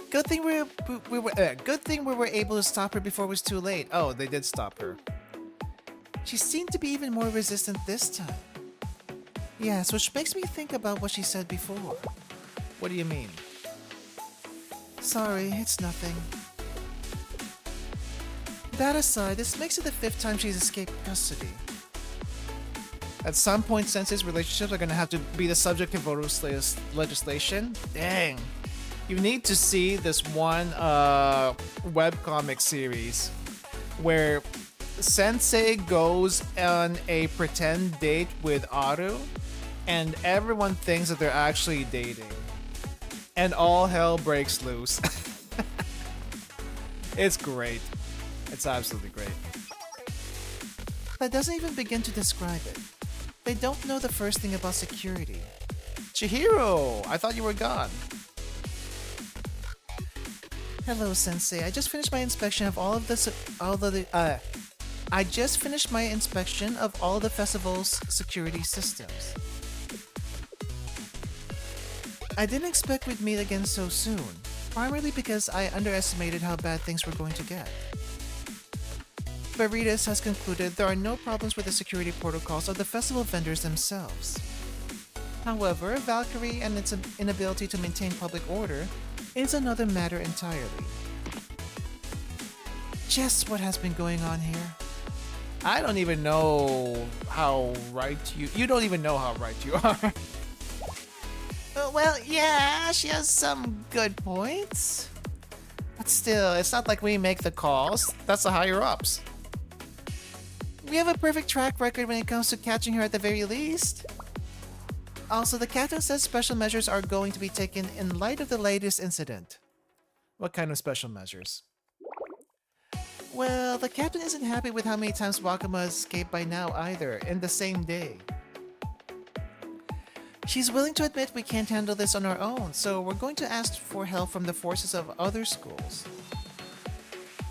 Good thing we were able to stop her before it was too late. Oh, they did stop her. She seemed to be even more resistant this time. Yes, which makes me think about what she said before. What do you mean? Sorry, it's nothing. That aside, this makes it the 5th time she's escaped custody. At some point, Sensei's relationships are gonna have to be the subject of voter legislation. Dang. You need to see this one webcomic series where Sensei goes on a pretend date with Aru and everyone thinks that they're actually dating. And all hell breaks loose. It's great. It's absolutely great. That doesn't even begin to describe it. They don't know the first thing about security. Chihiro! I thought you were gone. Hello, Sensei. I just finished my inspection of all the festival's security systems. I didn't expect we'd meet again so soon, primarily because I underestimated how bad things were going to get. Veritas has concluded there are no problems with the security protocols of the festival vendors themselves. However, Valkyrie and its inability to maintain public order is another matter entirely. Just what has been going on here. I don't even know how right you don't even know how right you are. Well, yeah, she has some good points. But still, it's not like we make the calls. That's the higher ups. We have a perfect track record when it comes to catching her at the very least. Also, the captain says special measures are going to be taken in light of the latest incident. What kind of special measures? Well, the captain isn't happy with how many times Wakama escaped by now either, in the same day. She's willing to admit we can't handle this on our own, so we're going to ask for help from the forces of other schools.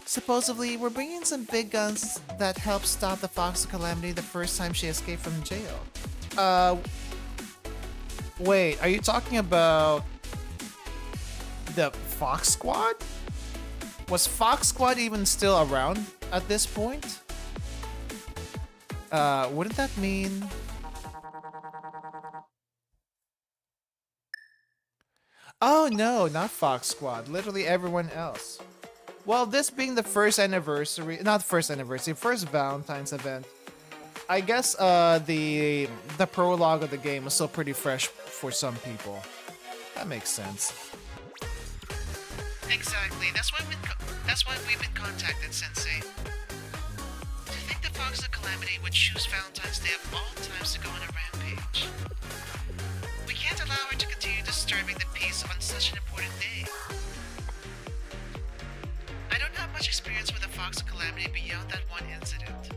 Supposedly, we're bringing some big guns that helped stop the Fox Calamity the first time she escaped from jail. Wait, are you talking about the Fox Squad? Was Fox Squad even still around at this point? Wouldn't that mean... Oh no, not Fox Squad, literally everyone else. Well, this being the first Valentine's event, I guess the prologue of the game was still pretty fresh for some people. That makes sense. Exactly. That's why we've been contacted, Sensei. To think the Fox of Calamity would choose Valentine's Day of all times to go on a rampage. We can't allow her to continue disturbing the peace on such an important day. I don't have much experience with the Fox of Calamity beyond that one incident.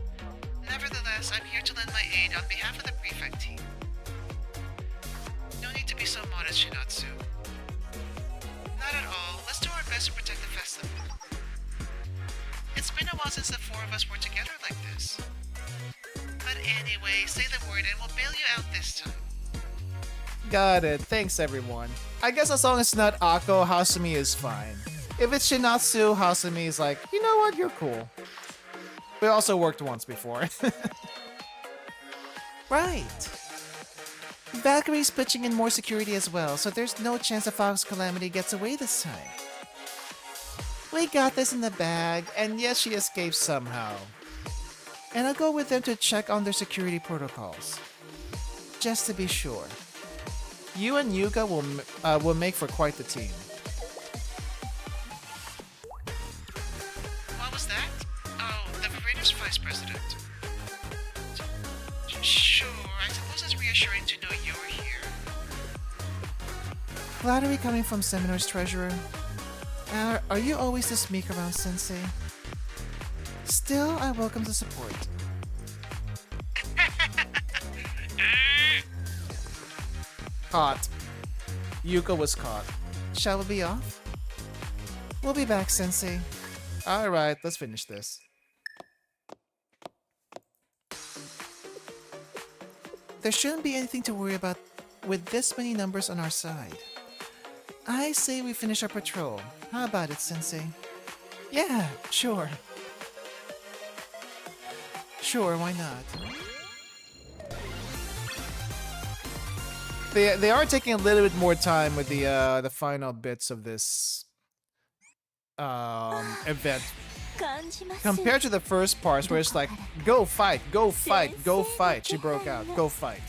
Nevertheless, I'm here to lend my aid on behalf of the prefect team. No need to be so modest, Shinatsu. Not at all. Let's do our best to protect the festival. It's been a while since the four of us were together like this. But anyway, say the word and we'll bail you out this time. Got it. Thanks, everyone. I guess as long as it's not Akko, Hasumi is fine. If it's Shinatsu, Hasumi is like, you know what, you're cool. We also worked once before. Right. Valkyrie's pitching in more security as well, so there's no chance the Fox Calamity gets away this time. We got this in the bag, and yes, she escaped somehow. And I'll go with them to check on their security protocols. Just to be sure. You and Yuga will make for quite the team. What was that? Oh, the Raiders Vice President. Sure, I suppose it's reassuring to know you're here. Flattery coming from Seminar's treasurer. Are you always this meek around, Sensei? Still, I welcome the support. Caught. Yuka was caught. Shall we be off? We'll be back, Sensei. Alright, let's finish this. There shouldn't be anything to worry about with this many numbers on our side. I say we finish our patrol. How about it, Sensei? Yeah, sure. Sure, why not? They are taking a little bit more time with the final bits of this event compared to the first parts where it's like go fight, go fight, go fight. She broke out, go fight.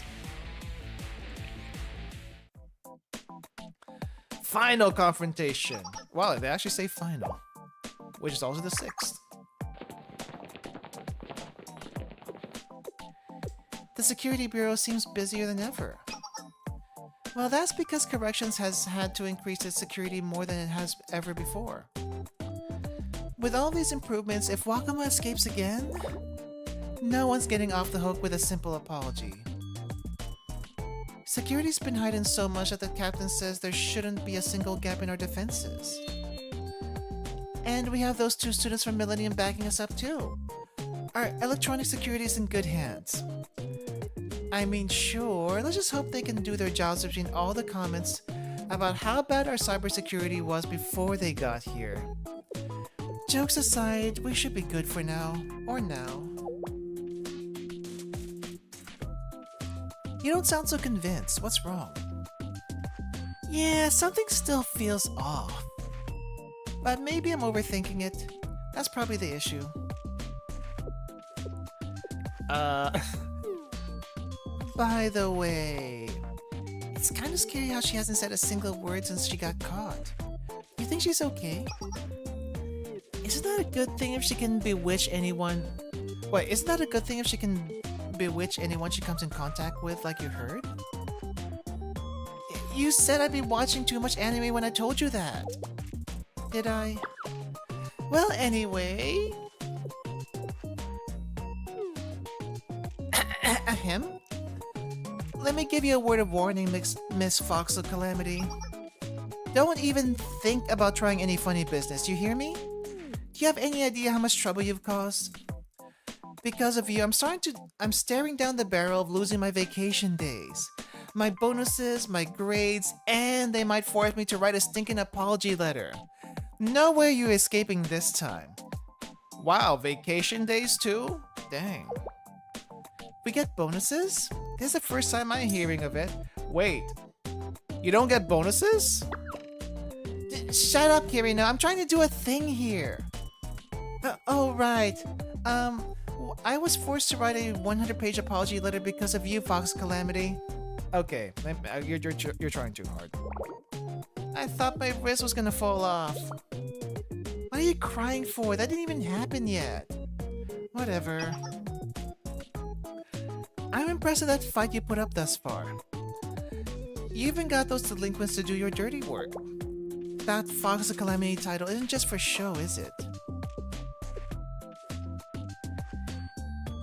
Final confrontation. Wow, they actually say final, which is also the 6th. The Security Bureau seems busier than ever. Well, that's because Corrections has had to increase its security more than it has ever before. With all these improvements, if Wakama escapes again, no one's getting off the hook with a simple apology. Security's been hiding so much that the captain says there shouldn't be a single gap in our defenses. And we have those 2 students from Millennium backing us up too. Our electronic security is in good hands. I mean, sure, let's just hope they can do their jobs between all the comments about how bad our cybersecurity was before they got here. Jokes aside, we should be good for now, or now. You don't sound so convinced. What's wrong? Yeah, something still feels off. But maybe I'm overthinking it. That's probably the issue. By the way, it's kind of scary how she hasn't said a single word since she got caught. You think she's okay? Isn't that a good thing if she can bewitch anyone? Wait, isn't that a good thing if she can bewitch anyone she comes in contact with, like you heard? You said I'd be watching too much anime when I told you that. Did I? Well, anyway... Ahem. Let me give you a word of warning, Miss Foxel Calamity. Don't even think about trying any funny business, you hear me? Do you have any idea how much trouble you've caused? Because of you, I'm staring down the barrel of losing my vacation days. My bonuses, my grades, and they might force me to write a stinking apology letter. No way you're escaping this time. Wow, vacation days too? Dang. We get bonuses? This is the first time I'm hearing of it. Wait, you don't get bonuses? Shut up, Kirino. I'm trying to do a thing here. Oh, right. I was forced to write a 100-page apology letter because of you, Fox Calamity. Okay, you're trying too hard. I thought my wrist was gonna fall off. What are you crying for? That didn't even happen yet. Whatever. I'm impressed with that fight you put up thus far. You even got those delinquents to do your dirty work. That Fox of Calamity title isn't just for show, is it?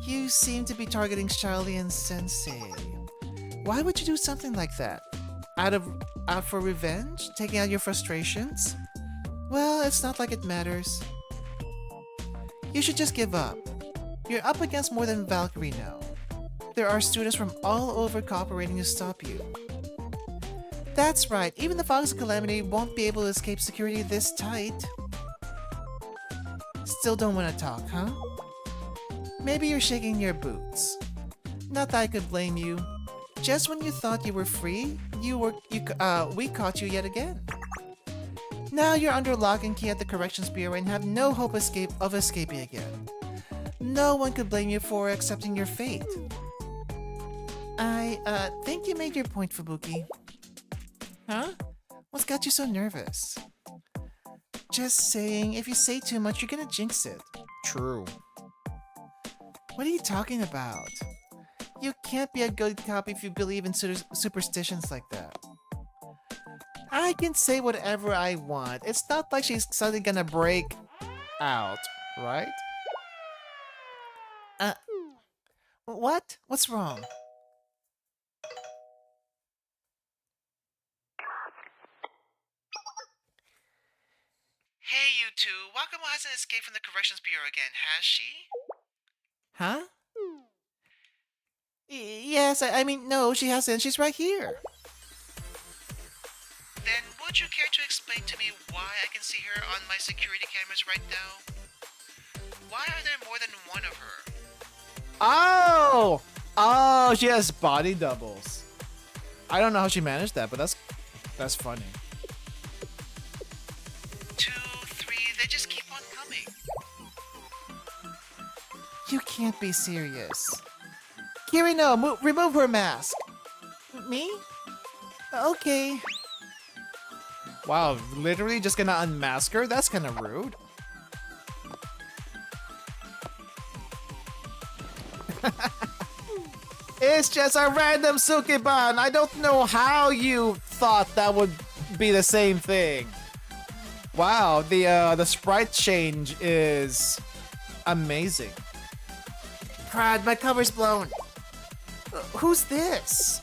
You seem to be targeting Schale and Sensei. Why would you do something like that? Out for revenge? Taking out your frustrations? Well, it's not like it matters. You should just give up. You're up against more than Valkyrie now. There are students from all over cooperating to stop you. That's right, even the Fox of Calamity won't be able to escape security this tight. Still don't want to talk, huh? Maybe you're shaking your boots. Not that I could blame you. Just when you thought you were free, we caught you yet again. Now you're under lock and key at the Corrections Bureau and have no hope of escaping again. No one could blame you for accepting your fate. I think you made your point, Fubuki. Huh? What's got you so nervous? Just saying, if you say too much, you're gonna jinx it. True. What are you talking about? You can't be a good cop if you believe in superstitions like that. I can say whatever I want. It's not like she's suddenly gonna break out, right? What? What's wrong? Hey, you two. Wakamo hasn't escaped from the Corrections Bureau again, has she? Huh? Yes, I mean, no, she hasn't. She's right here. Then would you care to explain to me why I can see her on my security cameras right now? Why are there more than one of her? Oh! Oh, she has body doubles. I don't know how she managed that, but that's funny. 2, 3, they just keep on coming. You can't be serious. Kirino, remove her mask. Me? Okay. Wow, literally just gonna unmask her? That's kinda rude. It's just a random Sukeban. I don't know how you thought that would be the same thing. Wow, the sprite change is amazing. Crud, my cover's blown. Who's this?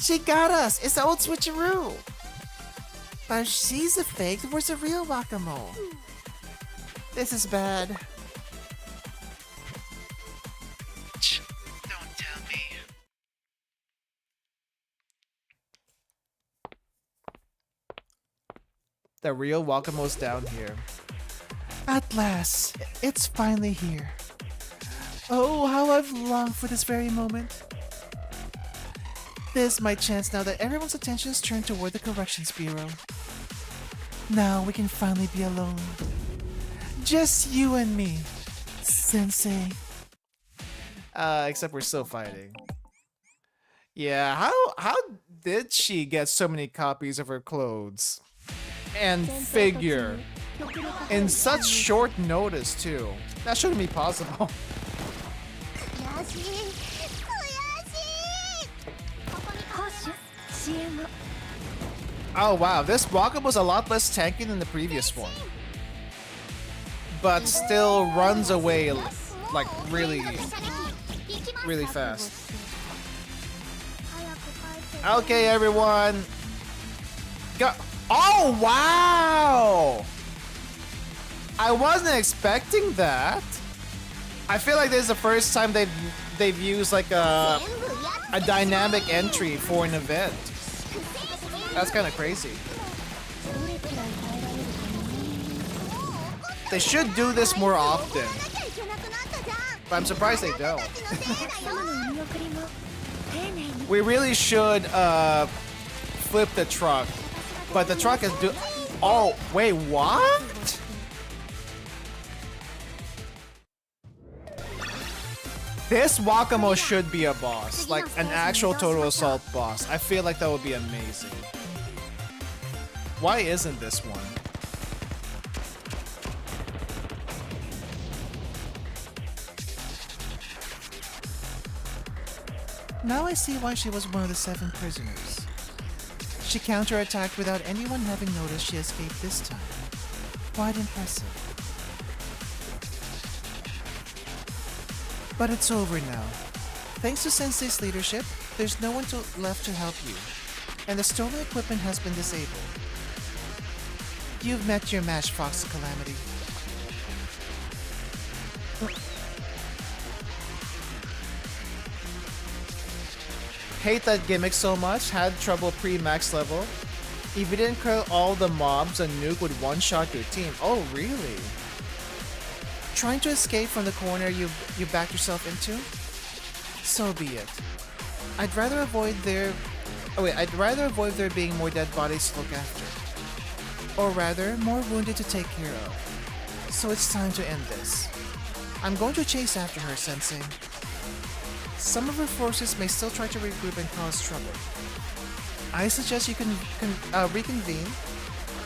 She got us! It's the old switcheroo! But if she's a fake, where's the real Wakamo? This is bad. Don't tell me. The real Wakamo's down here. At last, it's finally here. Oh, how I've longed for this very moment. This is my chance now that everyone's attention is turned toward the Corrections Bureau. Now we can finally be alone. Just you and me, Sensei. Except we're still fighting. Yeah, how did she get so many copies of her clothes and figure in such short notice too? That shouldn't be possible. Oh wow, this rocket was a lot less tanky than the previous one, but still runs away like really fast. Okay, everyone. Go. Oh, wow! I wasn't expecting that. I feel like this is the first time they've used like a dynamic entry for an event. That's kind of crazy. They should do this more often. But I'm surprised they don't. We really should flip the truck. But the truck is oh, wait, what? This Wakamo should be a boss. Like an actual Total Assault boss. I feel like that would be amazing. Why isn't this one? Now I see why she was one of the 7 prisoners. She counterattacked without anyone having noticed she escaped this time. Quite impressive. But it's over now. Thanks to Sensei's leadership, there's no one left to help you, and the stolen equipment has been disabled. You've met your match, Fox Calamity. Hate that gimmick so much, had trouble pre-max level. If you didn't kill all the mobs, a nuke would one-shot your team. Oh, really? Trying to escape from the corner you backed yourself into? So be it. I'd rather avoid there being more dead bodies to look after. Or rather, more wounded to take care of. So it's time to end this. I'm going to chase after her, Sensei. Some of her forces may still try to regroup and cause trouble. I suggest you can reconvene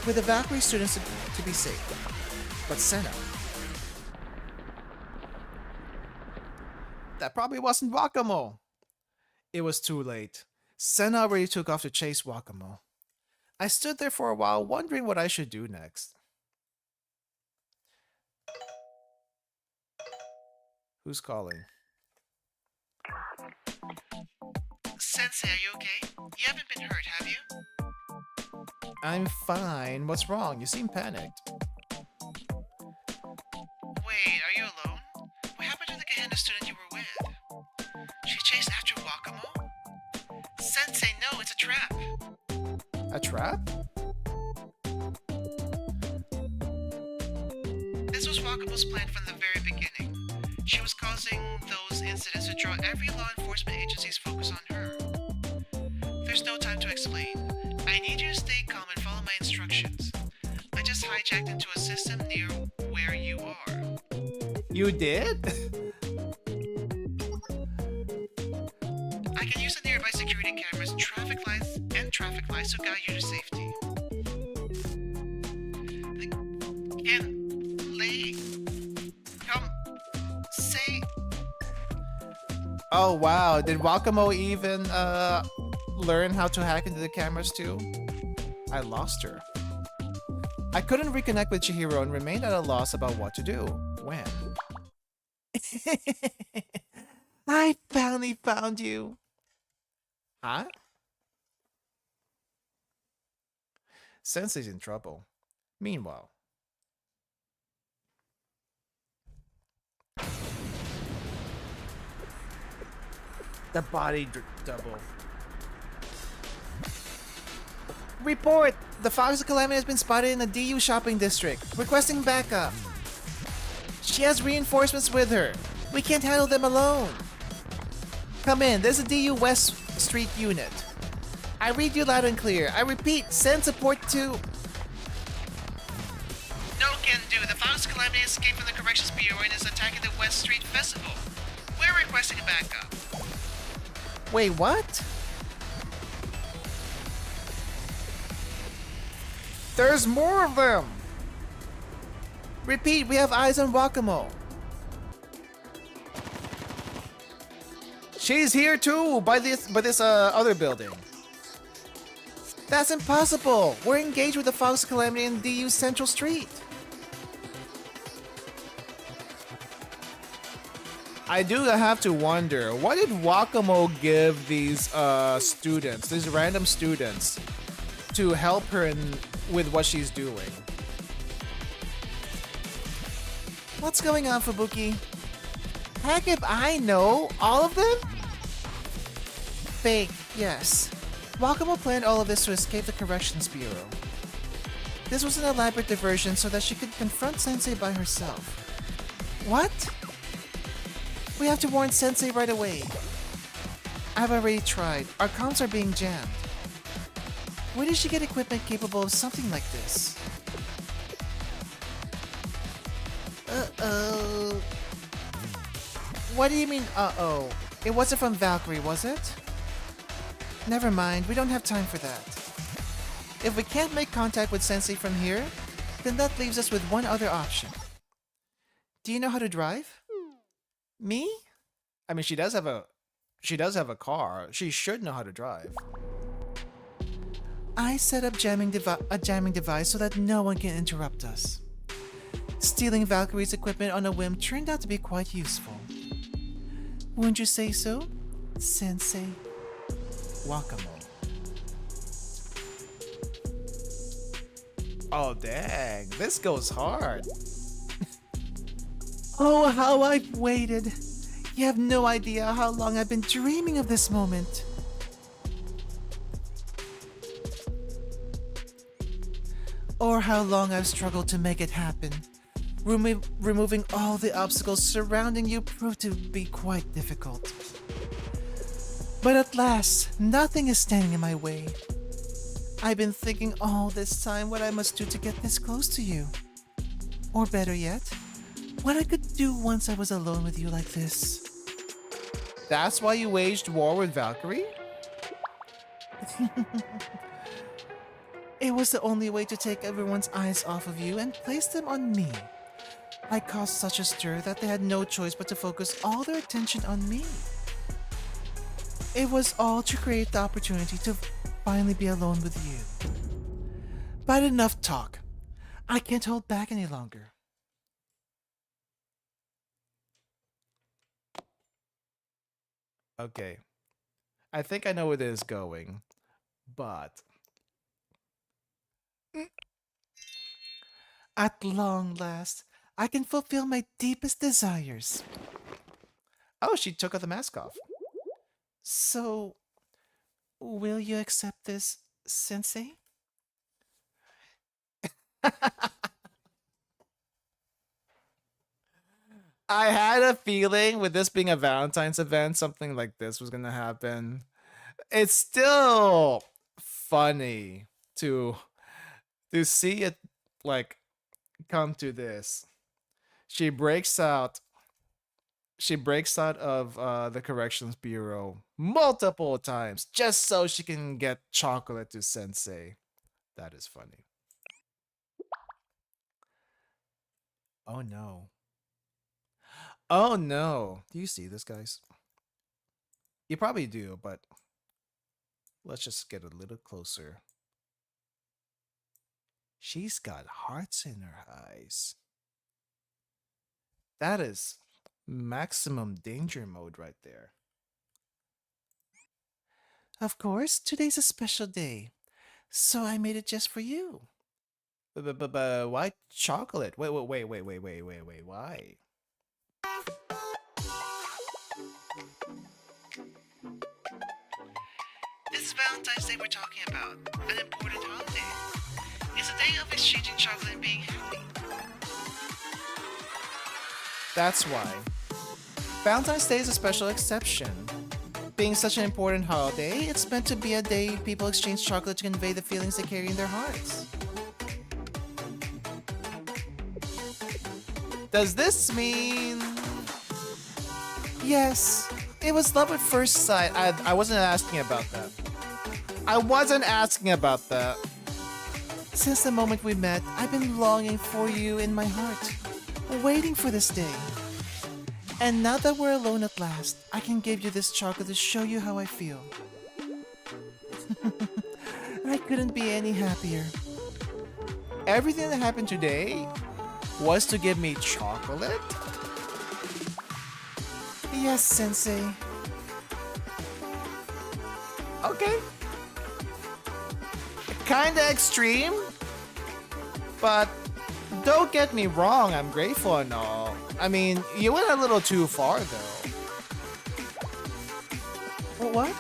with the Valkyrie students to be safe. But Senna... That probably wasn't Wakamo. It was too late. Senna already took off to chase Wakamo. I stood there for a while wondering what I should do next. Who's calling? Sensei, are you okay? You haven't been hurt, have you? I'm fine. What's wrong? You seem panicked. Wait, are you alone? What happened to the Gehenna student you were with? She chased after Wakamo? Sensei, no, it's a trap. A trap? This was Wakamo's plan from the very beginning. She was causing those incidents to draw every law enforcement agency's focus on her. There's no time to explain. I need you to stay calm and follow my instructions. I just hijacked into a system near where you are. You did? I can use the nearby security cameras, traffic lights to guide you to safety. Oh wow, did Wakamo even learn how to hack into the cameras too? I lost her. I couldn't reconnect with Chihiro and remained at a loss about what to do. When? I finally found you. Huh? Sensei's in trouble. Meanwhile. The body double. Report! The Fox of Calamity has been spotted in the DU shopping district, requesting backup. She has reinforcements with her. We can't handle them alone. Come in, there's a DU West Street unit. I read you loud and clear. I repeat, send support to... No can do. The Fox Calamity escaped from the Corrections Bureau and is attacking the West Street Festival. We're requesting backup. Wait, what? There's more of them! Repeat, we have eyes on Wakamo. She's here too, by this other building. That's impossible! We're engaged with the Fox Calamity in DU Central Street. I do have to wonder, what did Wakamo give these students, these random students, to help her with what she's doing? What's going on, Fubuki? Heck if I know! All of them? Fake, yes. Wakamo planned all of this to escape the Corrections Bureau. This was an elaborate diversion so that she could confront Sensei by herself. What? We have to warn Sensei right away. I've already tried. Our comms are being jammed. Where did she get equipment capable of something like this? Uh-oh. What do you mean, uh-oh? It wasn't from Valkyrie, was it? Never mind, we don't have time for that. If we can't make contact with Sensei from here, then that leaves us with one other option. Do you know how to drive? Me? I mean, she does have a car. She should know how to drive. I set up a jamming device so that no one can interrupt us. Stealing Valkyrie's equipment on a whim turned out to be quite useful. Wouldn't you say so, Sensei? Wakamo. Oh dang, this goes hard. Oh, how I've waited. You have no idea how long I've been dreaming of this moment. Or how long I've struggled to make it happen. Removing all the obstacles surrounding you proved to be quite difficult. But at last, nothing is standing in my way. I've been thinking all this time what I must do to get this close to you. Or better yet, what I could do once I was alone with you like this. That's why you waged war with Valkyrie? It was the only way to take everyone's eyes off of you and place them on me. I caused such a stir that they had no choice but to focus all their attention on me. It was all to create the opportunity to finally be alone with you. But enough talk. I can't hold back any longer. Okay. I think I know where this is going. But at long last, I can fulfill my deepest desires. Oh, she took the mask off. So, will you accept this, Sensei? I had a feeling with this being a Valentine's event, something like this was gonna happen. It's still funny to see it like come to this. She breaks out of the Corrections Bureau multiple times just so she can get chocolate to Sensei. That is funny. Oh no. Oh no. Do you see this, guys? You probably do, but let's just get a little closer. She's got hearts in her eyes. That is maximum danger mode right there. Of course, today's a special day, so I made it just for you. But why chocolate? Wait, why? This is Valentine's Day we're talking about, an important holiday. It's a day of exchanging chocolate and being happy. That's why. Valentine's Day is a special exception. Being such an important holiday, it's meant to be a day people exchange chocolate to convey the feelings they carry in their hearts. Does this mean... Yes, it was love at first sight. I wasn't asking about that. I wasn't asking about that. Since the moment we met, I've been longing for you in my heart, waiting for this day. And now that we're alone at last, I can give you this chocolate to show you how I feel. I couldn't be any happier. Everything that happened today was to give me chocolate? Yes, Sensei. Okay. Kinda extreme, but don't get me wrong, I'm grateful and all. I mean, you went a little too far though. What?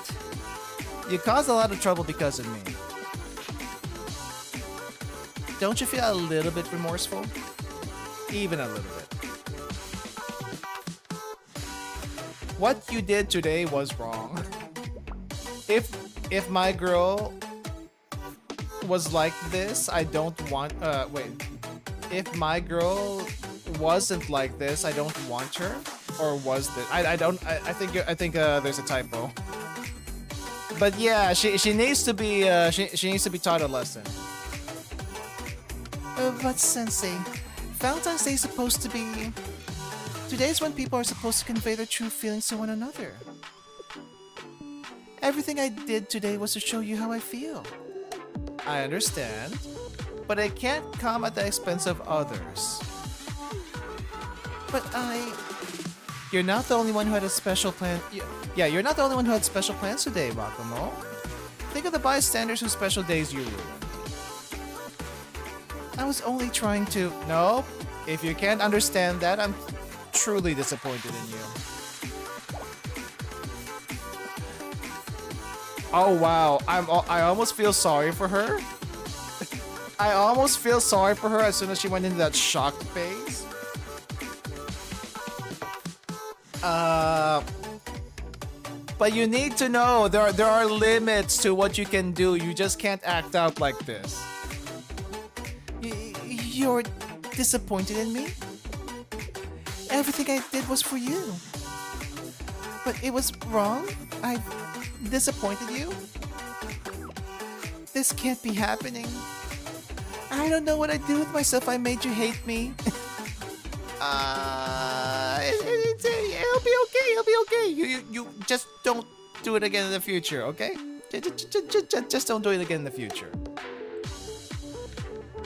You caused a lot of trouble because of me. Don't you feel a little bit remorseful? Even a little bit. What you did today was wrong. If my girl was like this, I don't want wait. If my girl wasn't like this, I don't want her. Or was this? I think there's a typo. But yeah, she needs to be she needs to be taught a lesson. But Sensei, Valentine's Day is supposed to be... Today's when people are supposed to convey their true feelings to one another. Everything I did today was to show you how I feel. I understand, but it can't come at the expense of others. But You're not the only one who had a special plan. Yeah, you're not the only one who had special plans today, Rakumo. Think of the bystanders whose special days you ruined. I was only trying to... No, if you can't understand that, I'm truly disappointed in you. Oh wow, I almost feel sorry for her. I almost feel sorry for her as soon as she went into that shocked phase. But you need to know there are limits to what you can do. You just can't act out like this. You're disappointed in me? Everything I did was for you. But it was wrong? I disappointed you? This can't be happening. I don't know what I'd do with myself. I made you hate me. It'll be okay. It'll be okay. You just don't do it again in the future, okay? Just don't do it again in the future.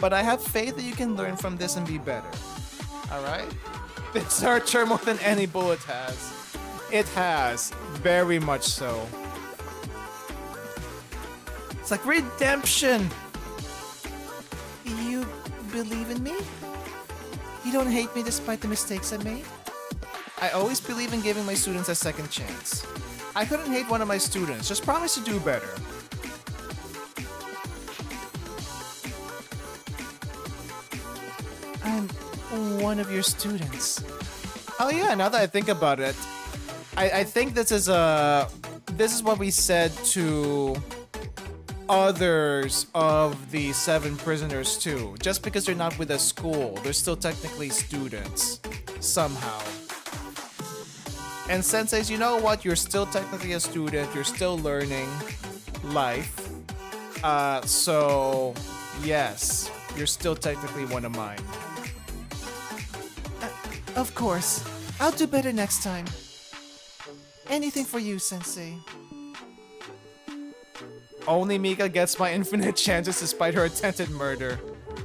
But I have faith that you can learn from this and be better. Alright? It's hurt her more than any bullet has. It has. Very much so. It's like redemption. You believe in me? You don't hate me despite the mistakes I made? I always believe in giving my students a second chance. I couldn't hate one of my students. Just promise to do better. I'm one of your students. Oh yeah, now that I think about it, I think this is what we said to others of the 7 prisoners too. Just because they're not with a school, they're still technically students somehow. And Sensei's, you know what? You're still technically a student. You're still learning life. So yes, you're still technically one of mine. Of course. I'll do better next time. Anything for you, Sensei. Only Mika gets my infinite chances despite her attempted murder.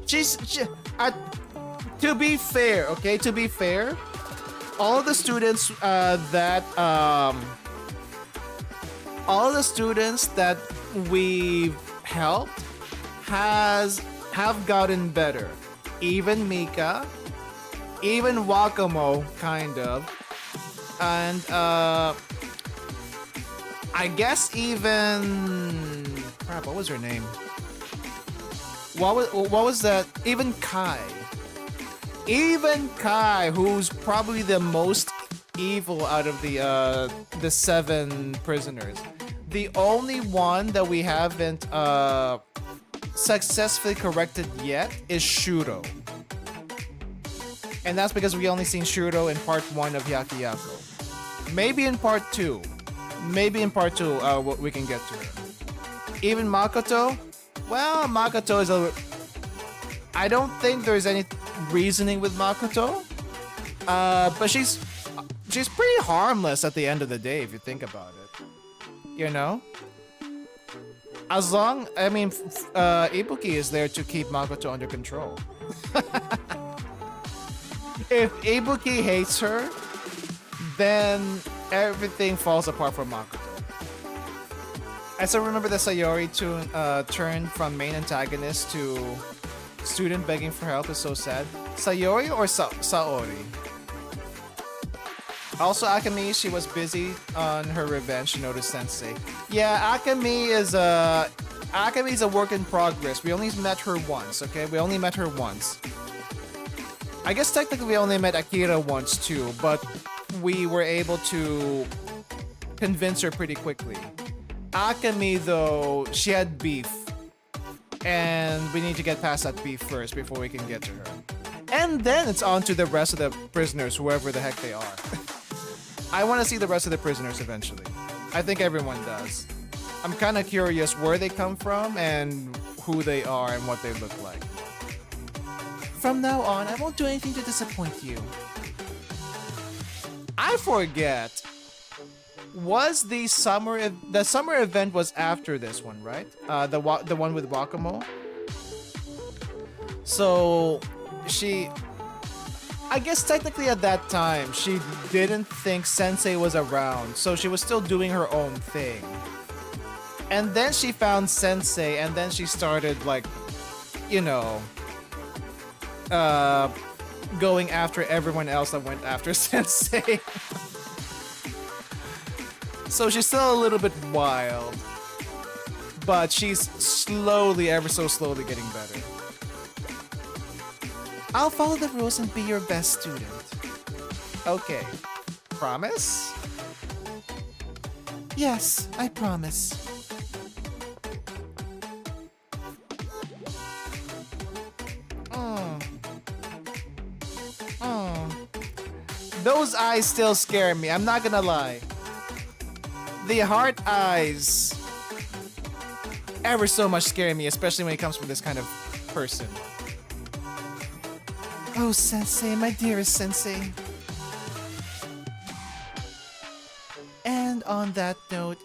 To be fair, okay? To be fair, all of the students that we've helped have gotten better. Even Mika, even Wakamo, kind of, and I guess even crap. What was her name? What was that? Even Kai. Even Kai, who's probably the most evil out of the 7 prisoners. The only one that we haven't successfully corrected yet is Shuro. And that's because we only seen Shuro in part 1 of Yakiyako. Maybe in part 2. Maybe in part 2 we can get to her. Even Makoto? Well, Makoto is a... I don't think there's any reasoning with Makoto. But she's pretty harmless at the end of the day if you think about it. You know? As long... I mean, Ibuki is there to keep Makoto under control. If Ibuki hates her, then everything falls apart for Makoto. I still remember the Sayori turn from main antagonist to student begging for help is so sad. Sayori or Saori? Also, Akemi, she was busy on her revenge to notice Sensei. Yeah, Akemi's a work in progress. We only met her once, okay? We only met her once. I guess technically we only met Akira once too, but we were able to convince her pretty quickly. Akemi, though, she had beef. And we need to get past that beef first before we can get to her. And then it's on to the rest of the prisoners, whoever the heck they are. I want to see the rest of the prisoners eventually. I think everyone does. I'm kind of curious where they come from and who they are and what they look like. From now on, I won't do anything to disappoint you. I forget. Was the summer event was after this one, right? The one with Wakamo. So I guess technically at that time she didn't think Sensei was around, so she was still doing her own thing. And then she found Sensei, and then she started like, you know, going after everyone else that went after Sensei. So she's still a little bit wild, but she's slowly, ever so slowly getting better. I'll follow the rules and be your best student. Okay. Promise? Yes, I promise. Those eyes still scare me, I'm not gonna lie. The heart eyes ever so much scare me, especially when it comes from this kind of person. Oh, Sensei, my dearest Sensei. And on that note,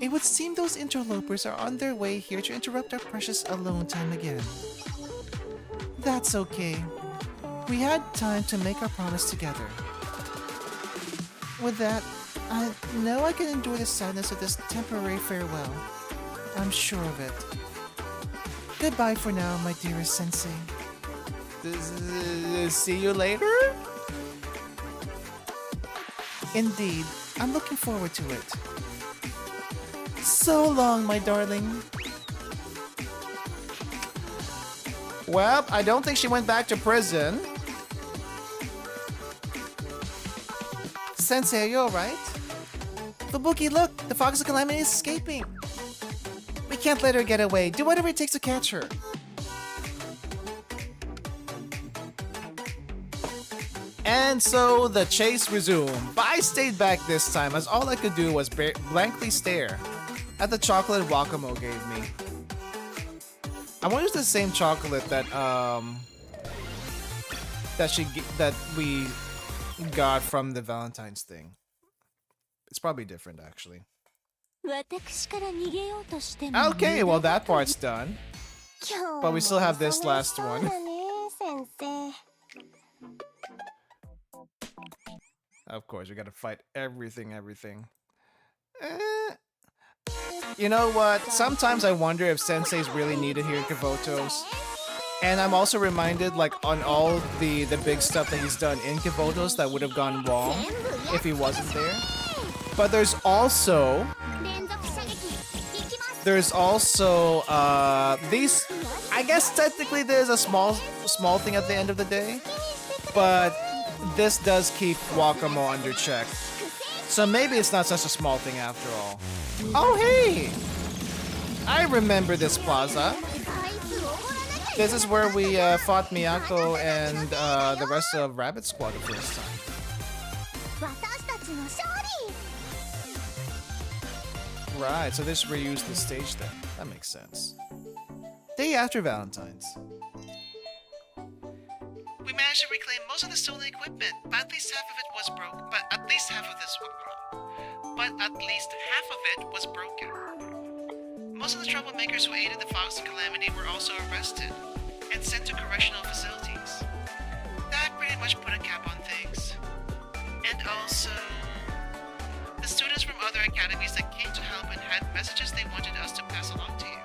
it would seem those interlopers are on their way here to interrupt our precious alone time again. That's okay. We had time to make our promise together. With that, I know I can endure the sadness of this temporary farewell. I'm sure of it. Goodbye for now, my dearest Sensei. See you later? Indeed, I'm looking forward to it. So long, my darling. Well, I don't think she went back to prison. Sensei, are you alright? Fubuki, look! The Fox of Calamity is escaping! We can't let her get away. Do whatever it takes to catch her. And so the chase resumed, but I stayed back this time as all I could do was blankly stare at the chocolate Wakamo gave me. I wonder if it's the same chocolate that that we got from the Valentine's thing. It's probably different actually. Okay, well that part's done. But we still have this last one. Of course, we gotta fight everything. You know what? Sometimes I wonder if Sensei's really needed here in Kivotos. And I'm also reminded, like, on all the big stuff that he's done in Kivotos that would have gone wrong if he wasn't there. But there's also these. I guess technically there's a small thing at the end of the day, but this does keep Wakamo under check. So maybe it's not such a small thing after all. Oh hey! I remember this plaza. This is where we fought Miyako and the rest of Rabbit Squad the first time. 私たちの勝利 Right, so this reused the stage then. That makes sense. Day after Valentine's. We managed to reclaim most of the stolen equipment, but at least half of it was broken. But at least half of it was broken. Most of the troublemakers who aided the Fox Calamity were also arrested and sent to correctional facilities. That pretty much put a cap on things. And also, the students from other academies that came to help and had messages they wanted us to pass along to you.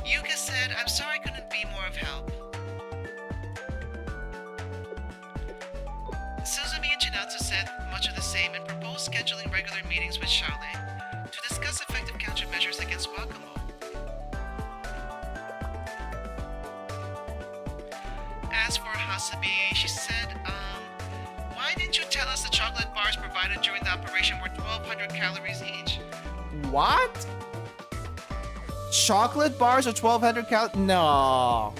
Yuka said, "I'm sorry I couldn't be more of help." Suzumi and Chinatsu said much of the same and proposed scheduling regular meetings with Schale to discuss effective countermeasures against Wakamo. As for Hasabi, she said, why didn't you tell us the chocolate bars provided during the operation were 1,200 calories each? What? Chocolate bars are 1,200 calories? No.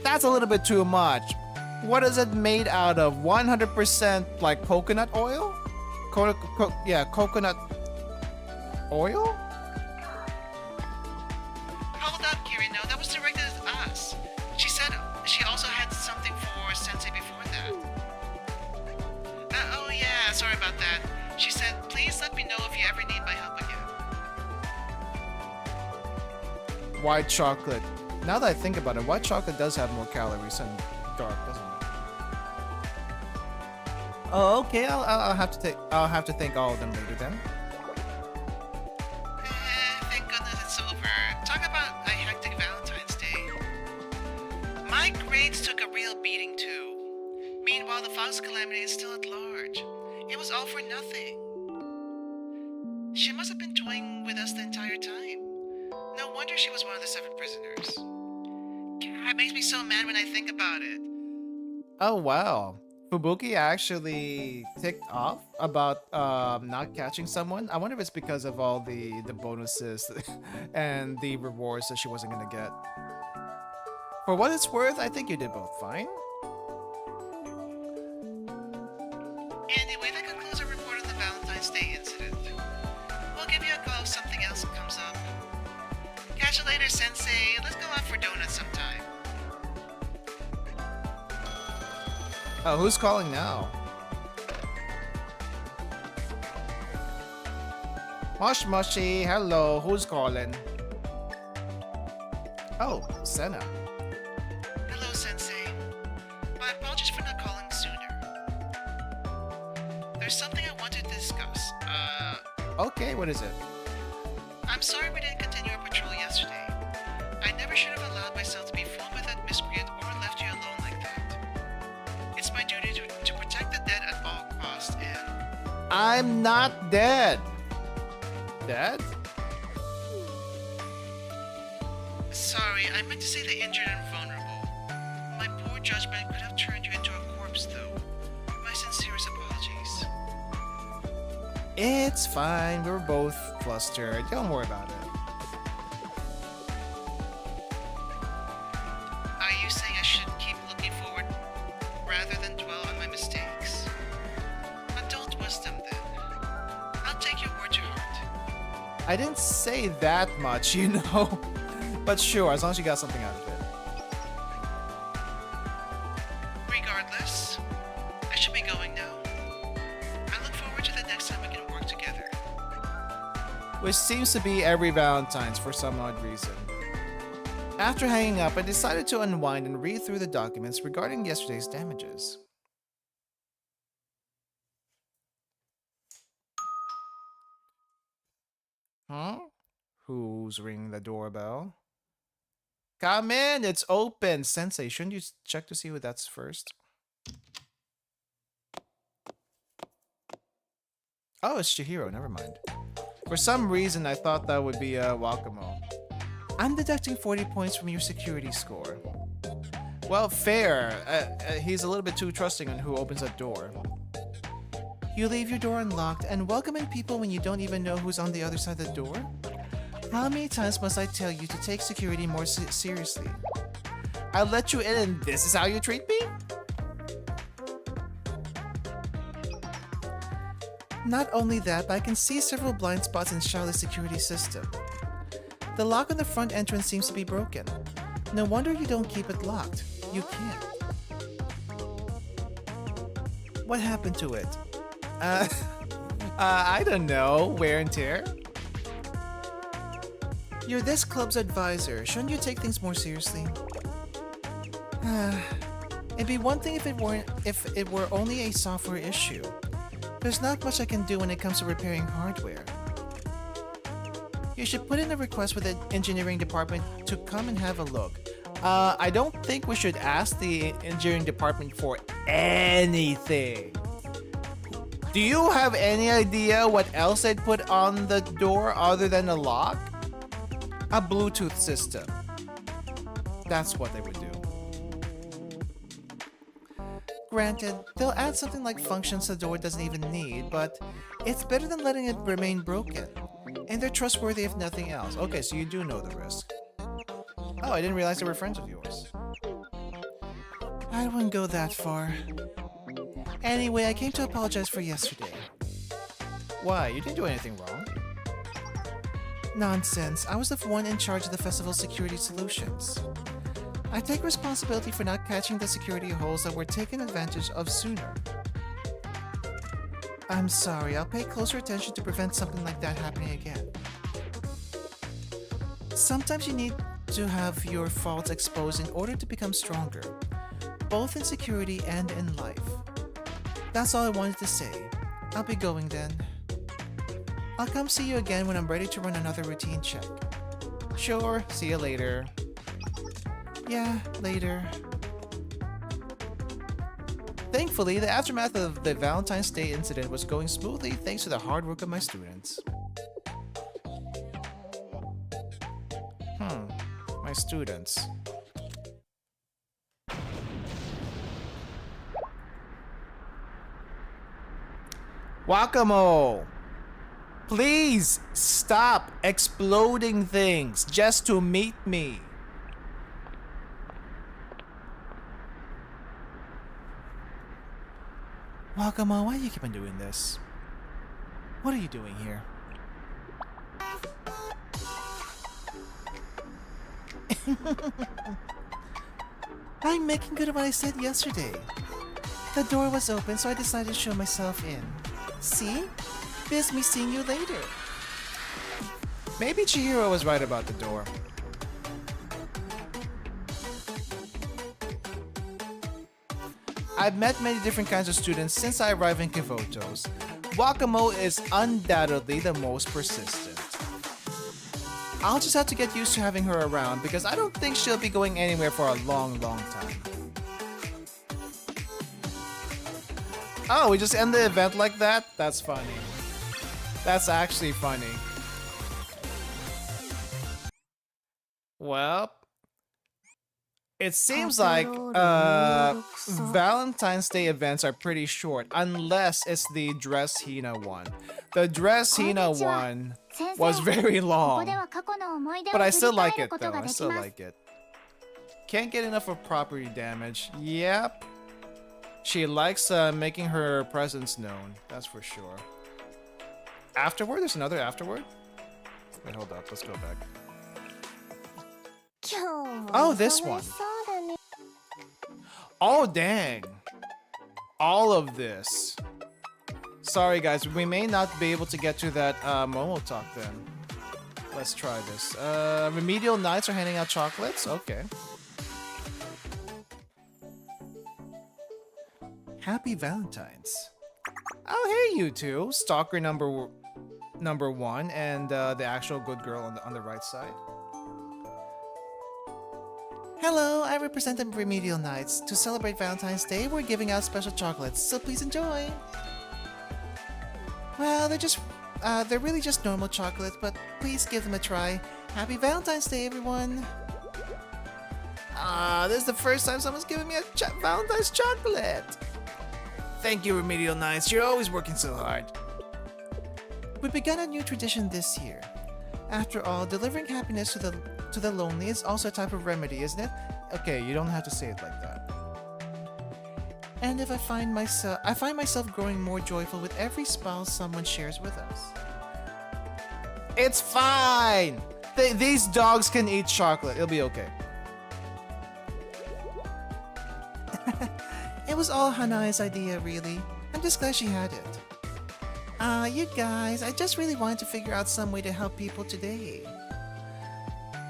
That's a little bit too much. What is it made out of? 100% like coconut oil? Coconut oil? Hold up, Kirino, that was directed at us. She said she also had something for Sensei before that. Oh yeah, sorry about that. She said, please let me know if you ever need my help again. White chocolate. Now that I think about it, white chocolate does have more calories than dark, doesn't it? Oh, okay. I'll have to think all of them later then. Thank goodness it's over. Talk about a hectic Valentine's Day. My grades took a real beating too. Meanwhile, the Fox Calamity is still at large. It was all for nothing. She must have been toying with us the entire time. No wonder she was one of the 7 prisoners. It makes me so mad when I think about it. Oh wow. Fubuki actually ticked off about not catching someone. I wonder if it's because of all the bonuses and the rewards that she wasn't gonna get. For what it's worth, I think you did both fine. Anyway, that concludes our report on the Valentine's Day incident. We'll give you a call if something else comes up. Catch you later, Sensei. Let's go out for donuts sometime. Oh, who's calling now? Mosh Moshi, hello, who's calling? Oh, Senna. Hello, Sensei. My apologies for not calling sooner. There's something I wanted to discuss. Okay, what is it? I'm sorry we didn't continue our patrol yesterday. I never should have allowed myself to be fooled by that miscreant or left you alone like that. It's my duty to protect the dead at all costs, and... I'm not dead. Dead? Sorry, I meant to say the injured and vulnerable. My poor judgment could have turned you into a corpse, though. My sincerest apologies. It's fine, we were both flustered. Don't worry about it. Are you saying I should keep looking forward rather than dwell on my mistakes? Adult wisdom, then. I'll take your word to heart. I didn't say that much, you know. But sure, as long as you got something out of it. Regardless, I should be going now. I look forward to the next time we can work together. Which seems to be every Valentine's for some odd reason. After hanging up, I decided to unwind and read through the documents regarding yesterday's damages. Huh? Who's ringing the doorbell? Come in, it's open. Sensei, shouldn't you check to see who that's first? Oh, it's Chihiro, never mind. For some reason, I thought that would be Wakamo. I'm deducting 40 points from your security score. Well, fair. He's a little bit too trusting on who opens that door. You leave your door unlocked and welcome in people when you don't even know who's on the other side of the door? How many times must I tell you to take security more seriously? I let you in and this is how you treat me? Not only that, but I can see several blind spots in Schale's security system. The lock on the front entrance seems to be broken. No wonder you don't keep it locked. You can't. What happened to it? I don't know. Wear and tear? You're this club's advisor. Shouldn't you take things more seriously? It'd be one thing if it were only a software issue. There's not much I can do when it comes to repairing hardware. You should put in a request with the engineering department to come and have a look. I don't think we should ask the engineering department for anything. Do you have any idea what else they'd put on the door other than a lock? A Bluetooth system. That's what they would do. Granted, they'll add something like functions the door doesn't even need, but it's better than letting it remain broken. And they're trustworthy if nothing else. Okay, so you do know the risk. Oh, I didn't realize they were friends of yours. I wouldn't go that far. Anyway, I came to apologize for yesterday. Why? You didn't do anything wrong. Nonsense. I was the one in charge of the festival's security solutions. I take responsibility for not catching the security holes that were taken advantage of sooner. I'm sorry. I'll pay closer attention to prevent something like that happening again. Sometimes you need to have your faults exposed in order to become stronger, both in security and in life. That's all I wanted to say. I'll be going then. I'll come see you again when I'm ready to run another routine check. Sure, see you later. Yeah, later. Thankfully, the aftermath of the Valentine's Day incident was going smoothly thanks to the hard work of my students. My students. Wakamo! Please stop exploding things just to meet me. Wakamo, why do you keep on doing this? What are you doing here? I'm making good of what I said yesterday. The door was open, so I decided to show myself in. See? Biz me seeing you later. Maybe Chihiro was right about the door. I've met many different kinds of students since I arrived in Kivotos. Wakamo is undoubtedly the most persistent. I'll just have to get used to having her around because I don't think she'll be going anywhere for a long, long time. Oh, we just end the event like that? That's funny. That's actually funny. Well, it seems like Valentine's Day events are pretty short, unless it's the Dress Hina one. The Dress Hina one was very long, but I still like it though. I still like it. Can't get enough of property damage. Yep. She likes making her presence known. That's for sure. Afterward? There's another afterward? Wait, hold up. Let's go back. Oh, this one. Oh, dang. All of this. Sorry, guys. We may not be able to get to that Momo talk then. Let's try this. Remedial Knights are handing out chocolates? Okay. Happy Valentine's. Oh, hey, you two. Stalker number one and the actual good girl on the right side. Hello, I represent the Remedial Knights. To celebrate Valentine's Day, we're giving out special chocolates, so please enjoy. Well, they're really just normal chocolates, but please give them a try. Happy Valentine's Day, everyone. This is the first time someone's given me a Valentine's chocolate. Thank you, Remedial Knights. You're always working so hard. We began a new tradition this year. After all, delivering happiness to the lonely is also a type of remedy, isn't it? Okay, you don't have to say it like that. And if I find myself growing more joyful with every smile someone shares with us. It's fine! These dogs can eat chocolate. It'll be okay. It was all Hanai's idea, really. I'm just glad she had it. You guys, I just really wanted to figure out some way to help people today.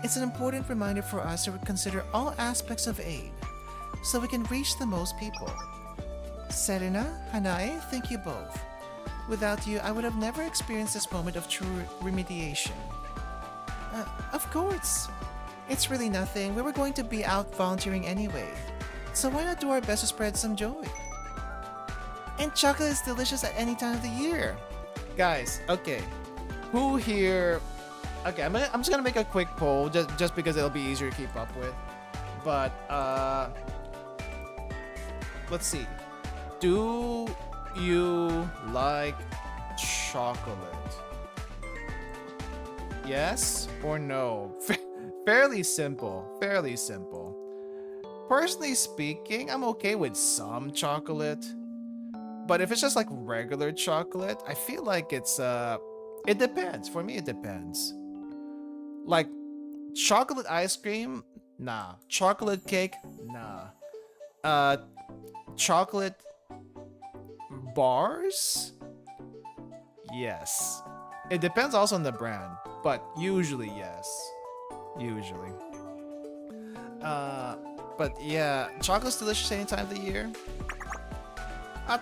It's an important reminder for us to consider all aspects of aid, so we can reach the most people. Serena, Hanai, thank you both. Without you, I would have never experienced this moment of true remediation. Of course. It's really nothing. We were going to be out volunteering anyway. So why not do our best to spread some joy? And chocolate is delicious at any time of the year. Guys, okay. Who here... Okay, I'm just gonna make a quick poll just because it'll be easier to keep up with. But, let's see. Do you like chocolate? Yes or no? Fairly simple. Fairly simple. Personally speaking, I'm okay with some chocolate. But if it's just like regular chocolate, I feel like it's, it depends. For me, it depends. Like, chocolate ice cream? Nah. Chocolate cake? Nah. Chocolate bars? Yes. It depends also on the brand, but usually yes. Usually. But yeah, chocolate's delicious any time of the year.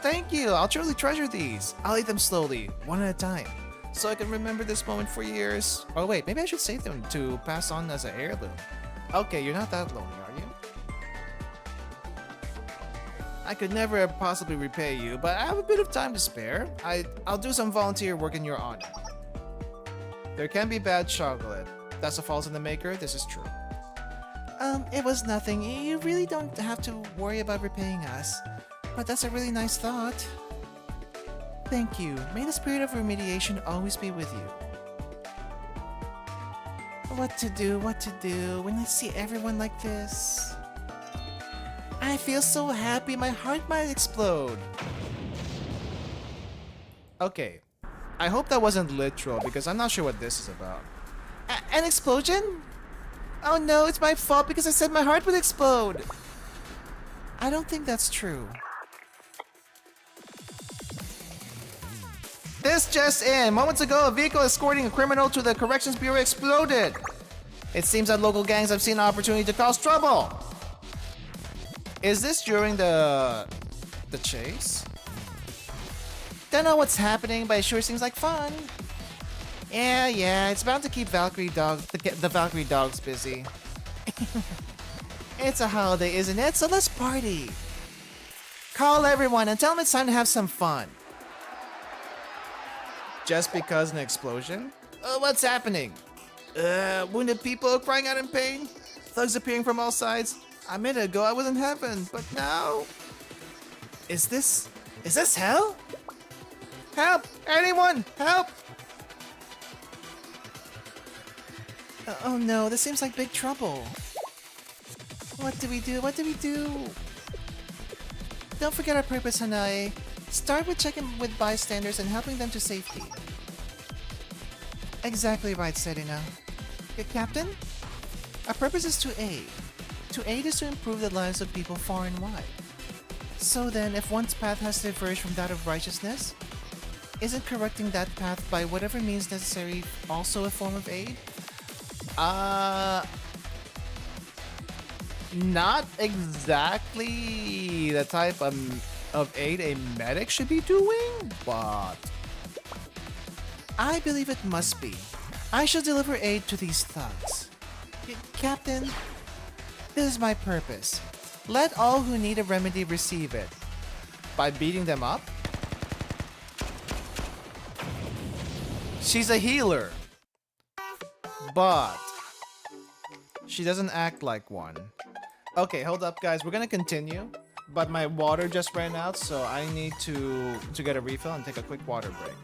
Thank you. I'll truly treasure these. I'll eat them slowly, one at a time, so I can remember this moment for years. Oh wait, maybe I should save them to pass on as an heirloom. Okay, you're not that lonely, are you? I could never possibly repay you, but I have a bit of time to spare. I'll do some volunteer work in your honor. There can be bad chocolate. That's a fault in the maker, this is true. It was nothing. You really don't have to worry about repaying us. But that's a really nice thought. Thank you. May the spirit of remediation always be with you. What to do when I see everyone like this? I feel so happy, my heart might explode. Okay, I hope that wasn't literal because I'm not sure what this is about. An explosion? Oh no, it's my fault because I said my heart would explode. I don't think that's true. This just in. Moments ago, a vehicle escorting a criminal to the Corrections Bureau exploded. It seems that local gangs have seen an opportunity to cause trouble. Is this during the chase? Don't know what's happening, but it sure seems like fun. Yeah, it's bound to keep the Valkyrie dogs busy. It's a holiday, isn't it? So let's party. Call everyone and tell them it's time to have some fun. Just because an explosion? What's happening? Wounded people crying out in pain? Thugs appearing from all sides? A minute ago I was in heaven, but now... Is this hell? Help! Anyone! Help! Oh no, this seems like big trouble. What do we do? Don't forget our purpose, Hanai. Start with checking with bystanders and helping them to safety. Exactly right, Serena. Captain? Our purpose is to aid. To aid is to improve the lives of people far and wide. So then, if one's path has diverged from that of righteousness, isn't correcting that path by whatever means necessary also a form of aid? Not exactly the type of aid a medic should be doing, but I believe it must be. I shall deliver aid to these thugs. Captain, this is my purpose. Let all who need a remedy receive it. By beating them up? She's a healer. But she doesn't act like one. Okay, hold up guys, we're gonna continue. But my water just ran out, so I need to get a refill and take a quick water break.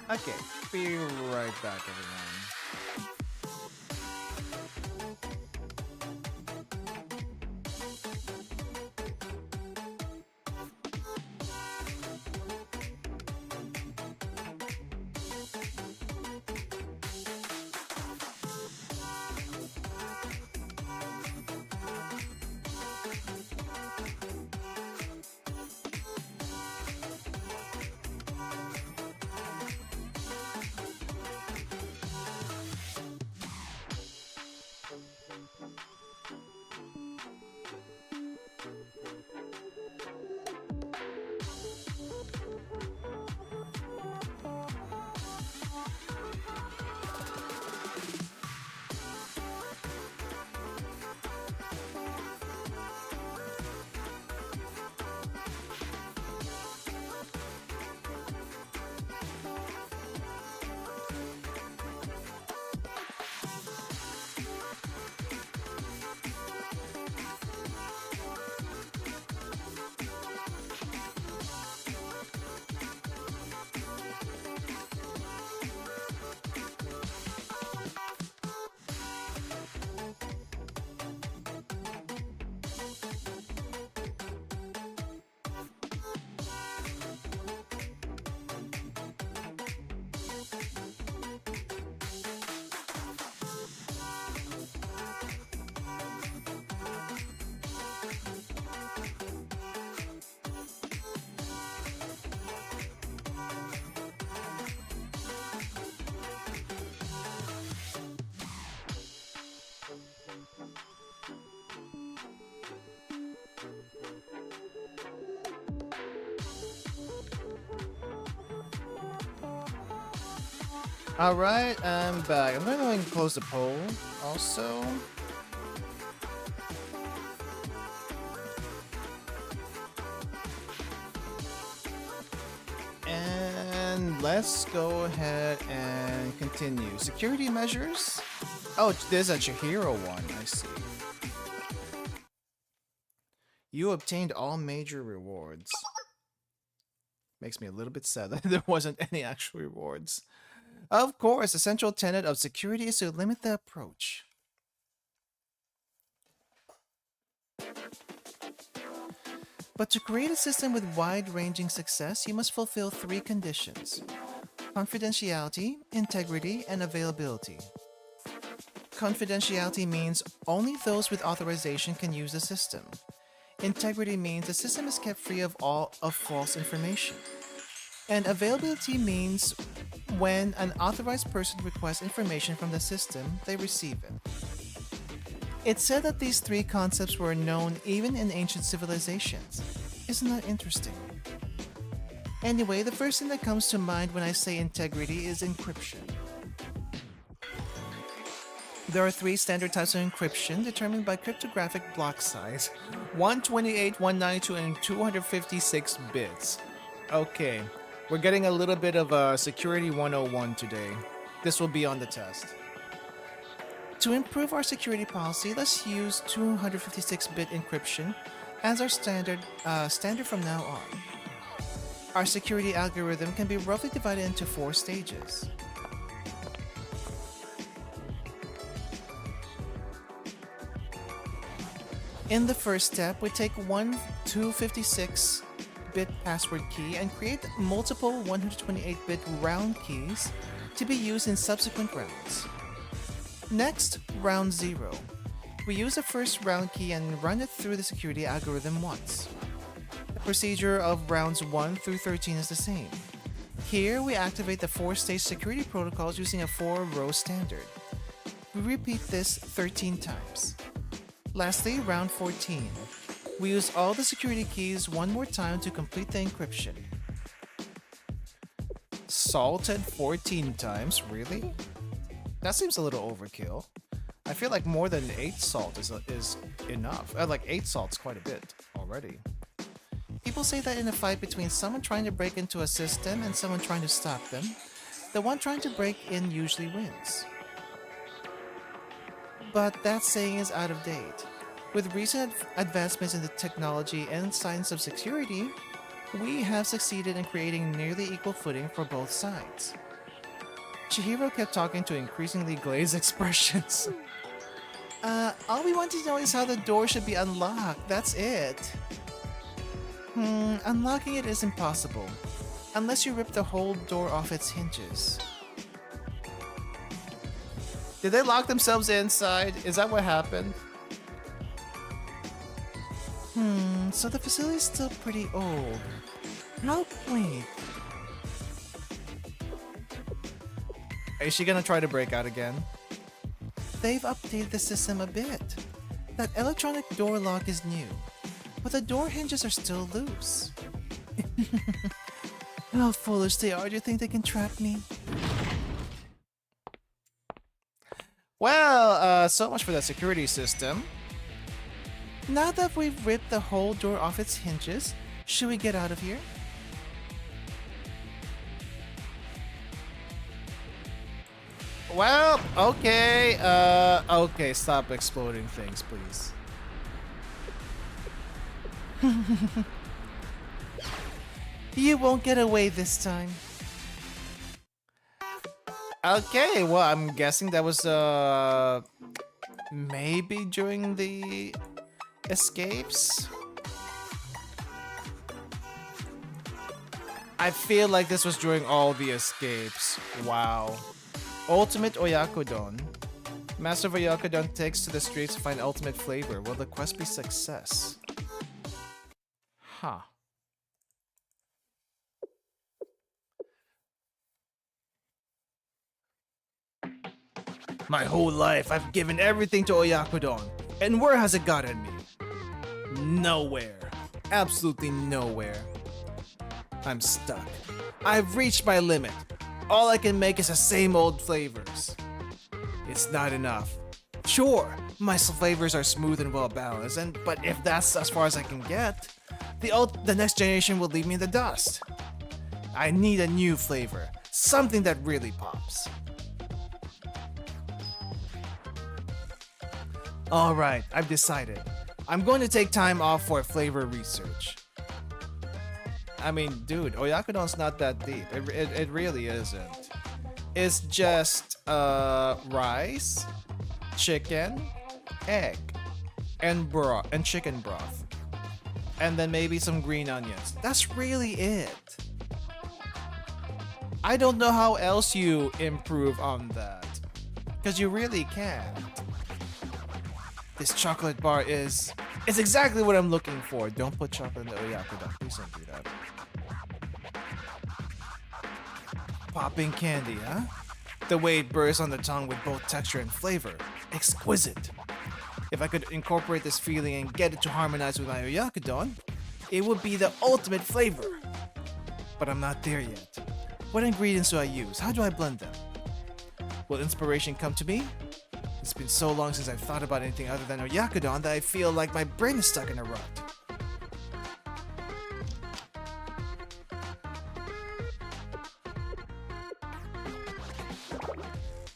Okay, be right back, everyone. Alright, I'm back. I'm gonna go ahead and close the poll also. And let's go ahead and continue. Security measures? Oh, there's a Chihiro one, I see. You obtained all major rewards. Makes me a little bit sad that there wasn't any actual rewards. Of course, the central tenet of security is to limit the approach. But to create a system with wide-ranging success, you must fulfill 3 conditions: confidentiality, integrity, and availability. Confidentiality means only those with authorization can use the system. Integrity means the system is kept free of false information. And availability means when an authorized person requests information from the system, they receive it. It's said that these 3 concepts were known even in ancient civilizations. Isn't that interesting? Anyway, the first thing that comes to mind when I say integrity is encryption. There are 3 standard types of encryption determined by cryptographic block size: 128, 192, and 256 bits. Okay. We're getting a little bit of a Security 101 today. This will be on the test. To improve our security policy, let's use 256-bit encryption as our standard from now on. Our security algorithm can be roughly divided into 4 stages. In the first step, we take one 256-bit password key and create multiple 128-bit round keys to be used in subsequent rounds. Next, round 0. We use the first round key and run it through the security algorithm once. The procedure of rounds 1 through 13 is the same. Here, we activate the 4-stage security protocols using a 4-row standard. We repeat this 13 times. Lastly, round 14. We use all the security keys one more time to complete the encryption. Salted 14 times? Really? That seems a little overkill. I feel like more than 8 salt is enough. Like 8 salt's quite a bit already. People say that in a fight between someone trying to break into a system and someone trying to stop them, the one trying to break in usually wins. But that saying is out of date. With recent advancements in the technology and science of security, we have succeeded in creating nearly equal footing for both sides. Chihiro kept talking to increasingly glazed expressions. All we want to know is how the door should be unlocked, that's it. Unlocking it is impossible, unless you rip the whole door off its hinges. Did they lock themselves inside? Is that what happened? So the facility is still pretty old. How quaint. Is she gonna try to break out again? They've updated the system a bit. That electronic door lock is new, but the door hinges are still loose. How foolish they are. Do you think they can trap me? Well, so much for the security system. Now that we've ripped the whole door off its hinges, should we get out of here? Well, okay, okay, stop exploding things, please. You won't get away this time. Okay, well, I'm guessing that was, maybe during the escapes? I feel like this was during all the escapes. Wow. Ultimate Oyakodon. Master of Oyakodon takes to the streets to find ultimate flavor. Will the quest be success? Huh. My whole life, I've given everything to Oyakodon. And where has it gotten me? Nowhere. Absolutely nowhere. I'm stuck. I've reached my limit. All I can make is the same old flavors. It's not enough. Sure, my flavors are smooth and well balanced, but if that's as far as I can get, the next generation will leave me in the dust. I need a new flavor, something that really pops. Alright, I've decided. I'm going to take time off for flavor research. I mean, dude, Oyakodon's not that deep. It really isn't. It's just rice, chicken, egg, and chicken broth. And then maybe some green onions. That's really it. I don't know how else you improve on that. Because you really can't. This chocolate bar is... It's exactly what I'm looking for. Don't put chocolate in the Oyakodon. Please don't do that. Popping candy, huh? The way it bursts on the tongue with both texture and flavor. Exquisite. If I could incorporate this feeling and get it to harmonize with my Oyakodon, it would be the ultimate flavor. But I'm not there yet. What ingredients do I use? How do I blend them? Will inspiration come to me? It's been so long since I've thought about anything other than Oyakodon that I feel like my brain is stuck in a rut.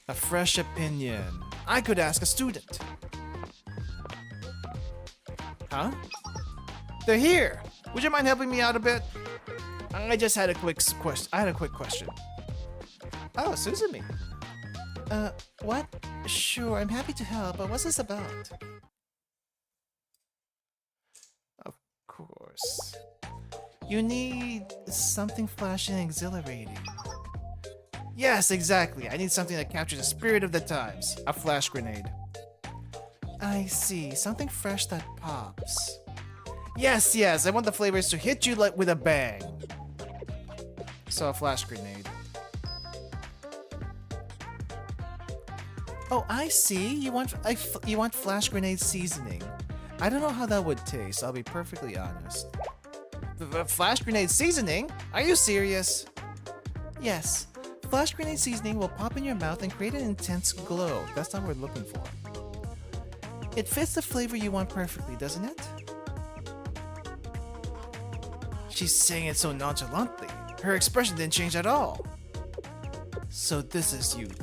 A fresh opinion. I could ask a student. Huh? They're here! Would you mind helping me out a bit? I just had a quick question. Oh, Suzumi. What? Sure, I'm happy to help, but what's this about? Of course. You need something flashy and exhilarating. Yes, exactly. I need something that captures the spirit of the times. A flash grenade. I see. Something fresh that pops. Yes, I want the flavors to hit you like with a bang. So a flash grenade. Oh, I see. You want flash grenade seasoning. I don't know how that would taste, I'll be perfectly honest. The flash grenade seasoning? Are you serious? Yes. Flash grenade seasoning will pop in your mouth and create an intense glow. That's not what we're looking for. It fits the flavor you want perfectly, doesn't it? She's saying it so nonchalantly. Her expression didn't change at all. So this is youth.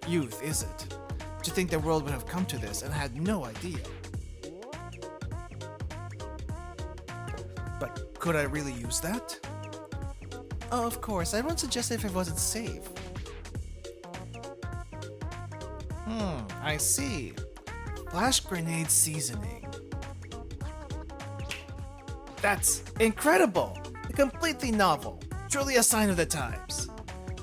Youth, is it? To think the world would have come to this and I had no idea. Could I really use that? Oh, of course. I wouldn't suggest it if it wasn't safe. I see. Flash grenade seasoning. That's incredible! Completely novel. Truly a sign of the times.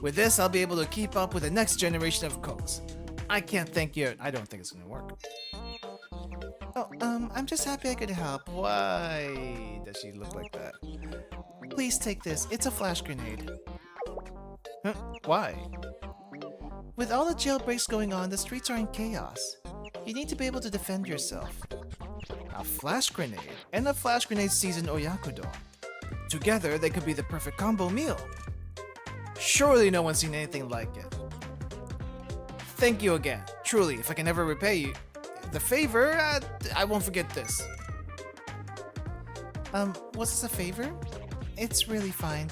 With this, I'll be able to keep up with the next generation of cooks. I can't thank you. I don't think it's gonna work. Oh, I'm just happy I could help. Why does she look like that? Please take this. It's a flash grenade. Huh? Why? With all the jailbreaks going on, the streets are in chaos. You need to be able to defend yourself. A flash grenade and a flash grenade seasoned oyakudon. Together, they could be the perfect combo meal. Surely no one's seen anything like it. Thank you again. Truly, if I can ever repay you the favor, I won't forget this. Was this a favor? It's really fine.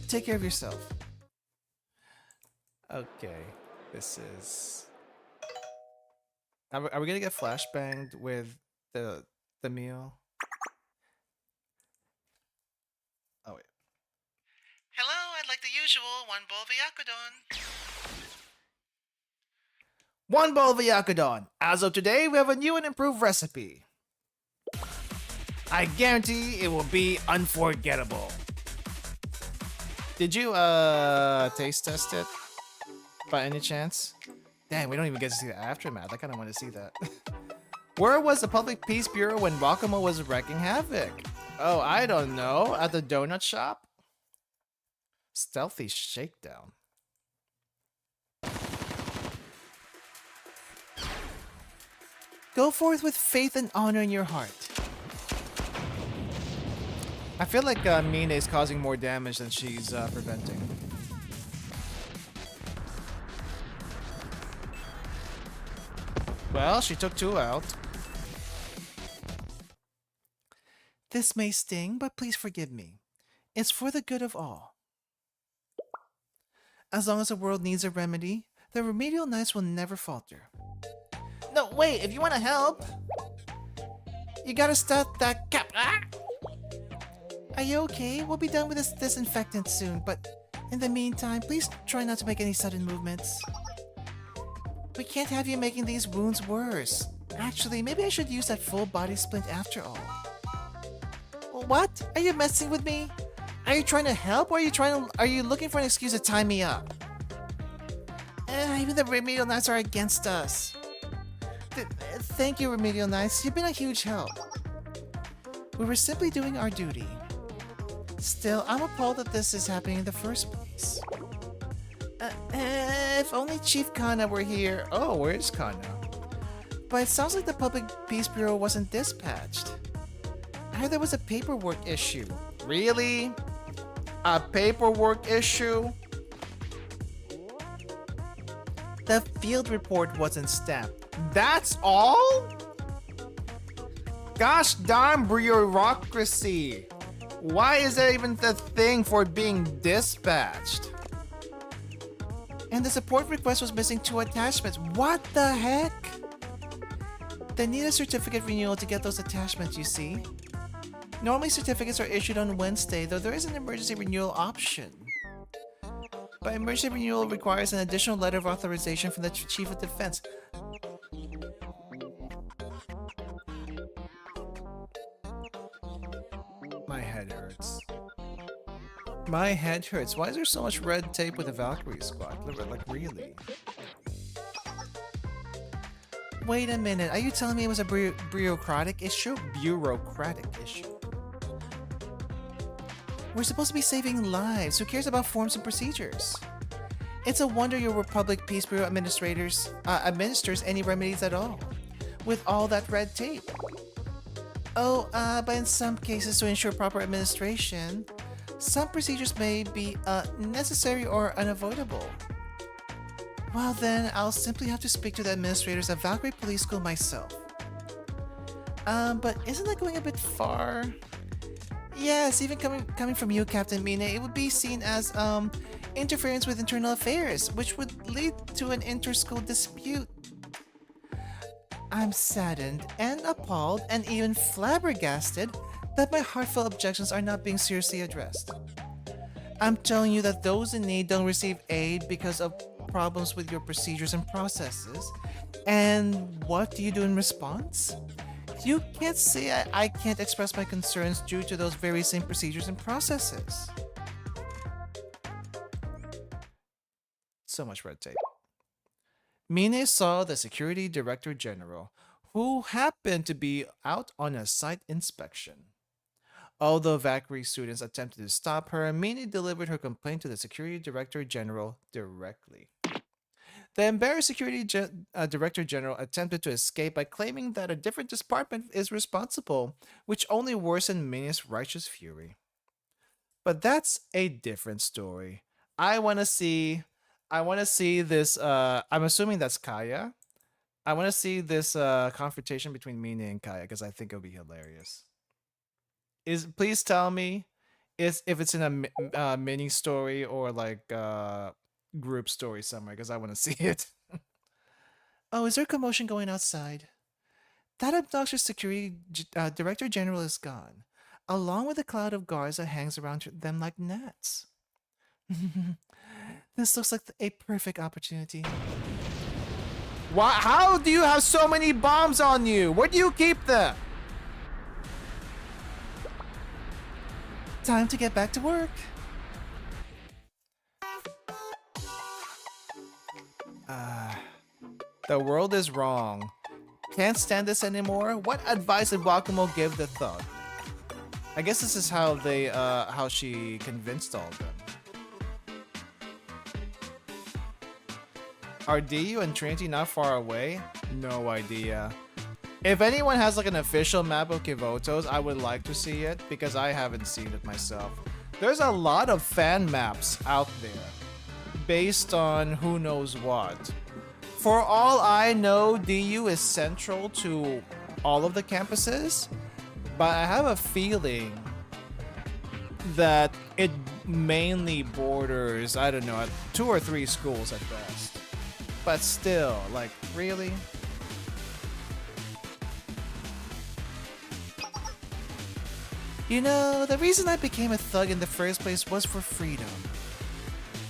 Take care of yourself. Okay, this is... Are we gonna get flashbanged with the meal? Oh wait. Hello, I'd like the usual 1 bowl of yakudon. One bowl of yakudon. As of today, we have a new and improved recipe. I guarantee it will be unforgettable. Did you taste test it by any chance? Dang, we don't even get to see the aftermath. I kind of want to see that. Where was the Public Peace Bureau when Wakamo was wreaking havoc? Oh, I don't know. At the donut shop? Stealthy shakedown. Go forth with faith and honor in your heart. I feel like Mina is causing more damage than she's preventing. Well, she took 2 out. This may sting, but please forgive me. It's for the good of all. As long as the world needs a remedy, the remedial knights will never falter. No, wait, if you want to help, you gotta stop that cap. Ah! Are you okay? We'll be done with this disinfectant soon, but in the meantime, please try not to make any sudden movements. We can't have you making these wounds worse. Actually, maybe I should use that full body splint after all. What? Are you messing with me? Are you trying to help, or are you looking for an excuse to tie me up? Even the remedial knights are against us. Thank you, remedial knights. You've been a huge help. We were simply doing our duty. Still, I'm appalled that this is happening in the first place. If only Chief Kana were here. Oh, where is Kana? But it sounds like the Public Peace Bureau wasn't dispatched. I heard there was a paperwork issue. Really? A paperwork issue? The field report wasn't stamped. That's all? Gosh darn bureaucracy. Why is there even the thing for being dispatched? And the support request was missing 2 attachments. What the heck? They need a certificate renewal to get those attachments, you see. Normally certificates are issued on Wednesday, though there is an emergency renewal option. But emergency renewal requires an additional letter of authorization from the Chief of Defense. My head hurts. My head hurts. Why is there so much red tape with the Valkyrie squad? Like, really? Wait a minute. Are you telling me it was a bureaucratic issue? Bureaucratic issue. We're supposed to be saving lives. Who cares about forms and procedures? It's a wonder your Republic Peace Bureau administers any remedies at all, with all that red tape. Oh, but in some cases, to ensure proper administration, some procedures may be necessary or unavoidable. Well then, I'll simply have to speak to the administrators at Valkyrie Police School myself. But isn't that going a bit far? Yes, even coming from you, Captain Mina, it would be seen as interference with internal affairs, which would lead to an inter-school dispute. I'm saddened and appalled and even flabbergasted that my heartfelt objections are not being seriously addressed. I'm telling you that those in need don't receive aid because of problems with your procedures and processes. And what do you do in response? You can't say I can't express my concerns due to those very same procedures and processes. So much red tape. Mine saw the security director general, who happened to be out on a site inspection. Although Valkyrie students attempted to stop her, Mine delivered her complaint to the security director general directly. The embarrassed security director general attempted to escape by claiming that a different department is responsible, which only worsened Mine's righteous fury. But that's a different story. I want to see this. I'm assuming that's Kaya. I want to see this confrontation between Mine and Kaya because I think it'll be hilarious. Please tell me if it's in a mini story or like group story somewhere because I want to see it. Oh, is there commotion going outside? That obnoxious security director general is gone, along with a cloud of guards that hangs around them like gnats. This looks like a perfect opportunity. Why? How do you have so many bombs on you? Where do you keep them? Time to get back to work. The world is wrong. Can't stand this anymore? What advice did Wakumo give the thug? I guess this is how how she convinced all of them. Are DU and Trinity not far away? No idea. If anyone has like an official map of Kivotos, I would like to see it because I haven't seen it myself. There's a lot of fan maps out there based on who knows what. For all I know, DU is central to all of the campuses, but I have a feeling that it mainly borders, I don't know, 2 or 3 schools at best. But still, like, really? You know, the reason I became a thug in the first place was for freedom.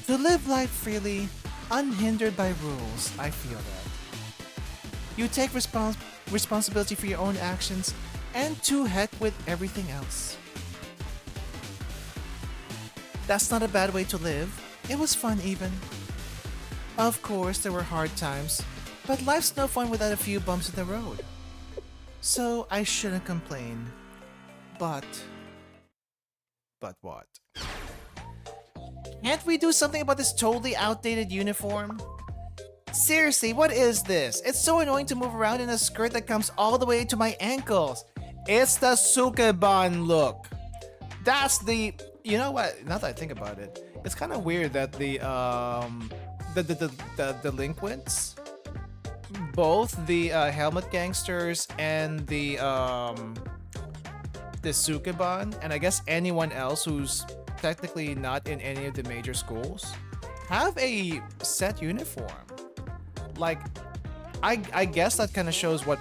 To live life freely, unhindered by rules, I feel that. You take responsibility for your own actions, and to heck with everything else. That's not a bad way to live. It was fun even. Of course, there were hard times, but life's no fun without a few bumps in the road. So I shouldn't complain. But what? Can't we do something about this totally outdated uniform? Seriously, what is this? It's so annoying to move around in a skirt that comes all the way to my ankles. It's the Sukeban look. That's the... You know what? Now that I think about it, it's kind of weird that the delinquents, both the helmet gangsters and the Sukeban, and I guess anyone else who's technically not in any of the major schools, have a set uniform. Like, I guess that kind of shows what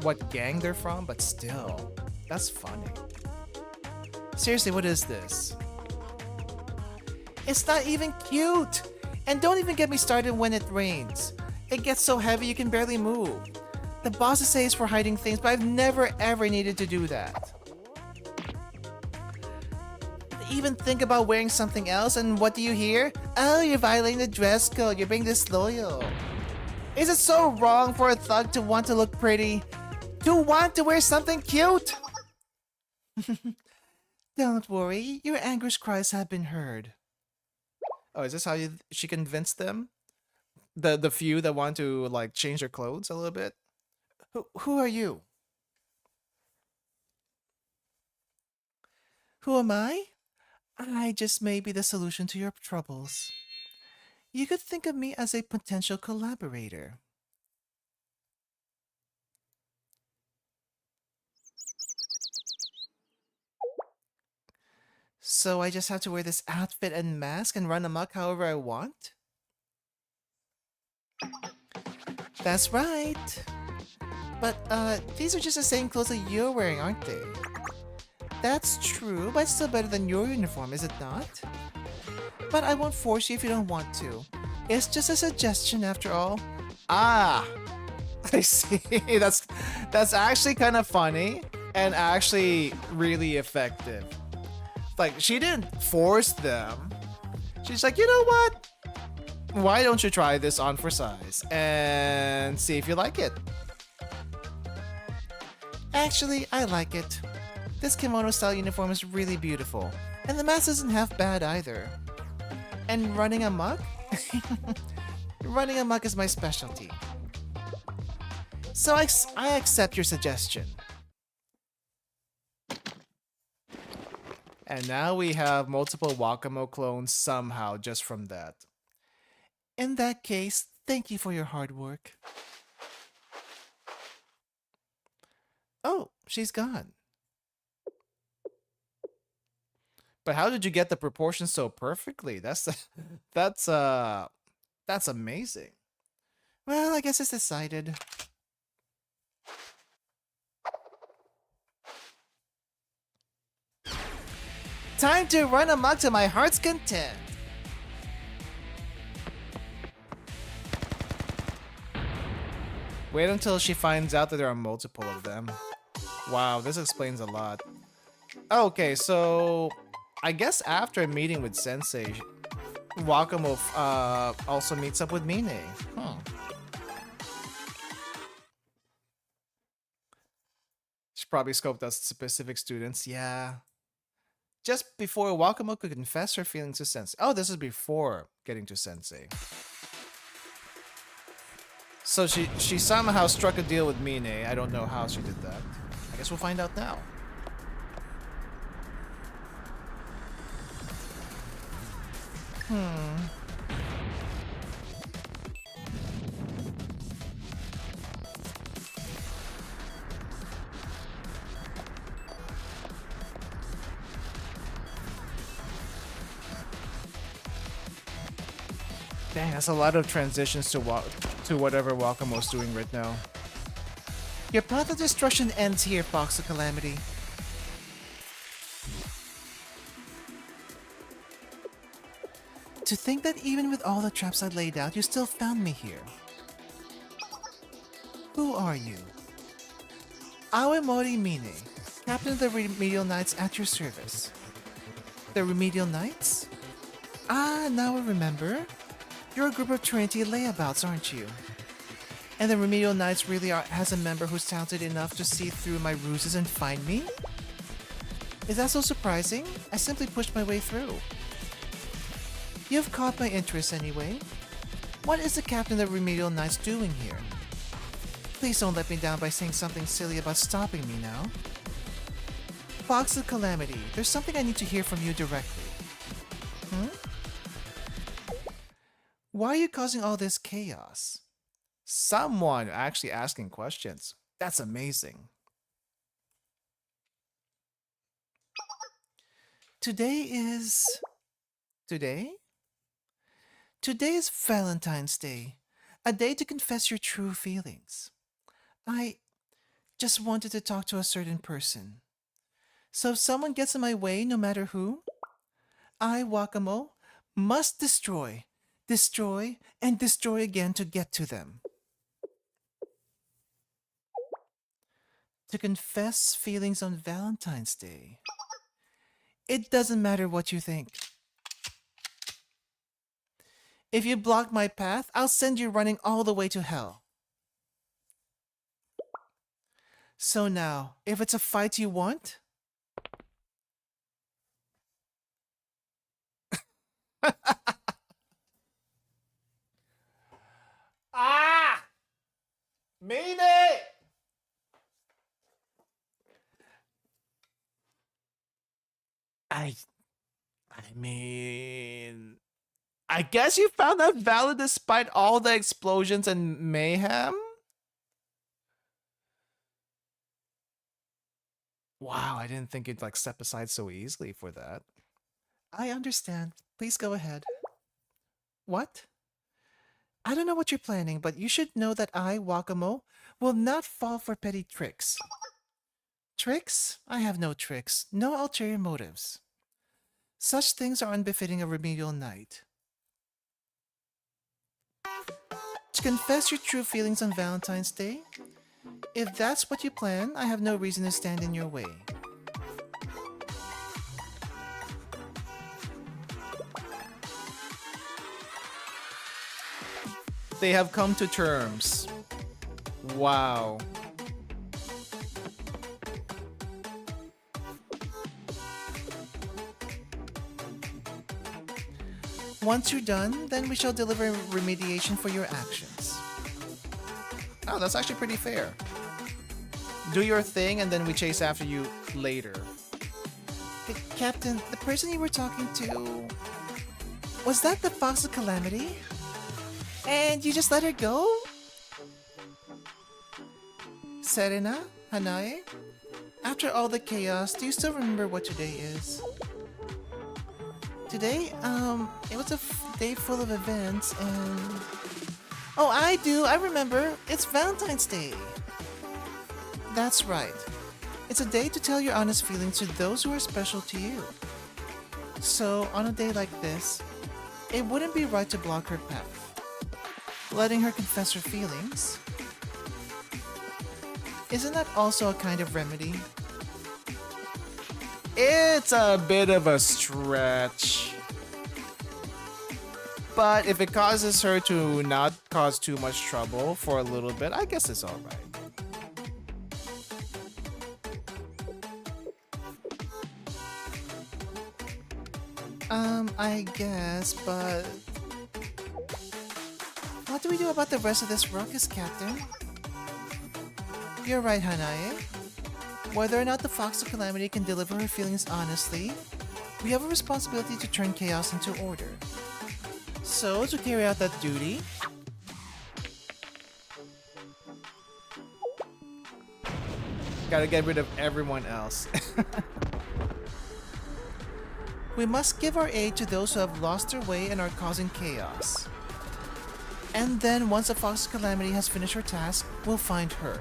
what gang they're from, but still, that's funny. Seriously, what is this? It's not even cute! And don't even get me started when it rains. It gets so heavy you can barely move. The bosses say it's for hiding things, but I've never ever needed to do that. Even think about wearing something else, and what do you hear? Oh, you're violating the dress code, you're being disloyal. Is it so wrong for a thug to want to look pretty? To want to wear something cute? Don't worry, your anguish cries have been heard. Oh, is this how she convinced them? The few that want to like change their clothes a little bit? Who are you? Who am I? I just may be the solution to your troubles. You could think of me as a potential collaborator. So I just have to wear this outfit and mask and run amok however I want? That's right. But, these are just the same clothes that you're wearing, aren't they? That's true, but it's still better than your uniform, is it not? But I won't force you if you don't want to. It's just a suggestion after all. Ah, I see. That's actually kind of funny and actually really effective. Like, she didn't force them. She's like, you know what? Why don't you try this on for size and see if you like it? Actually, I like it. This kimono style uniform is really beautiful, and the mask isn't half bad either. And running amok? Running amok is my specialty. So I accept your suggestion. And now we have multiple Wakamo clones somehow just from that. In that case, thank you for your hard work. Oh, she's gone. But how did you get the proportions so perfectly? That's amazing. Well, I guess it's decided. Time to run amok to my heart's content. Wait until she finds out that there are multiple of them. Wow, this explains a lot. Okay, so I guess after a meeting with Sensei, Wakamo also meets up with Mine. She probably scoped out specific students. Yeah. Just before Wakamo could confess her feelings to Sensei. Oh, this is before getting to Sensei. So she somehow struck a deal with Mine. I don't know how she did that. I guess we'll find out now. Dang, that's a lot of transitions to whatever Wakamo's doing right now. Your path of destruction ends here, Fox of Calamity. To think that even with all the traps I laid out, you still found me here. Who are you? Awemori Mine, Captain of the Remedial Knights at your service. The Remedial Knights? Ah, now I remember. You're a group of Trinity layabouts, aren't you? And the Remedial Knights really has a member who's talented enough to see through my ruses and find me? Is that so surprising? I simply pushed my way through. You've caught my interest anyway. What is the Captain of the Remedial Knights doing here? Please don't let me down by saying something silly about stopping me now. Fox of Calamity, there's something I need to hear from you directly. Why are you causing all this chaos? Someone actually asking questions. That's amazing. Today is Valentine's Day, a day to confess your true feelings. I just wanted to talk to a certain person. So if someone gets in my way, no matter who, I, Wakamo, must destroy, and destroy again to get to them. To confess feelings on Valentine's Day. It doesn't matter what you think. If you block my path, I'll send you running all the way to hell. So now, if it's a fight you want... Ah! Mean it! I mean... I guess you found that valid despite all the explosions and mayhem? Wow, I didn't think you'd step aside so easily for that. I understand. Please go ahead. What? I don't know what you're planning, but you should know that I, Wakamo, will not fall for petty tricks. Tricks? I have no tricks. No ulterior motives. Such things are unbefitting a remedial knight. To confess your true feelings on Valentine's Day? If that's what you plan, I have no reason to stand in your way. They have come to terms. Wow. Once you're done, then we shall deliver remediation for your actions. Oh, that's actually pretty fair. Do your thing and then we chase after you later. Captain, the person you were talking to... Was that the Fox of Calamity? And you just let her go? Serena? Hanae? After all the chaos, do you still remember what today is? Today, it was a day full of events and... Oh, I do! I remember! It's Valentine's Day! That's right. It's a day to tell your honest feelings to those who are special to you. So, on a day like this, it wouldn't be right to block her path. Letting her confess her feelings. Isn't that also a kind of remedy? It's a bit of a stretch. But if it causes her to not cause too much trouble for a little bit, I guess it's alright. I guess, but... What do we do about the rest of this ruckus, Captain? You're right, Hanae. Whether or not the Fox of Calamity can deliver her feelings honestly, we have a responsibility to turn chaos into order. So, to carry out that duty... Gotta get rid of everyone else. We must give our aid to those who have lost their way and are causing chaos. And then, once the Fox of Calamity has finished her task, we'll find her.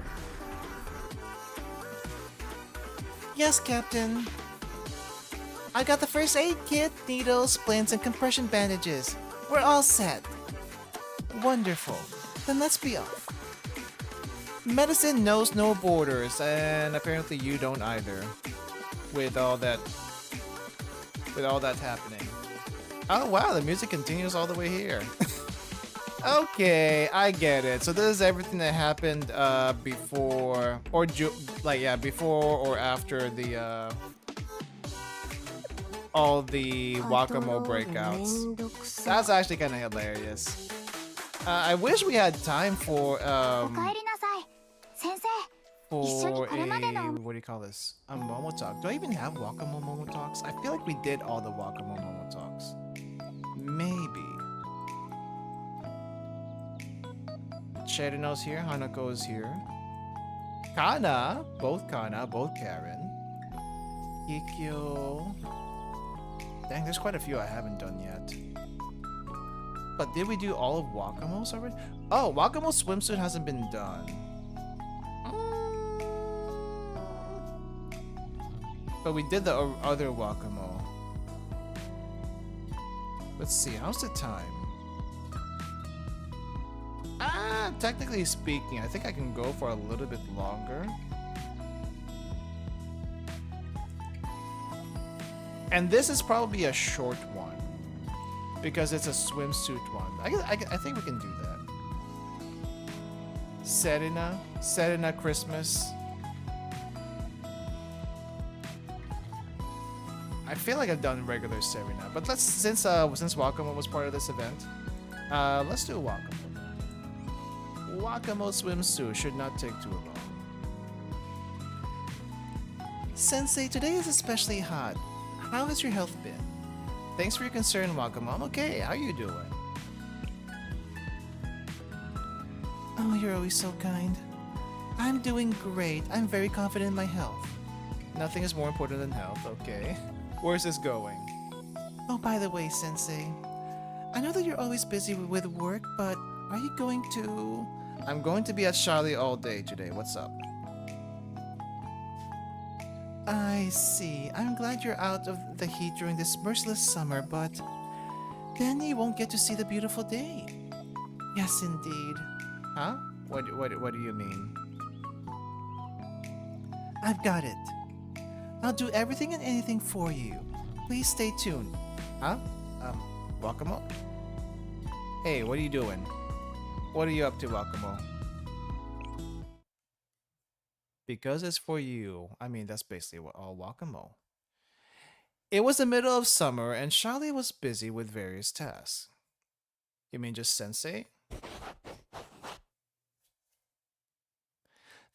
Yes, Captain. I got the first aid kit, needles, splints, and compression bandages. We're all set. Wonderful. Then let's be off. Medicine knows no borders, and apparently you don't either. With all that happening. Oh wow, the music continues all the way here. Okay, I get it. So this is everything that happened before or before or after the all the Wakamo breakouts. That's actually kind of hilarious. I wish we had time for what do you call this? A Momo Talk. Do I even have Wakamo Momo Talks? I feel like we did all the Wakamo Momo Talks. Maybe. Sherino's here, Hanako is here. Kana, both Karen. Ikkyo. Dang, there's quite a few I haven't done yet. But did we do all of Wakamo's already? Oh, Wakamo's swimsuit hasn't been done. But we did the other Wakamo. Let's see, how's the time? Technically speaking, I think I can go for a little bit longer. And this is probably a short one. Because it's a swimsuit one. I think we can do that. Serena Christmas. I feel like I've done regular Serena, but since Wakamo was part of this event, let's do Wakamo. Wakamo swimsuit should not take too long. Sensei, today is especially hot. How has your health been? Thanks for your concern, Wakamo. I'm okay. How are you doing? Oh, you're always so kind. I'm doing great. I'm very confident in my health. Nothing is more important than health, okay? Where's this going? Oh, by the way, Sensei. I know that you're always busy with work, but are you going to... I'm going to be at Schale all day today. What's up? I see. I'm glad you're out of the heat during this merciless summer, but then you won't get to see the beautiful day. Yes, indeed. Huh? What do you mean? I've got it. I'll do everything and anything for you. Please stay tuned. Huh? Wakamo? Hey, what are you doing? What are you up to, Wakamo? Because it's for you. I mean, that's basically what all Wakamo. It was the middle of summer, and Schale was busy with various tasks. You mean just Sensei?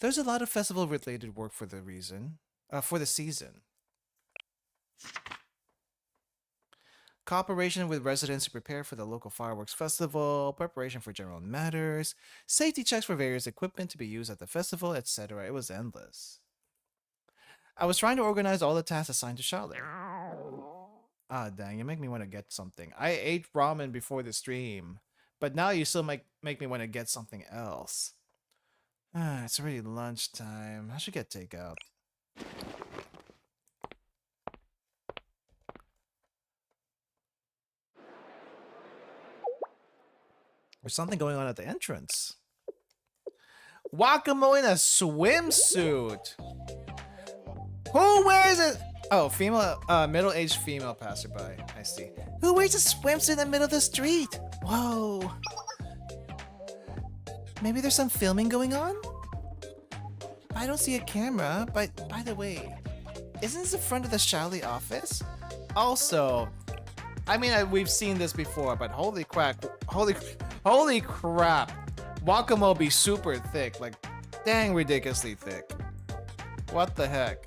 There's a lot of festival-related work for the season. Cooperation with residents to prepare for the local fireworks festival, preparation for general matters, safety checks for various equipment to be used at the festival, etc. It was endless. I was trying to organize all the tasks assigned to Schale. Ah, dang, you make me want to get something. I ate ramen before the stream, but now you still make me want to get something else. Ah, it's already lunchtime. I should get takeout. There's something going on at the entrance. Wakamo in a swimsuit. Who wears it? Oh, female, middle-aged female passerby. I see. Who wears a swimsuit in the middle of the street? Whoa. Maybe there's some filming going on? I don't see a camera, but by the way, isn't this the front of the Schale office? Also, I mean, we've seen this before, but holy crap, Wakamo be super thick, like dang ridiculously thick. What the heck?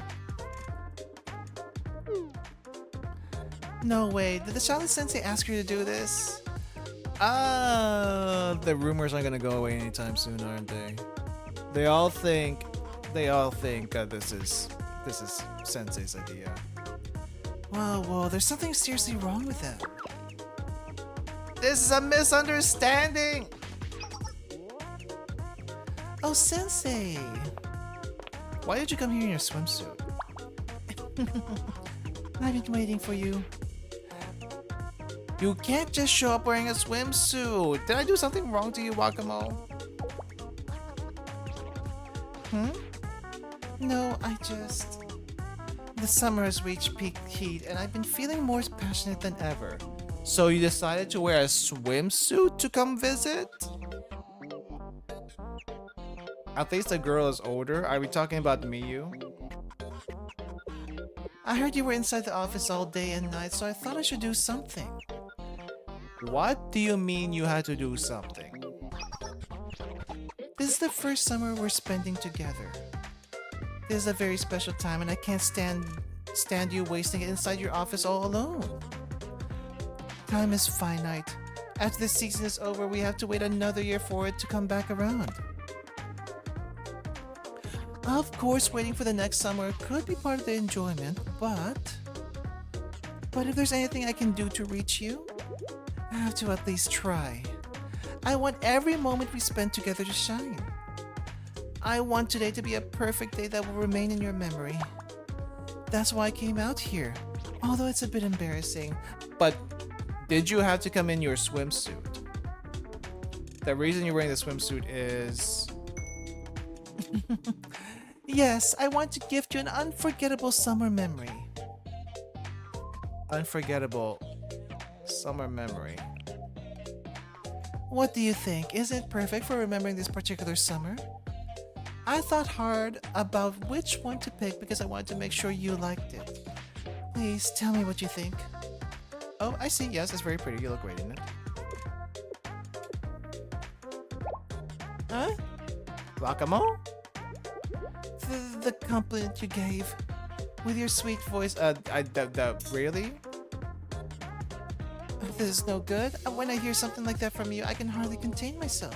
No way, did the Schale Sensei ask you to do this? The rumors aren't gonna go away anytime soon, aren't they? They all think this is Sensei's idea. Whoa, there's something seriously wrong with them. This is a misunderstanding! Oh, Sensei! Why did you come here in your swimsuit? I've been waiting for you. You can't just show up wearing a swimsuit! Did I do something wrong to you, Wakamo? No, the summer has reached peak heat and I've been feeling more passionate than ever. So you decided to wear a swimsuit to come visit? At least the girl is older. Are we talking about Miyu? I heard you were inside the office all day and night, so I thought I should do something. What do you mean you had to do something? This is the first summer we're spending together. This is a very special time and I can't stand you wasting it inside your office all alone. Time is finite. After this season is over, we have to wait another year for it to come back around. Of course, waiting for the next summer could be part of the enjoyment, but if there's anything I can do to reach you, I have to at least try. I want every moment we spend together to shine. I want today to be a perfect day that will remain in your memory. That's why I came out here, although it's a bit embarrassing. But did you have to come in your swimsuit? The reason you're wearing the swimsuit is... Yes, I want to gift you an unforgettable summer memory. Unforgettable summer memory. What do you think? Is it perfect for remembering this particular summer? I thought hard about which one to pick because I wanted to make sure you liked it. Please tell me what you think. Oh, I see. Yes, it's very pretty. You look great in it. Huh? Wakamo? The compliment you gave. With your sweet voice. Really? This is no good. When I hear something like that from you, I can hardly contain myself.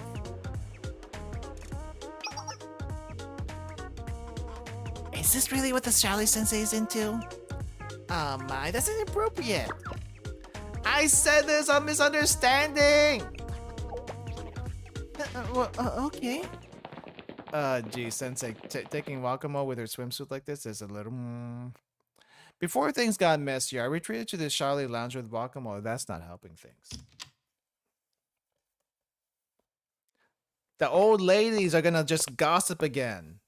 Is this really what the Schale Sensei is into? Oh my, that's inappropriate. I said there's a misunderstanding. Okay. Gee, Sensei, taking Wakamo with her swimsuit like this is a little. Before things got messier, I retreated to the Schale lounge with Wakamo. That's not helping things. The old ladies are gonna just gossip again.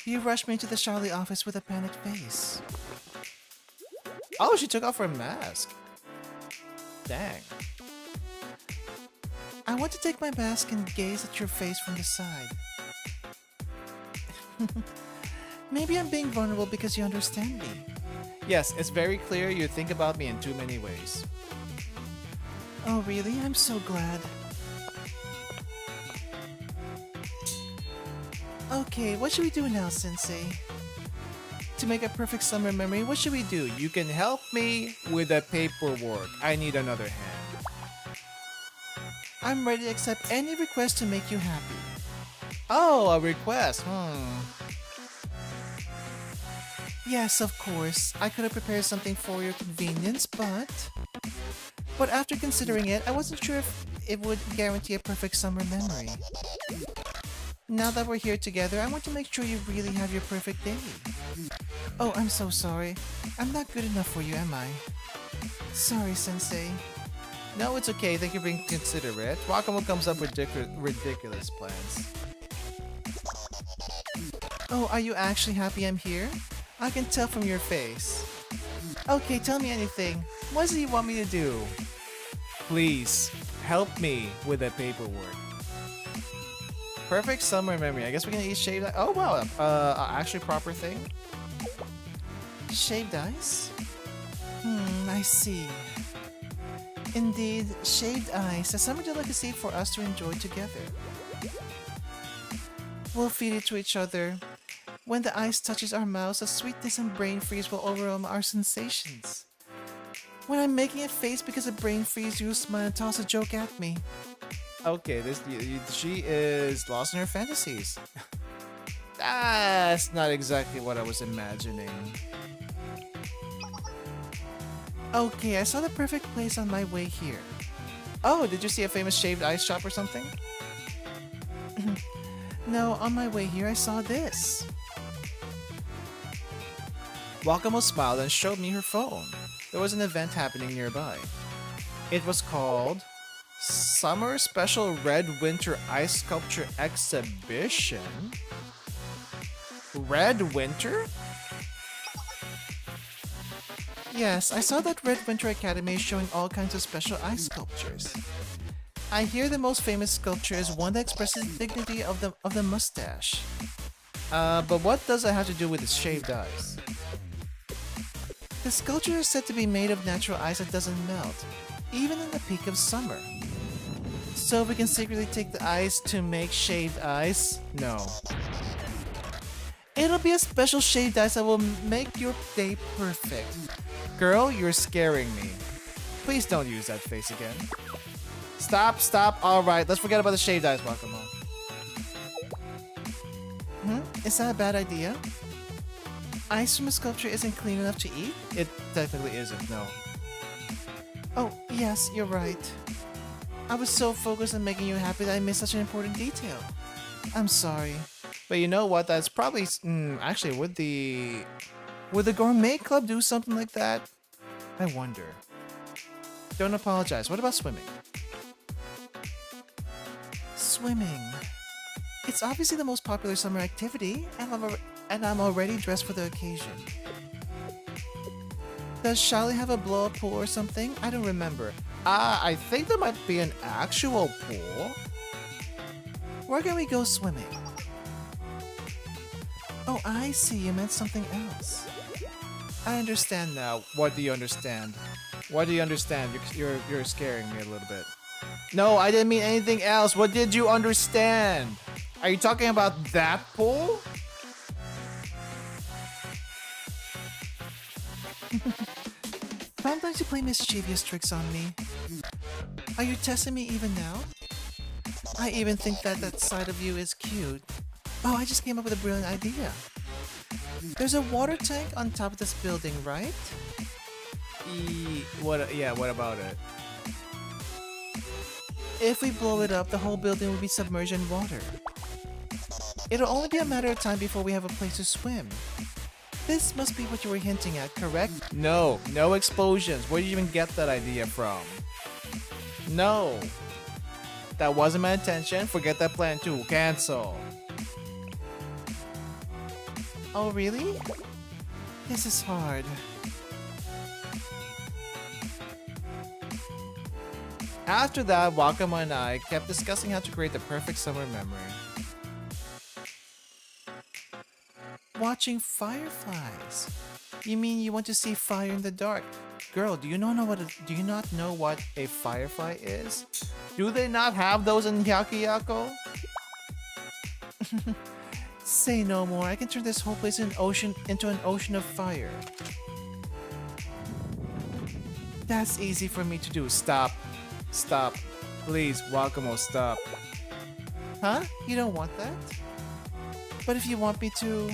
You rushed me to the Schale office with a panicked face. Oh, she took off her mask. Dang. I want to take my mask and gaze at your face from the side. Maybe I'm being vulnerable because you understand me. Yes, it's very clear you think about me in too many ways. Oh, really? I'm so glad. Okay, what should we do now, Sensei? To make a perfect summer memory, what should we do? You can help me with the paperwork. I need another hand. I'm ready to accept any request to make you happy. Oh, a request. Yes, of course. I could have prepared something for your convenience, but after considering it, I wasn't sure if it would guarantee a perfect summer memory. Now that we're here together, I want to make sure you really have your perfect day. Oh, I'm so sorry. I'm not good enough for you, am I? Sorry, Sensei. No, it's okay. Thank you for being considerate. Wakamo comes up with ridiculous plans. Oh, are you actually happy I'm here? I can tell from your face. Okay, tell me anything. What does he want me to do? Please, help me with the paperwork. Perfect summer memory. I guess we're gonna eat shaved ice. Oh wow, actually proper thing. Shaved ice? I see. Indeed, shaved ice. A summer delicacy for us to enjoy together. We'll feed it to each other. When the ice touches our mouths, a sweetness and brain freeze will overwhelm our sensations. When I'm making a face because of brain freeze, you smile and toss a joke at me. Okay, she is lost in her fantasies. That's not exactly what I was imagining. Okay, I saw the perfect place on my way here. Oh, did you see a famous shaved ice shop or something? No, on my way here I saw this. Wakamo smiled and showed me her phone. There was an event happening nearby. It was called Summer Special Red Winter Ice Sculpture Exhibition? Red Winter? Yes, I saw that Red Winter Academy is showing all kinds of special ice sculptures. I hear the most famous sculpture is one that expresses the dignity of the mustache. But what does it have to do with its shaved ice? The sculpture is said to be made of natural ice that doesn't melt, even in the peak of summer. So we can secretly take the ice to make shaved ice? No. It'll be a special shaved ice that will make your day perfect. Girl, you're scaring me. Please don't use that face again. Stop. Alright, let's forget about the shaved ice, Wakamo. Is that a bad idea? Ice from a sculpture isn't clean enough to eat? It technically isn't, no. Oh, yes, you're right. I was so focused on making you happy that I missed such an important detail. I'm sorry. But you know what? That's probably... actually, would the Gourmet Club do something like that? I wonder. Don't apologize. What about swimming? Swimming. It's obviously the most popular summer activity, and I'm already dressed for the occasion. Does Schale have a blow-up pool or something? I don't remember. I think there might be an actual pool. Where can we go swimming? Oh, I see. You meant something else. I understand now. What do you understand? What do you understand? You're scaring me a little bit. No, I didn't mean anything else. What did you understand? Are you talking about that pool? Sometimes you play mischievous tricks on me. Are you testing me even now? I even think that side of you is cute. Oh, I just came up with a brilliant idea. There's a water tank on top of this building, right? Yeah, what about it? If we blow it up, the whole building will be submerged in water. It'll only be a matter of time before we have a place to swim. This must be what you were hinting at, correct? No, no explosions. Where did you even get that idea from? No. That wasn't my intention. Forget that plan too. Cancel. Oh, really? This is hard. After that, Wakama and I kept discussing how to create the perfect summer memory. Watching fireflies. You mean you want to see fire in the dark? Girl, do you not know what a firefly is? Do they not have those in Hyakiyako? Say no more. I can turn this whole place into an ocean of fire. That's easy for me to do. Stop. Stop. Please, Wakamo, stop. Huh? You don't want that? But if you want me to...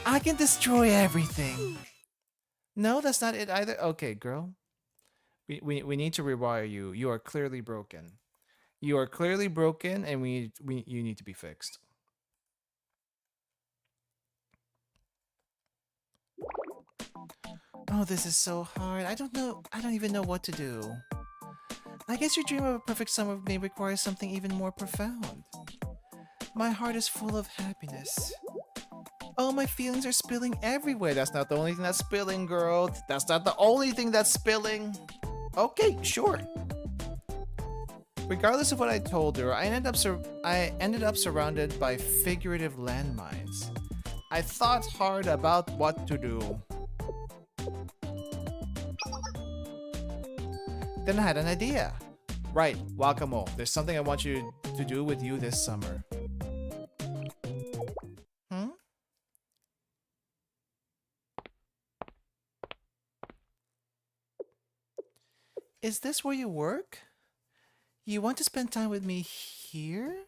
I can destroy everything. No, that's not it either. Okay, girl. We need to rewire you. You are clearly broken. You are clearly broken, and you need to be fixed. Oh, this is so hard. I don't even know what to do. I guess your dream of a perfect summer may require something even more profound. My heart is full of happiness. Oh, my feelings are spilling everywhere. That's not the only thing that's spilling, girl. That's not the only thing that's spilling. Okay, sure. Regardless of what I told her, I ended up surrounded by figurative landmines. I thought hard about what to do. Then I had an idea. Right, Wakamo, there's something I want you to do with you this summer. Is this where you work? You want to spend time with me here?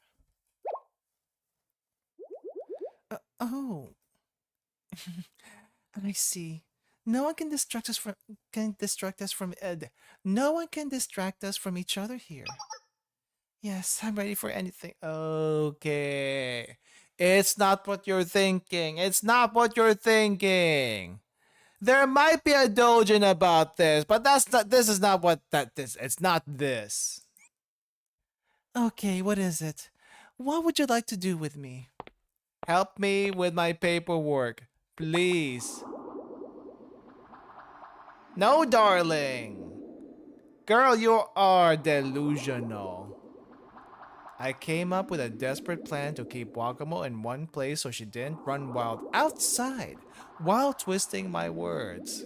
Oh. I see. No one can distract us from no one can distract us from each other here. Yes, I'm ready for anything. Okay. It's not what you're thinking. It's not what you're thinking. There might be a dojin about this, but this is not what that is. It's not this. Okay, what is it? What would you like to do with me? Help me with my paperwork, please. No, darling. Girl, you are delusional. I came up with a desperate plan to keep Wakamo in one place so she didn't run wild outside while twisting my words.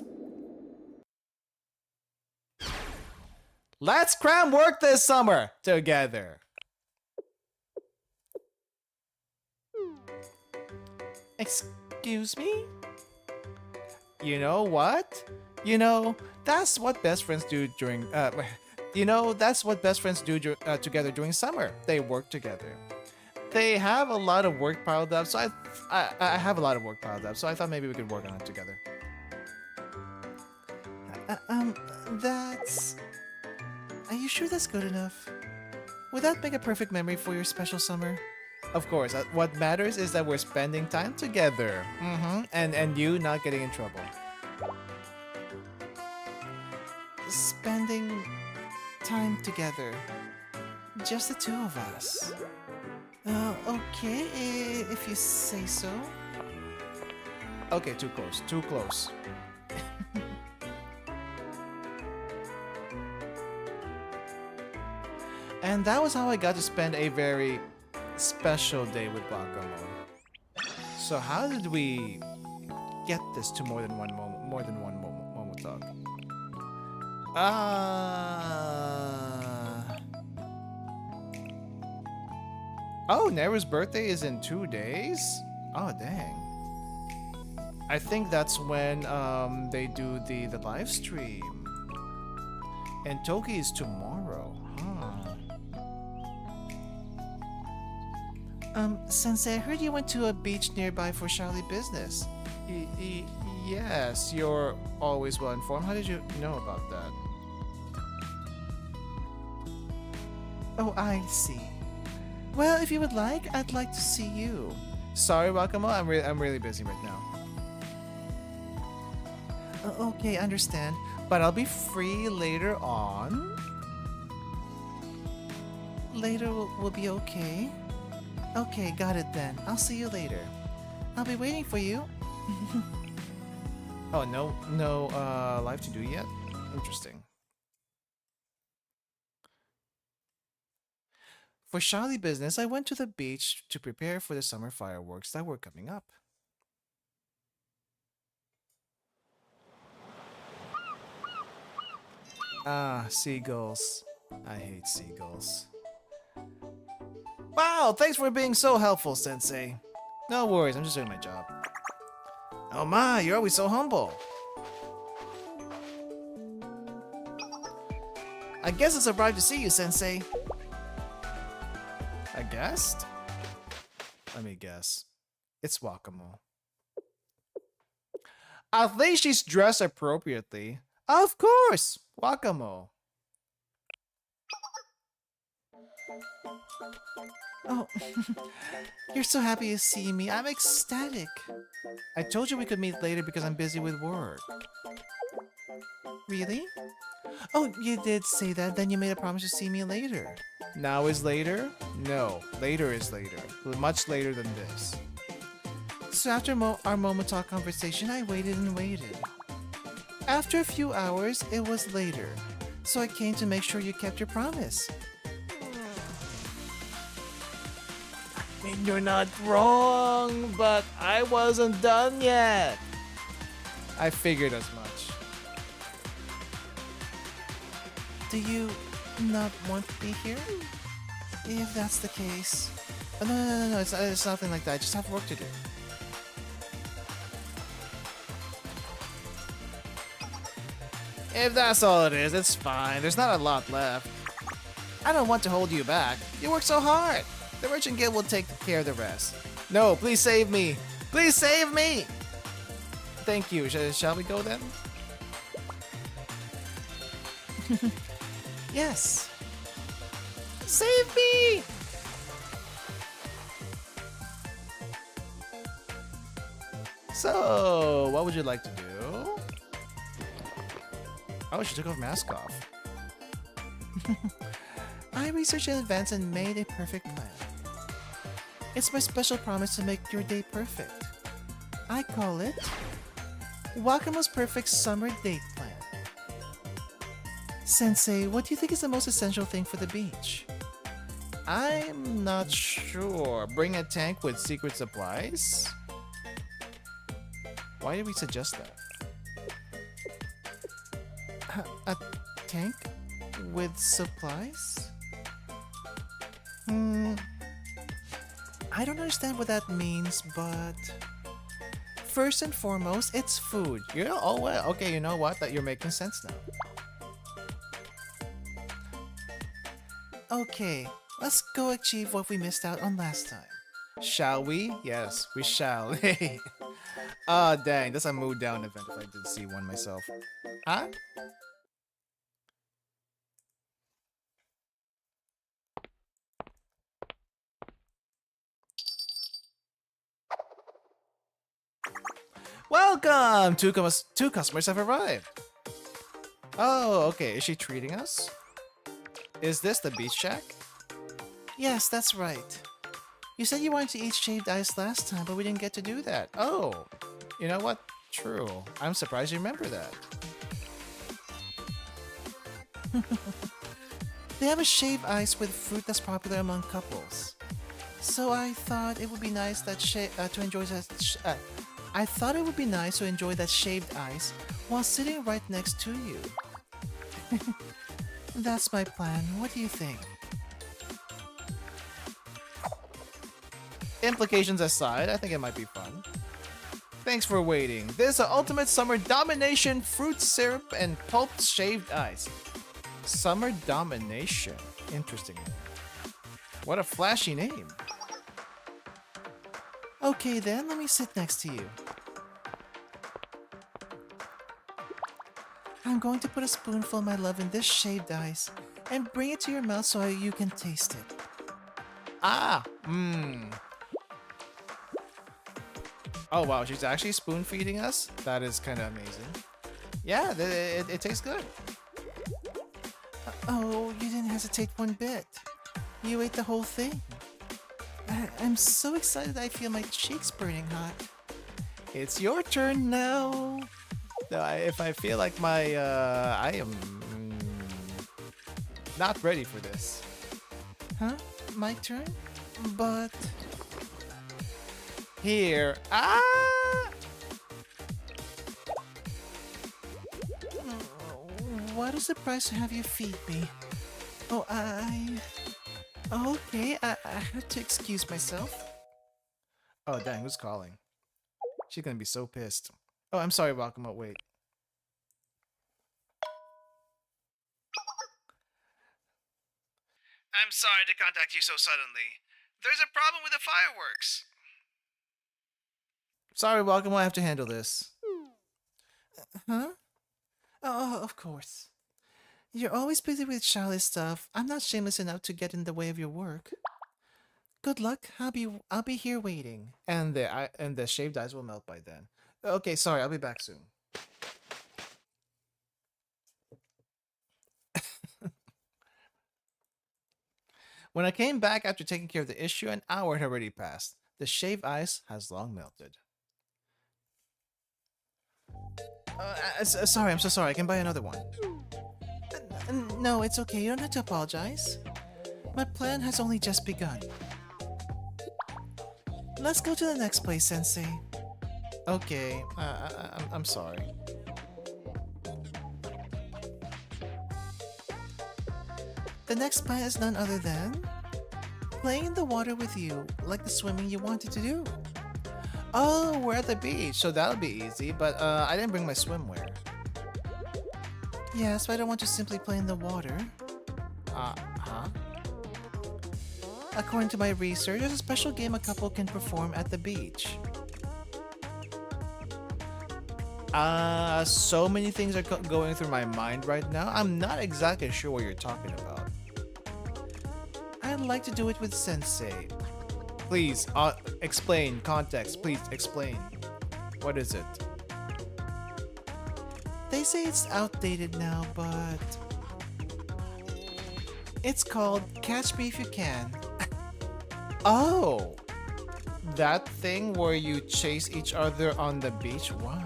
Let's cram work this summer together. Excuse me? You know what? You know, that's what best friends do during that's what best friends do together during summer. They work together. They have a lot of work piled up, so I have a lot of work piled up, so I thought maybe we could work on it together. That's... Are you sure that's good enough? Would that make a perfect memory for your special summer? Of course, what matters is that we're spending time together. And you not getting in trouble. Spending time together. Just the two of us. Okay, if you say so. Okay, too close, too close. And that was how I got to spend a very special day with Wakamo. So how did we get this to more than one Momotag? Oh, Neru's birthday is in 2 days? Oh, dang. I think that's when they do the live stream. And Toki is tomorrow, huh? Sensei, I heard you went to a beach nearby for Schale business. Yes, you're always well informed. How did you know about that? Oh, I see. Well, if you would like, I'd like to see you. Sorry, Wakamo, I'm really busy right now. Okay, understand. But I'll be free later on. Later will be okay. Okay, got it then. I'll see you later. I'll be waiting for you. Oh, no live to do yet? Interesting. For Schale business, I went to the beach to prepare for the summer fireworks that were coming up. Ah, seagulls. I hate seagulls. Wow, thanks for being so helpful, Sensei. No worries, I'm just doing my job. Oh my, you're always so humble. I guess it's a surprise to see you, Sensei. A guest? Let me guess. It's Wakamo. At least she's dressed appropriately. Of course! Wakamo. Oh, you're so happy to see me. I'm ecstatic. I told you we could meet later because I'm busy with work. Really? Oh, you did say that, then you made a promise to see me later. Now is later? No, later is later. Much later than this. So after our Momotaro conversation, I waited and waited. After a few hours, it was later. So I came to make sure you kept your promise. I mean, you're not wrong, but I wasn't done yet. I figured as much. Do you not want to be here? If that's the case... Oh, no, it's nothing like that. I just have work to do. If that's all it is, it's fine. There's not a lot left. I don't want to hold you back. You work so hard. The Merchant Guild will take care of the rest. No, please save me. Please save me! Thank you. Shall we go then? Yes. Save me! So, what would you like to do? Oh, she took her mask off. I researched in advance and made a perfect plan. It's my special promise to make your day perfect. I call it Wakamo's Perfect Summer Date Plan. Sensei, what do you think is the most essential thing for the beach? I'm not sure. Bring a tank with secret supplies? Why did we suggest that? A tank with supplies? I don't understand what that means, but... First and foremost, it's food. Oh, well, okay, you know what? That you're making sense now. Okay, let's go achieve what we missed out on last time. Shall we? Yes, we shall. Hey. Ah, dang, that's a mood down event if I did see one myself. Huh? Welcome! Two customers have arrived. Oh, okay. Is she treating us? Is this the beach shack? Yes, that's right. You said you wanted to eat shaved ice last time, but we didn't get to do that. Oh, you know what? True. I'm surprised you remember that. They have a shaved ice with fruit that's popular among couples. So I thought it would be nice that to enjoy that. I thought it would be nice to enjoy that shaved ice while sitting right next to you. That's my plan. What do you think? Implications aside, I think it might be fun. Thanks for waiting. This is the ultimate summer domination fruit syrup and pulped shaved ice. Summer domination. Interesting name. What a flashy name. Okay then, let me sit next to you. I'm going to put a spoonful of my love in this shaved ice and bring it to your mouth so you can taste it. Ah! Mmm. Oh wow, she's actually spoon feeding us? That is kind of amazing. Yeah, it tastes good. Oh, you didn't hesitate one bit. You ate the whole thing. I'm so excited I feel my cheeks burning hot. It's your turn now. If I feel like I am not ready for this. Huh? My turn? But... Here. Ah! What a surprise to have you feed me. Oh, Okay, I had to excuse myself. Oh, dang, who's calling? She's gonna be so pissed. Oh, I'm sorry, Welcome. Oh, wait. I'm sorry to contact you so suddenly. There's a problem with the fireworks. Sorry, Welcome. I have to handle this. Huh? Oh, of course. You're always busy with Schale stuff. I'm not shameless enough to get in the way of your work. Good luck. I'll be here waiting. And the shaved ice will melt by then. Okay, sorry. I'll be back soon. When I came back after taking care of the issue, an hour had already passed. The shaved ice has long melted. Sorry, I'm so sorry. I can buy another one. No, it's okay. You don't have to apologize. My plan has only just begun. Let's go to the next place, Sensei. Okay, I'm sorry. The next plan is none other than playing in the water with you, like the swimming you wanted to do. Oh, we're at the beach, so that'll be easy, but I didn't bring my swimwear. Yes, but I don't want to simply play in the water. Huh? According to my research, there's a special game a couple can perform at the beach. So many things are going through my mind right now. I'm not exactly sure what you're talking about. I'd like to do it with Sensei. Please, explain. Context, please explain. What is it? They say it's outdated now, but... It's called Catch Me If You Can. Oh! That thing where you chase each other on the beach? Why?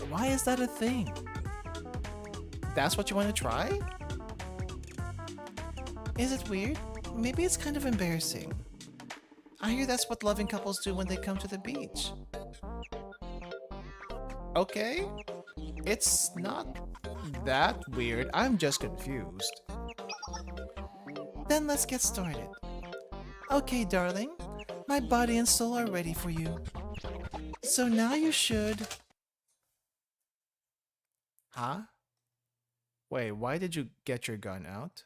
Why is that a thing? That's what you want to try? Is it weird? Maybe it's kind of embarrassing. I hear that's what loving couples do when they come to the beach. Okay. It's not that weird. I'm just confused. Then let's get started. Okay, darling. My body and soul are ready for you. So now you should... Huh? Wait, why did you get your gun out?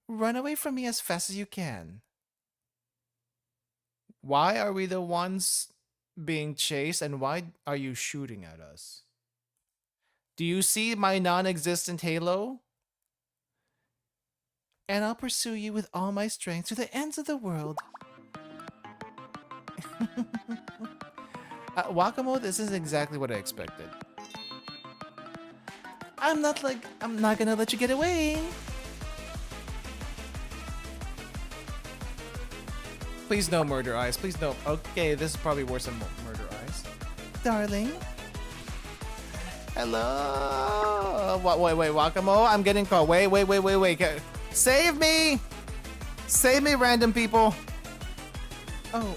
Run away from me as fast as you can. Why are we the ones being chased and why are you shooting at us? Do you see my non-existent halo? And I'll pursue you with all my strength to the ends of the world. Wakamo, this is exactly what I expected. I'm not gonna let you get away. Please no murder eyes. Please no. Okay, this is probably worse than murder eyes. Darling. Hello. Wait, Wakamo. I'm getting caught. Wait. Save me! Save me, random people. Oh.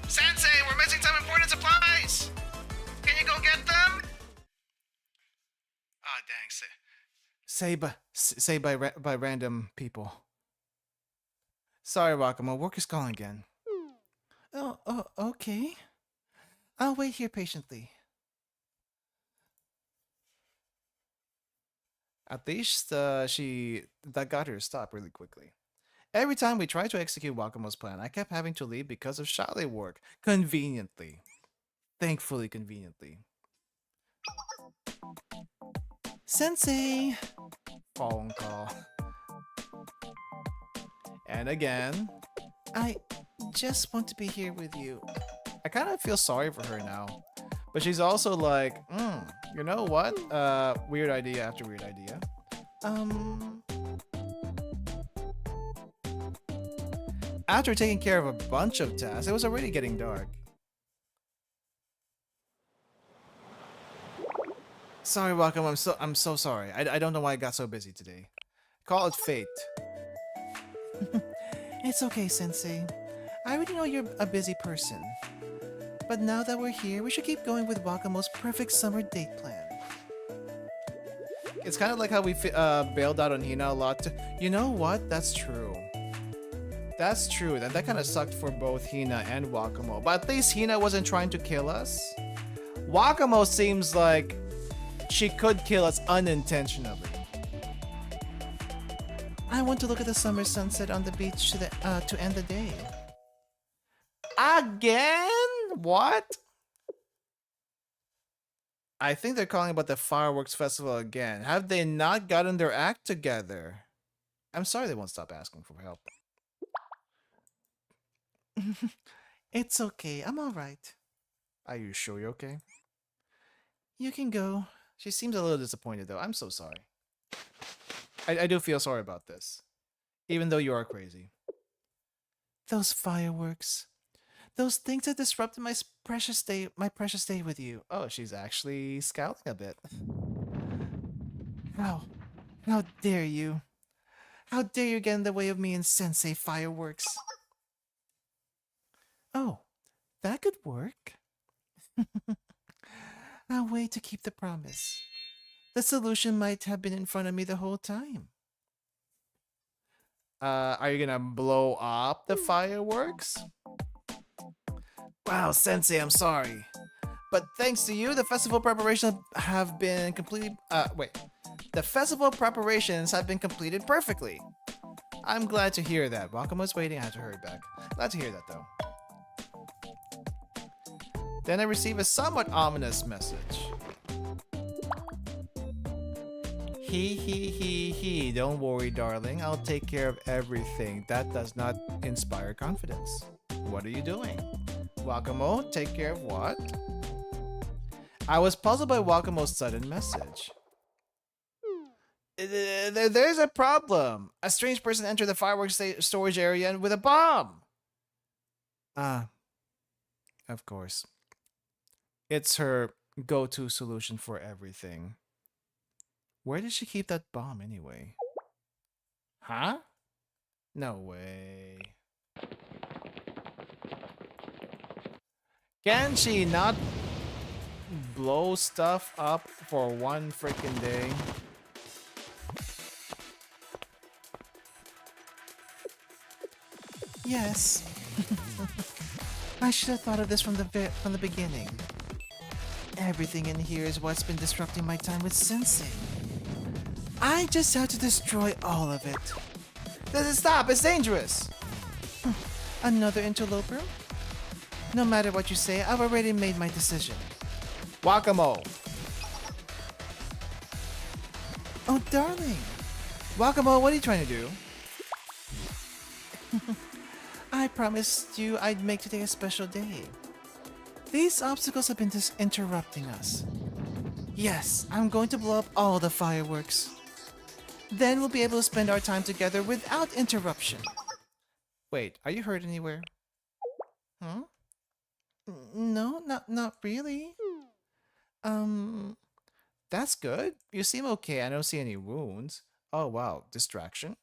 Sensei, we're missing some important supplies! Can you go get them? Ah, dang. Say by random people. Sorry, Wakamo. Work is calling again. Oh, okay. I'll wait here patiently. At least that got her to stop really quickly. Every time we tried to execute Wakamo's plan, I kept having to leave because of Schale work. Conveniently. Thankfully, conveniently. Sensei! Phone call. And again, I just want to be here with you. I kind of feel sorry for her now. But she's also like, you know what? Weird idea after weird idea. After taking care of a bunch of tasks, it was already getting dark. Sorry, welcome. I'm so sorry. I don't know why I got so busy today. Call it fate. It's okay, Sensei. I already know you're a busy person. But now that we're here, we should keep going with Wakamo's perfect summer date plan. It's kind of like how we bailed out on Hina a lot. You know what? That's true. That's true. That kind of sucked for both Hina and Wakamo. But at least Hina wasn't trying to kill us. Wakamo seems like she could kill us unintentionally. I want to look at the summer sunset on the beach to end the day. Again? What? I think they're calling about the fireworks festival again. Have they not gotten their act together? I'm sorry they won't stop asking for help. It's okay. I'm alright. Are you sure you're okay? You can go. She seems a little disappointed though. I'm so sorry. I do feel sorry about this. Even though you are crazy. Those fireworks. Those things that disrupted my precious day with you. Oh, she's actually scowling a bit. How dare you? How dare you get in the way of me and Sensei fireworks? Oh, that could work. A way to keep the promise. The solution might have been in front of me the whole time. Are you gonna blow up the fireworks? Wow, Sensei, I'm sorry. But thanks to you, the festival preparations have been completely... The festival preparations have been completed perfectly. I'm glad to hear that. Wakamo's waiting. I have to hurry back. Glad to hear that, though. Then I receive a somewhat ominous message. He. Don't worry, darling. I'll take care of everything. That does not inspire confidence. What are you doing? Wakamo, take care of what? I was puzzled by Wakamo's sudden message. There's a problem. A strange person entered the fireworks storage area with a bomb. Of course. It's her go-to solution for everything. Where did she keep that bomb anyway? Huh? No way. Can she not blow stuff up for one freaking day? Yes. I should have thought of this from the beginning. Everything in here is what's been disrupting my time with Sensei. I just have to destroy all of it. Stop! It's dangerous! Another interloper? No matter what you say, I've already made my decision. Wakamo! Oh, darling! Wakamo, what are you trying to do? I promised you I'd make today a special day. These obstacles have been interrupting us. Yes, I'm going to blow up all the fireworks. Then we'll be able to spend our time together without interruption. Wait, are you hurt anywhere? Huh? No, not really. That's good. You seem okay. I don't see any wounds. Oh wow, distraction.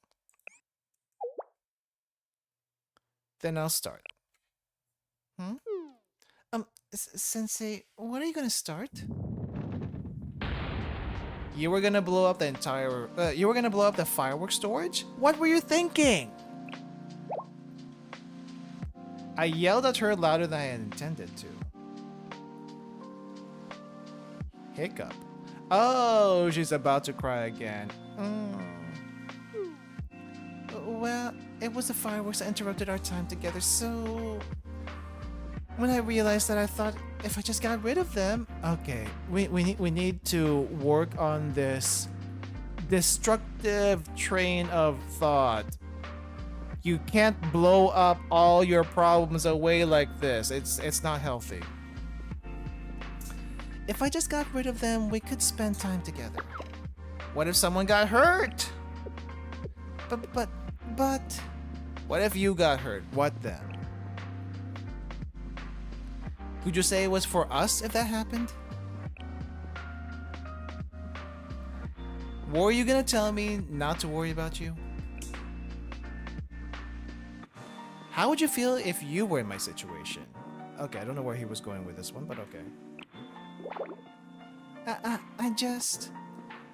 Then I'll start. Sensei, what are you gonna start? You were gonna blow up the entire... you were gonna blow up the fireworks storage? What were you thinking? I yelled at her louder than I had intended to. Hiccup. Oh, she's about to cry again. Well, it was the fireworks that interrupted our time together, so... When I realized that, I thought if I just got rid of them, okay, we need to work on this destructive train of thought. You can't blow up all your problems away like this. It's not healthy. If I just got rid of them, we could spend time together. What if someone got hurt? But what if you got hurt? What then? Could you say it was for us if that happened? Were you gonna tell me not to worry about you? How would you feel if you were in my situation? Okay, I don't know where he was going with this one, but okay. I just...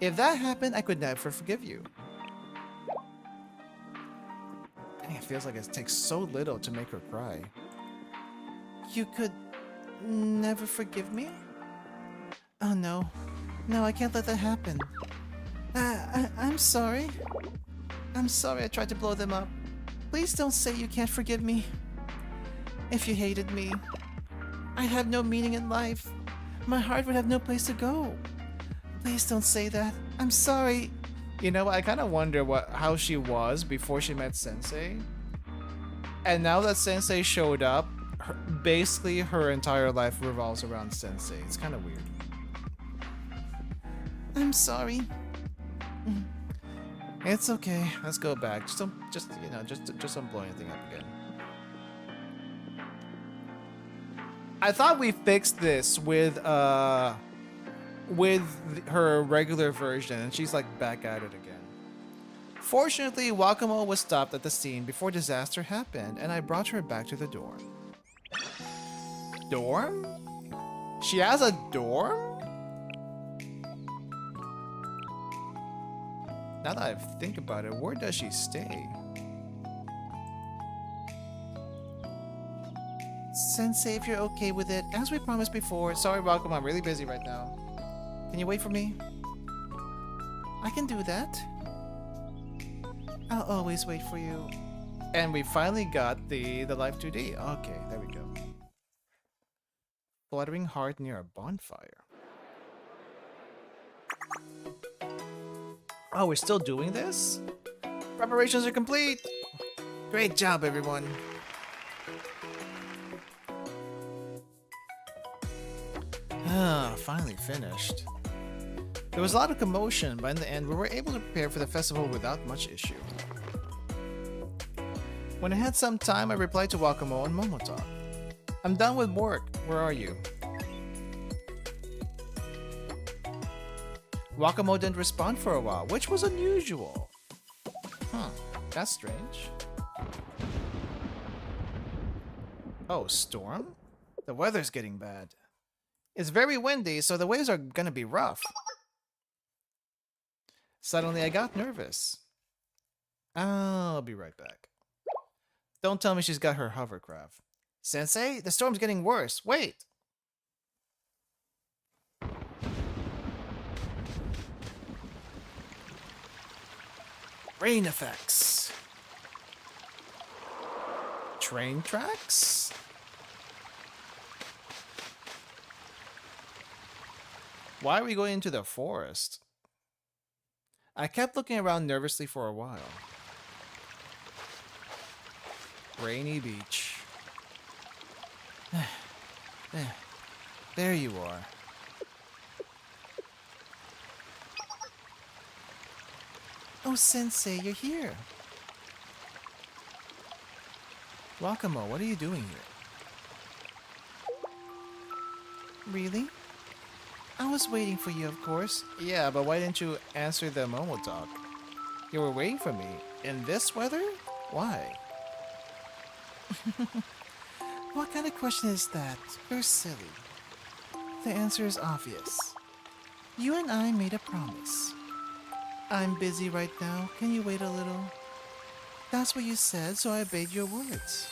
If that happened, I could never forgive you. Dang, it feels like it takes so little to make her cry. You could never forgive me? Oh no. No, I can't let that happen. I'm sorry. I'm sorry I tried to blow them up. Please don't say you can't forgive me. If you hated me, I'd have no meaning in life. My heart would have no place to go. Please don't say that. I'm sorry. You know, I kind of wonder how she was before she met Sensei. And now that Sensei showed up, basically her entire life revolves around Sensei. It's kind of weird. I'm sorry. It's okay. Let's go back. Just don't blow anything up again. I thought we fixed this with her regular version, and she's like back at it again. Fortunately, Wakamo was stopped at the scene before disaster happened, and I brought her back to the dorm. Dorm? She has a dorm? Now that I think about it, where does she stay? Sensei, if you're okay with it, as we promised before. Sorry, Wakamo, I'm really busy right now. Can you wait for me? I can do that. I'll always wait for you. And we finally got the Life 2D. Okay, there we go. Fluttering heart near a bonfire. Oh, we're still doing this? Preparations are complete! Great job, everyone. Finally finished. There was a lot of commotion, but in the end we were able to prepare for the festival without much issue. When I had some time, I replied to Wakamo on Momotalk. I'm done with work. Where are you? Wakamo didn't respond for a while, which was unusual. That's strange. Oh, storm? The weather's getting bad. It's very windy, so the waves are gonna be rough. Suddenly, I got nervous. I'll be right back. Don't tell me she's got her hovercraft. Sensei, the storm's getting worse. Wait! Rain effects. Train tracks? Why are we going into the forest? I kept looking around nervously for a while. Rainy beach. There you are. Oh, Sensei, you're here. Wakamo, what are you doing here? Really? I was waiting for you, of course. Yeah, but why didn't you answer the Momo talk? You were waiting for me. In this weather? Why? What kind of question is that? You're silly. The answer is obvious. You and I made a promise. I'm busy right now. Can you wait a little? That's what you said, so I obeyed your words.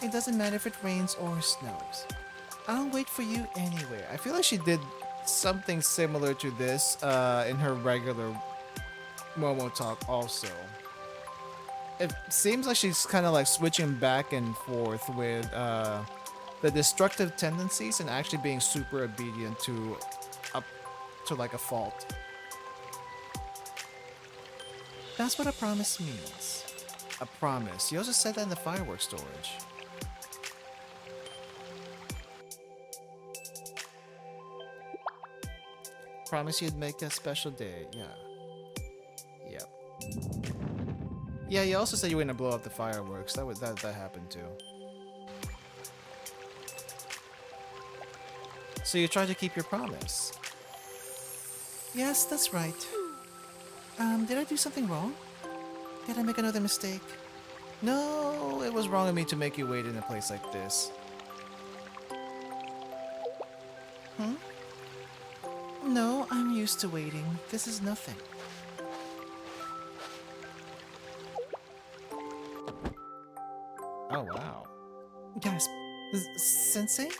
It doesn't matter if it rains or snows. I'll wait for you anywhere. I feel like she did something similar to this in her regular Momo talk also. It seems like she's kind of like switching back and forth with the destructive tendencies and actually being super obedient to up to like a fault. That's what a promise means. A promise. You also said that in the fireworks storage. Promise you'd make a special day. Yeah. Yep. Yeah, you also said you were gonna blow up the fireworks. That happened too. So you tried to keep your promise. Yes, that's right. Did I do something wrong? Did I make another mistake? No, it was wrong of me to make you wait in a place like this. Hmm? No, I'm used to waiting. This is nothing. Oh, wow. Gasp. Sensei?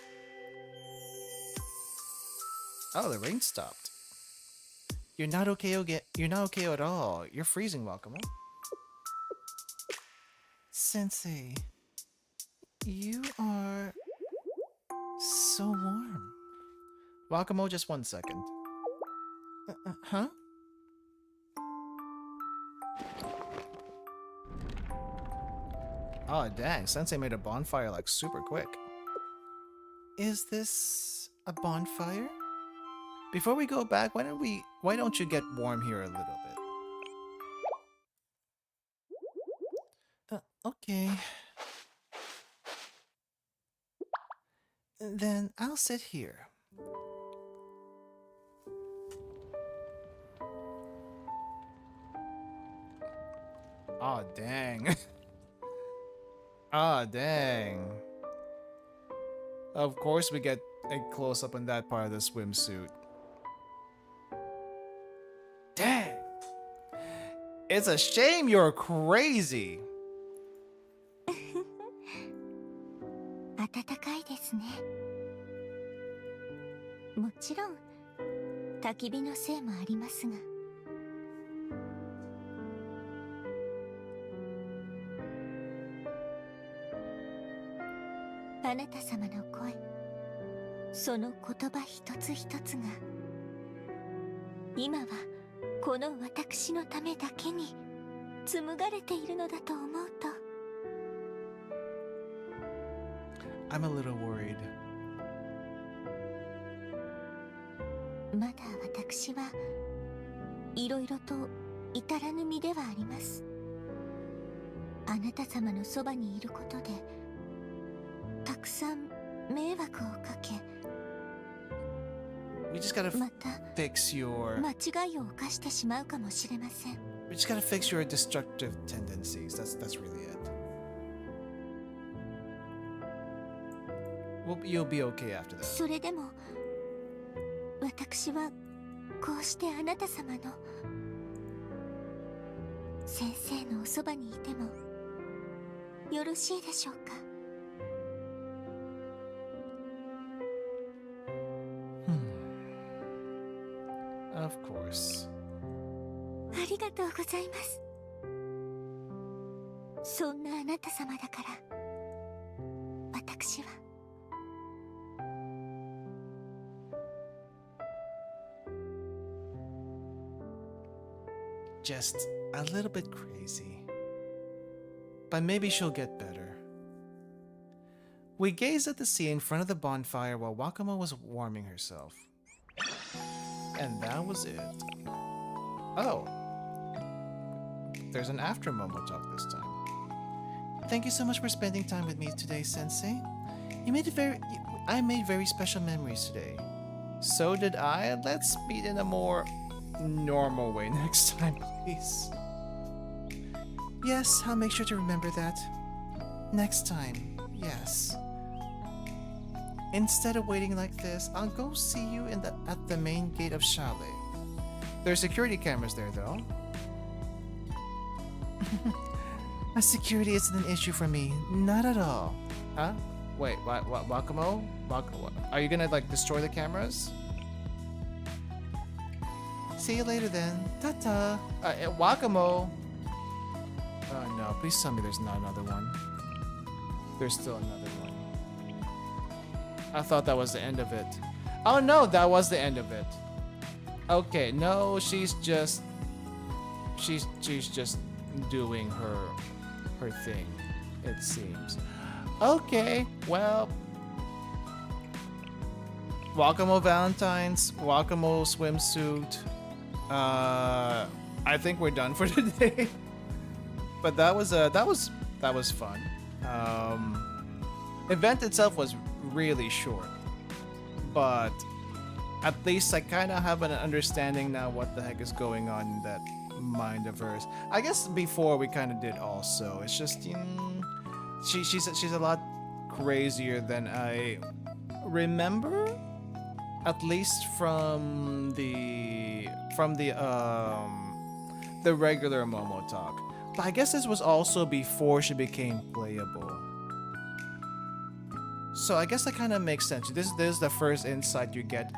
Oh, the rain stopped. You're not okay again. You're not okay at all. You're freezing, Wakamo. Sensei, you are so warm. Wakamo, just 1 second. Huh? Oh, dang. Sensei made a bonfire like super quick. Is this a bonfire? Before we go back, why don't you get warm here a little bit? Okay. Then I'll sit here. Aw, dang. Ah, dang. Of course we get a close-up on that part of the swimsuit. Dang! It's a shame you're crazy! 暖かいですね。もちろん焚き火のせいもありますが。あなた様の声、その言葉一つ一つが今はこの私のためだけに紡がれているのだと思うと I'm a little worried. まだ私はいろいろと至らぬ身ではあります。あなた様のそばにいることでたくさん迷惑をかけ We just gotta また fix your... 間違いを犯してしまうかもしれません。 We just gotta fix your destructive tendencies. That's really it. You'll be okay after that. それでも私はこうしてあなた様の先生のおそばにいてもよろしいでしょうか。 Of course. ありがとうございます。そんなあなた様だから私は Just a little bit crazy. But maybe she'll get better. We gazed at the sea in front of the bonfire while Wakamo was warming herself. And that was it. Oh. There's an after Momo talk this time. Thank you so much for spending time with me today, Sensei. I made very special memories today. So did I. Let's meet in a more normal way next time, please. Yes, I'll make sure to remember that. Next time, yes. Instead of waiting like this, I'll go see you at the main gate of Schale. There are security cameras there, though. Security isn't an issue for me. Not at all. Huh? Wait, what, Wakamo? Are you gonna, like, destroy the cameras? See you later then. Ta-ta. Wakamo! Oh no, please tell me there's not another one. There's still another one. I thought that was the end of it. Oh no, that was the end of it. Okay, no, she's just doing her thing, it seems. Okay, well, Wakamo Valentine's, Wakamo swimsuit. I think we're done for today. But that was fun. Event itself was really short, but at least I kind of have an understanding now what the heck is going on in that mind of hers. I guess before we kind of did also. It's just she's a lot crazier than I remember, at least from the regular Momo talk. But I guess this was also before she became playable. So I guess that kind of makes sense. This is the first insight you get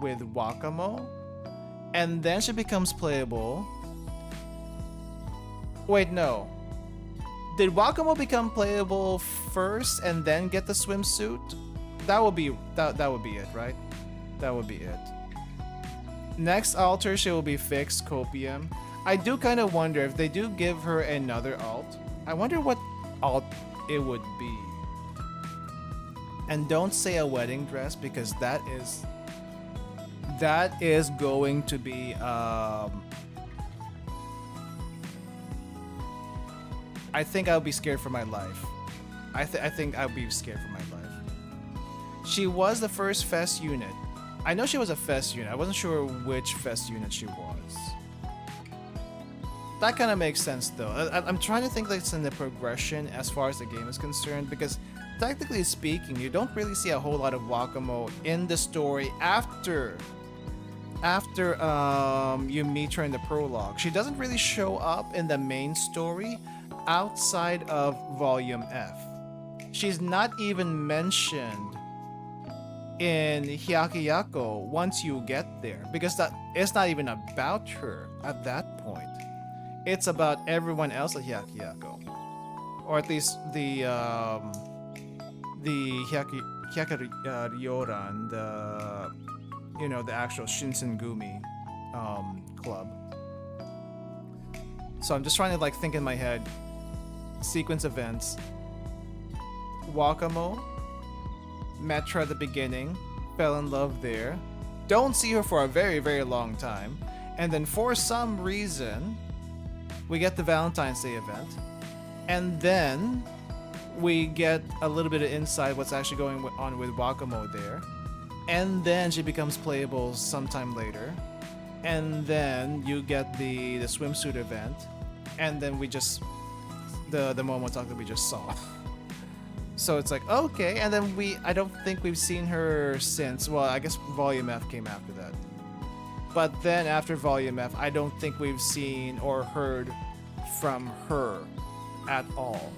with Wakamo, and then she becomes playable. Wait, no. Did Wakamo become playable first and then get the swimsuit? That would be it, right? That would be it. Next alter, she will be fixed Copium. I do kind of wonder if they do give her another alt. I wonder what alt it would be. And don't say a wedding dress, because that is going to be I think I'll be scared for my life. I think I'll be scared for my life. She was the first Fest unit. I know she was a Fest unit. I wasn't sure which Fest unit she was. That kind of makes sense though. I'm trying to think like it's in the progression as far as the game is concerned, because technically speaking, you don't really see a whole lot of Wakamo in the story after you meet her in the prologue. She doesn't really show up in the main story outside of Volume F. She's not even mentioned in Hyakuyaku once you get there, because that it's not even about her at that point. It's about everyone else at Hyakuyaku, or at least the Hyakuryoran, the actual Shinsengumi club. So I'm just trying to like think in my head, sequence events. Wakamo met her at the beginning, fell in love there, don't see her for a very, very long time, and then for some reason we get the Valentine's Day event, and then we get a little bit of insight what's actually going on with Wakamo there, and then she becomes playable sometime later, and then you get the swimsuit event, and then we just the Momo talk that we just saw. So it's like, okay, and then I don't think we've seen her since. Well, I guess Volume F came after that. But then after Volume F, I don't think we've seen or heard from her at all.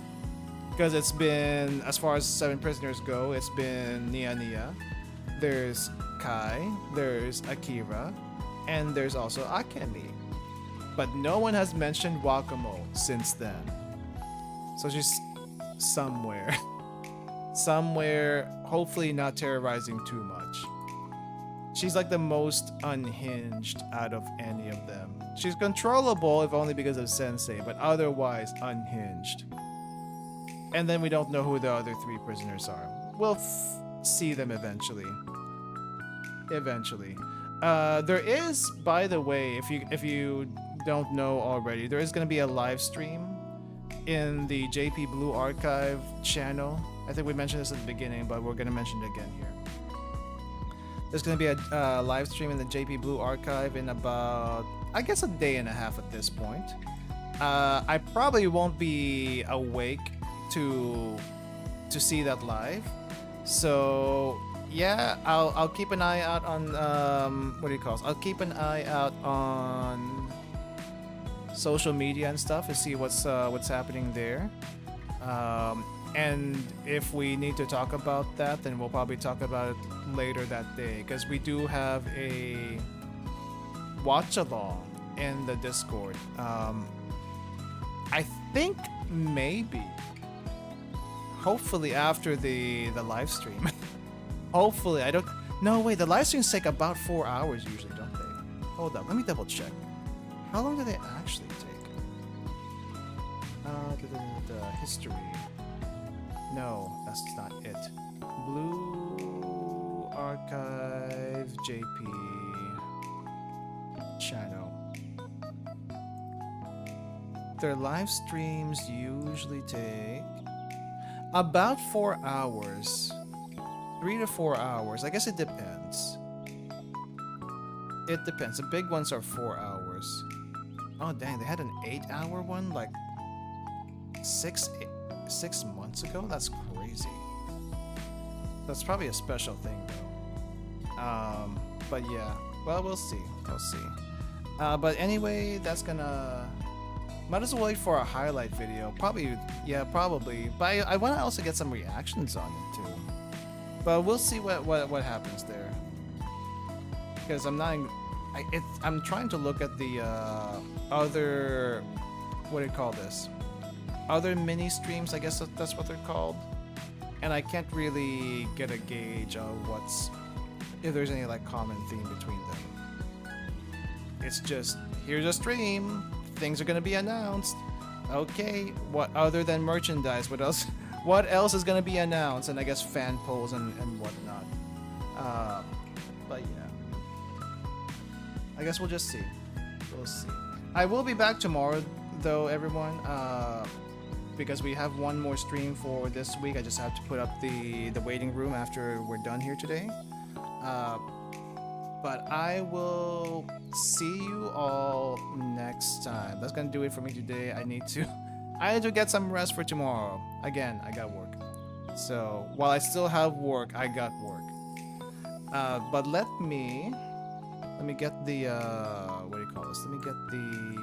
Because it's been, as far as 7 prisoners go, it's been Nia, there's Kai, there's Akira, and there's also Akemi. But no one has mentioned Wakamo since then. So she's somewhere. Somewhere, hopefully not terrorizing too much. She's like the most unhinged out of any of them. She's controllable, if only because of Sensei, but otherwise unhinged. And then we don't know who the other 3 prisoners are. We'll see them eventually. There is, by the way, if you don't know already, there is going to be a live stream in the JP Blue Archive channel. I think we mentioned this at the beginning, but we're going to mention it again here. There's going to be a live stream in the JP Blue Archive in about, I guess, a day and a half at this point. I probably won't be awake to see that live. So yeah, I'll keep an eye out on I'll keep an eye out on social media and stuff to see what's happening there. And if we need to talk about that, then we'll probably talk about it later that day, because we do have a watch along in the Discord. I think maybe, hopefully after the live stream. Hopefully, I don't. No, wait. The live streams take about 4 hours usually, don't they? Hold up. Let me double check. How long do they actually take? History. No, that's not it. Blue Archive JP channel. Their live streams usually take about 4 hours. 3 to 4 hours. I guess it depends. It depends. The big ones are 4 hours. Oh dang, they had an 8-hour one like 6 months ago? That's crazy. That's probably a special thing though. But yeah. Well, we'll see. We'll see. But anyway, that's gonna... Might as well wait for a highlight video. Probably, yeah, probably. But I want to also get some reactions on it too. But we'll see what happens there. Because I'm not... I'm trying to look at the other... What do you call this? Other mini streams, I guess that's what they're called. And I can't really get a gauge of what's... if there's any like common theme between them. It's just, here's a stream, things are gonna be announced. Okay, what other than merchandise? What else? What else is gonna be announced? And I guess fan polls and whatnot. But yeah, I guess we'll just see. We'll see. I will be back tomorrow, though, everyone. Because we have one more stream for this week. I just have to put up the waiting room after we're done here today. But I will see you all next time. That's gonna do it for me today. I need to get some rest for tomorrow. Again, I got work. So while I still have work, I got work. But let me get the what do you call this? Let me get the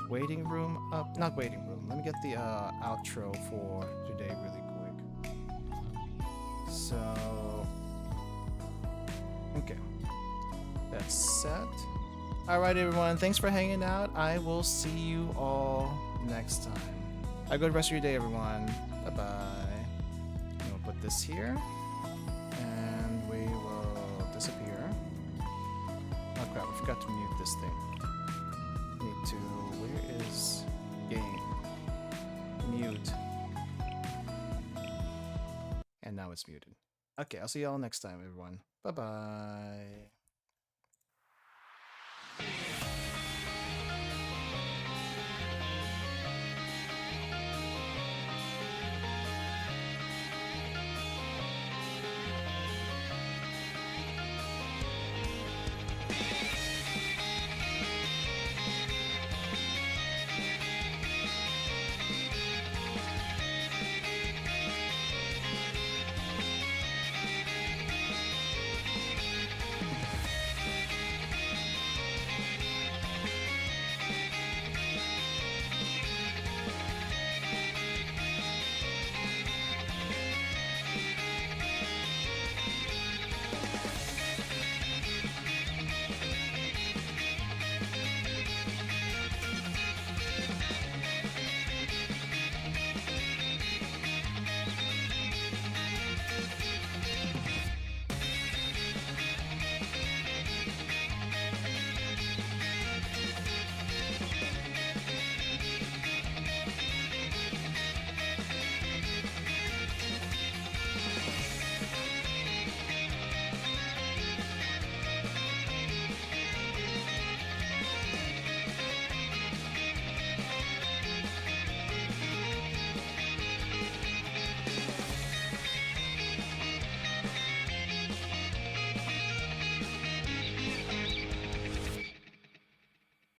waiting room up. Not waiting room. Let me get the outro for today really quick. So okay, that's set. Alright everyone, thanks for hanging out. I will see you all next time. Have a good rest of your day, everyone. Bye bye. We'll put this here and we will disappear. Oh crap, I forgot to mute this thing. Need to... where is game? Mute. And now it's muted. Okay, I'll see you all next time, everyone. Bye-bye.